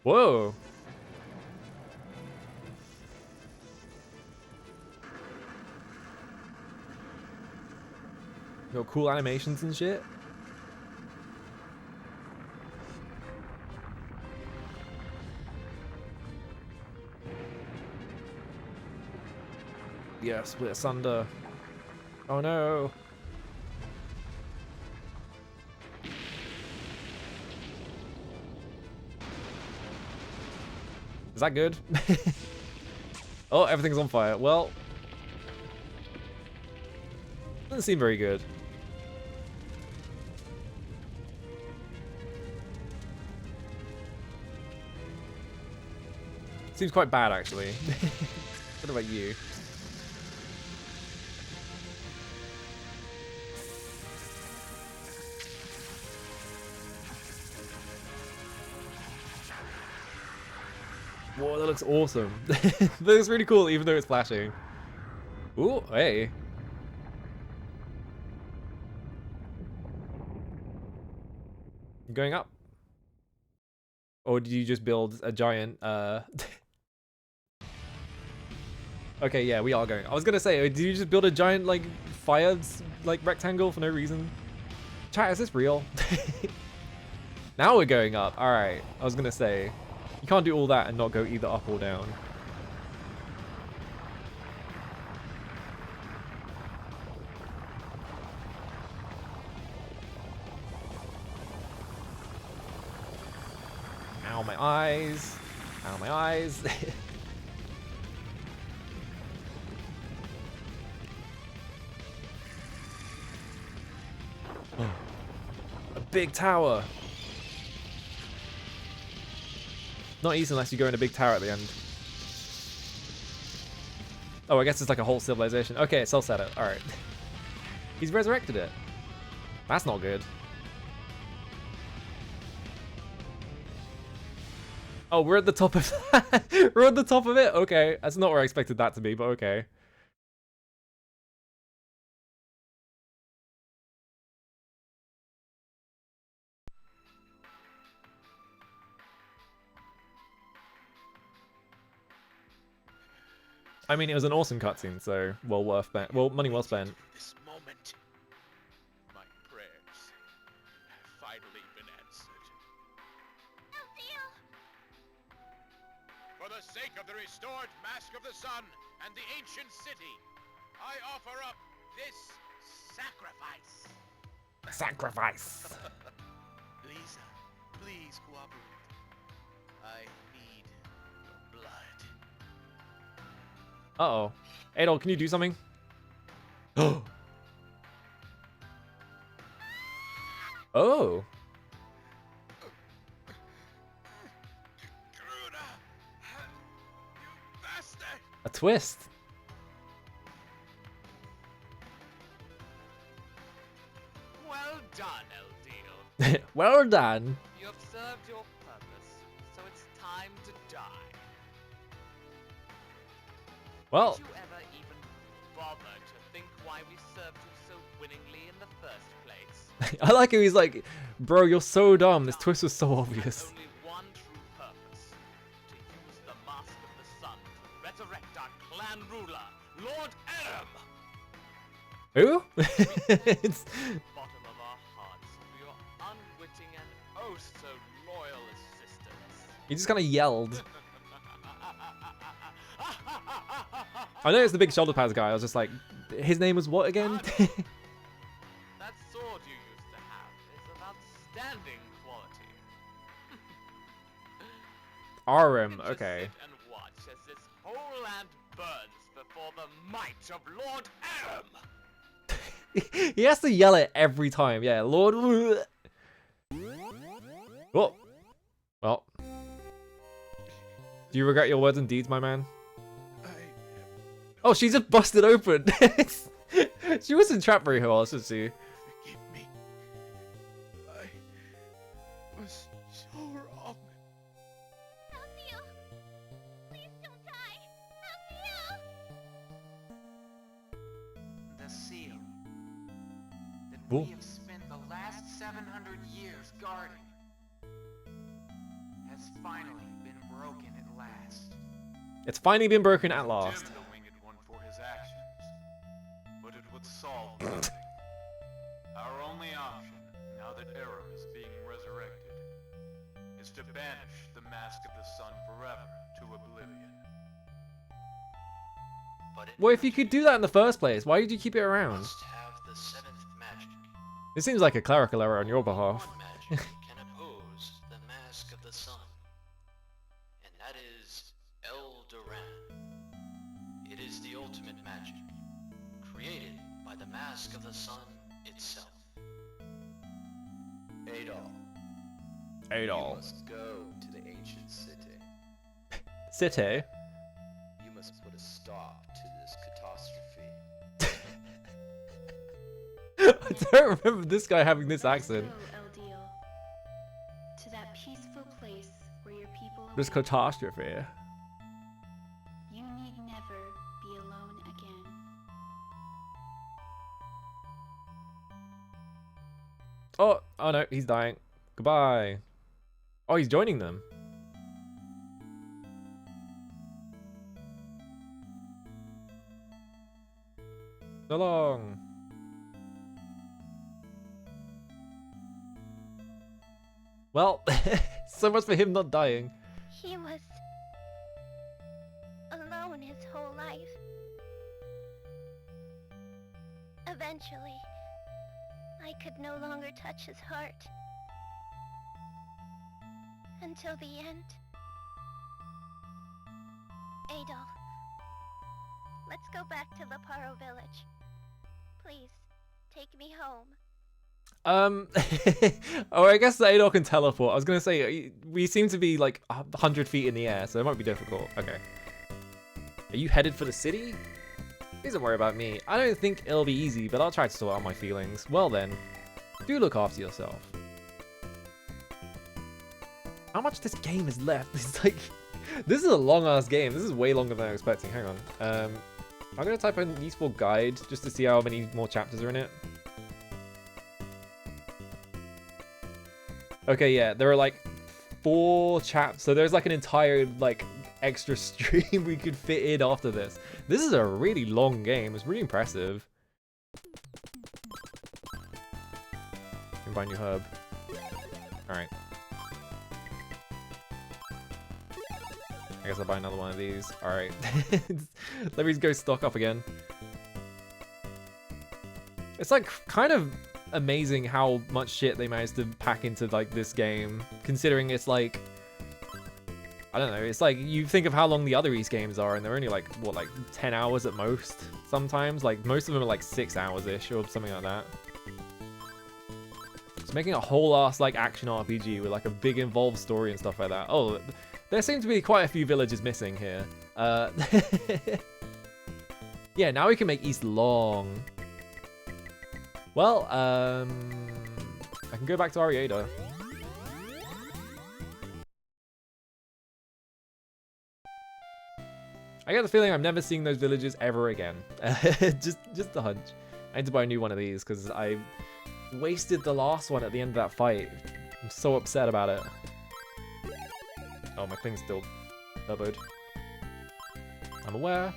Whoa. Got cool animations and shit. Yeah, split asunder. Oh no. Is that good? Oh, everything's on fire. Well, doesn't seem very good. Seems quite bad, actually. What about you? Whoa, that looks awesome. That looks really cool, even though it's flashing. Ooh, hey. You going up? Or did you just build a giant, Okay, yeah, we are going. I was gonna say, did you just build a giant, like, fire, like, rectangle for no reason? Chat, is this real? Now we're going up. Alright, I was gonna say. You can't do all that and not go either up or down. Ow, my eyes. Ow, my eyes. A big tower. Not easy unless you go in a big tower at the end. Oh, I guess it's like a whole civilization. Okay, it's all set up. Alright. He's resurrected it. That's not good. Oh, we're at the top of that. We're at the top of it? Okay. That's not where I expected that to be, but okay. I mean, it was an awesome cutscene, so well worth spent. Well, money well spent. This moment, my prayers have finally been answered. For the sake of the restored Mask of the Sun and the ancient city, I offer up this sacrifice. Sacrifice. Lisa, please cooperate. I need your blood. Uh-oh. Adol, can you do something? Oh. Oh. Gruda, you bastard! A twist. Well done, Eldeal. Well done. You have served your purpose, so it's time to die. Well, Did you ever even bother to think why we served you so winningly in the first place? I like how he's like, bro, you're so dumb. This twist was so obvious. Only one true purpose: to use the Mask of the Sun to resurrect our clan ruler, Lord Aram. Who? It's... Bottom of our hearts for your unwitting and oh so loyal assistance. He just kind of yelled. I know it's the big shoulder pads guy. I was just like, his name was what again? That sword you used to have is of outstanding quality. Aram, Just okay. sit and watch as this whole land burns before the might of Lord Aram. He has to yell it every time. Yeah, Lord. Whoa. Well. Do you regret your words and deeds, my man? I have Oh, she just busted open. She wasn't trapped very well, should she? Forgive me. I was so wrong. Althea! Please don't die! Althea! The seal that Cool. we have spent the last 700 years guarding has finally been broken at last. It's finally been broken at last. Condemn the winged one for his actions, but it would solve nothing. Our only option, now that Aram is being resurrected, is to banish the Mask of the Sun forever to oblivion. But it Well, if you could do that in the first place, why did you keep it around? must have the seventh magic. It seems like a clerical error on your behalf. One magic can oppose the Mask of the Sun, and that is Eldoran. It is the ultimate magic, created by the Mask of the Sun itself. Adol, you Adol. must go to the ancient city. City. You must put a stop to this catastrophe. I don't remember this guy having this accent. Go, Eldiel. To that peaceful place where your people This await. catastrophe. You need never be alone again. Oh no, he's dying. Goodbye. Oh, he's joining them. So long. Well, so much for him not dying. He was alone his whole life. Eventually, I could no longer touch his heart. Until the end. Adol, let's go back to Leparo village. Please, take me home. Oh, I guess Adol can teleport. I was gonna say, we seem to be like 100 feet in the air, so it might be difficult. Okay. Are you headed for the city? Please don't worry about me. I don't think it'll be easy, but I'll try to sort out my feelings. Well then, do look after yourself. How much this game is left? It's like, this is a long ass game. This is way longer than I was expecting. Hang on. I'm gonna type in useful guide just to see how many more chapters are in it. Okay, yeah, there are like 4 chapters, so there's like an entire like extra stream we could fit in after this. This is a really long game. It's really impressive. Combine new herb. All right. I guess I'll buy another one of these. All right. Let me go stock up again. It's like kind of amazing how much shit they managed to pack into like this game, considering it's like, I don't know, it's like you think of how long the other East games are and they're only like what, like 10 hours at most sometimes. Like most of them are like 6 hours ish or something like that. It's making a whole ass like action RPG with like a big involved story and stuff like that. Oh, there seem to be quite a few villages missing here. Yeah, now we can make East long. Well, I can go back to Ariada. I get the feeling I'm never seeing those villages ever again. just a hunch. I need to buy a new one of these because I wasted the last one at the end of that fight. I'm so upset about it. Oh, my thing's still turboed. I'm aware.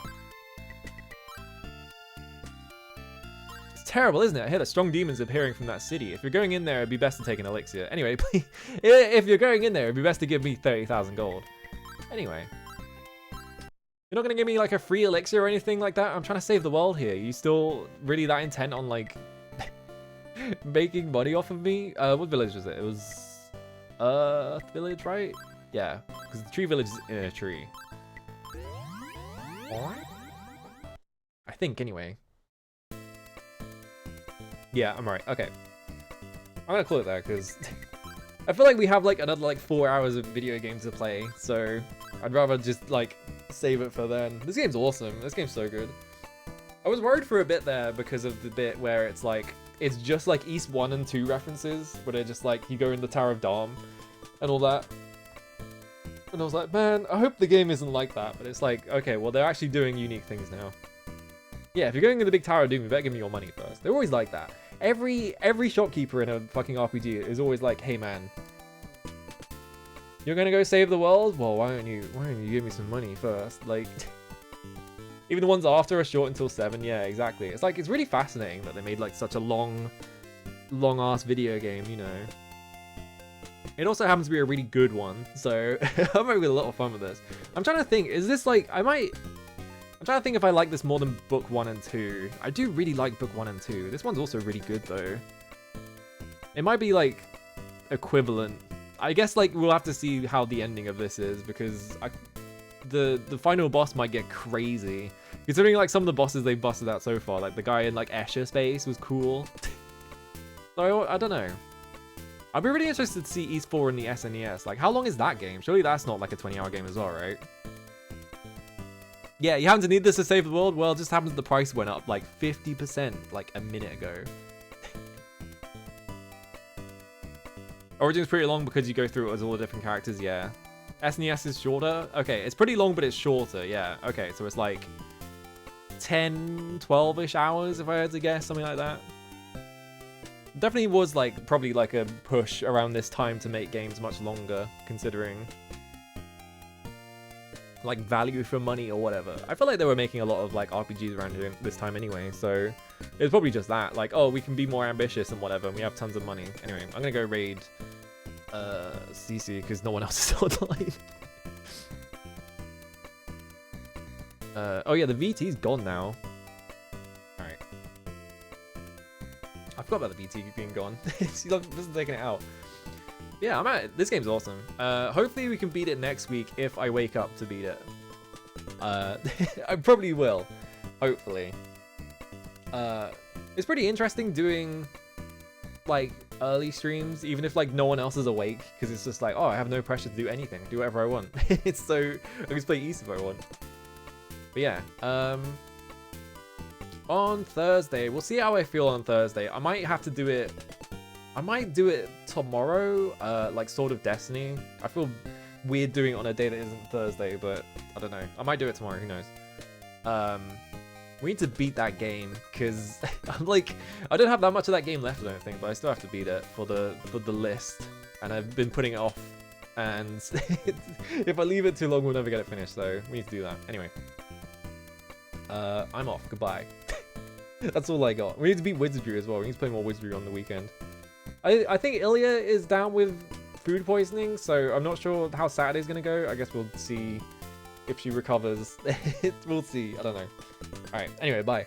Terrible, isn't it? I hear that strong demons appearing from that city. If you're going in there, it'd be best to take an elixir. Anyway, if you're going in there, it'd be best to give me 30,000 gold. Anyway. You're not going to give me like a free elixir or anything like that? I'm trying to save the world here. You still really that intent on like making money off of me? What village was it? It was Earth village, right? Yeah, because the tree village is in a tree. Alright? I think anyway. Yeah, I'm right. Okay. I'm gonna call it there because I feel like we have like another like 4 hours of video games to play, so I'd rather just like Save it for then. This game's awesome. This game's so good. I was worried for a bit there because of the bit where it's like, it's just like East 1 and 2 references, where they're just like, you go in the Tower of Dharm and all that. And I was like, man, I hope the game isn't like that. But it's like, okay, well, they're actually doing unique things now. Yeah, if you're going in the big Tower of Doom, you better give me your money first. They're always like that. Every shopkeeper in a fucking RPG is always like, hey man, you're gonna go save the world? Well, why don't you give me some money first? Like, even the ones after are short until 7. Yeah, exactly. It's like, it's really fascinating that they made like such a long ass video game, you know. It also happens to be a really good one, so I'm having a lot of fun with this. I'm trying to think, is this like, I'm trying to think if I like this more than book 1 and 2. I do really like book 1 and 2. This one's also really good though. It might be like equivalent. I guess like we'll have to see how the ending of this is, because the final boss might get crazy. Considering like some of the bosses they've busted out so far, like the guy in like Escher space was cool. So I don't know. I'd be really interested to see East 4 in the SNES. Like, how long is that game? Surely that's not like a 20-hour game as well, right? Yeah, you happen to need this to save the world? Well, it just happens the price went up like 50% like a minute ago. Origin's pretty long because you go through it as all the different characters, yeah. SNES is shorter? Okay, it's pretty long, but it's shorter, yeah. Okay, so it's like 10, 12-ish hours, if I had to guess, something like that. Definitely was like, probably like a push around this time to make games much longer, considering like value for money or whatever. I feel like they were making a lot of like RPGs around here this time anyway, so it's probably just that. Like, oh, we can be more ambitious and whatever, and we have tons of money. Anyway, I'm gonna go raid CC because no one else is online. Oh yeah, the VT's gone now. Alright. I forgot about the VT being gone. He wasn't taking it out. Yeah, I'm at it. This game's awesome. Hopefully we can beat it next week if I wake up to beat it. I probably will. Hopefully. It's pretty interesting doing like early streams, even if like no one else is awake, because it's just like, oh, I have no pressure to do anything, do whatever I want. It's so, I can just play East if I want. But yeah, on Thursday, we'll see how I feel on Thursday. I might have to do it, I might do it tomorrow, like Sword of Destiny. I feel weird doing it on a day that isn't Thursday, but I don't know. I might do it tomorrow, who knows. We need to beat that game, because I'm like, I don't have that much of that game left, I don't think, but I still have to beat it for the list, and I've been putting it off, and if I leave it too long, we'll never get it finished, so we need to do that. Anyway, I'm off. Goodbye. That's all I got. We need to beat Wizardry as well. We need to play more Wizardry on the weekend. I think Ilya is down with food poisoning, so I'm not sure how Saturday's gonna go. I guess we'll see if she recovers. We'll see. I don't know. Alright, anyway, bye.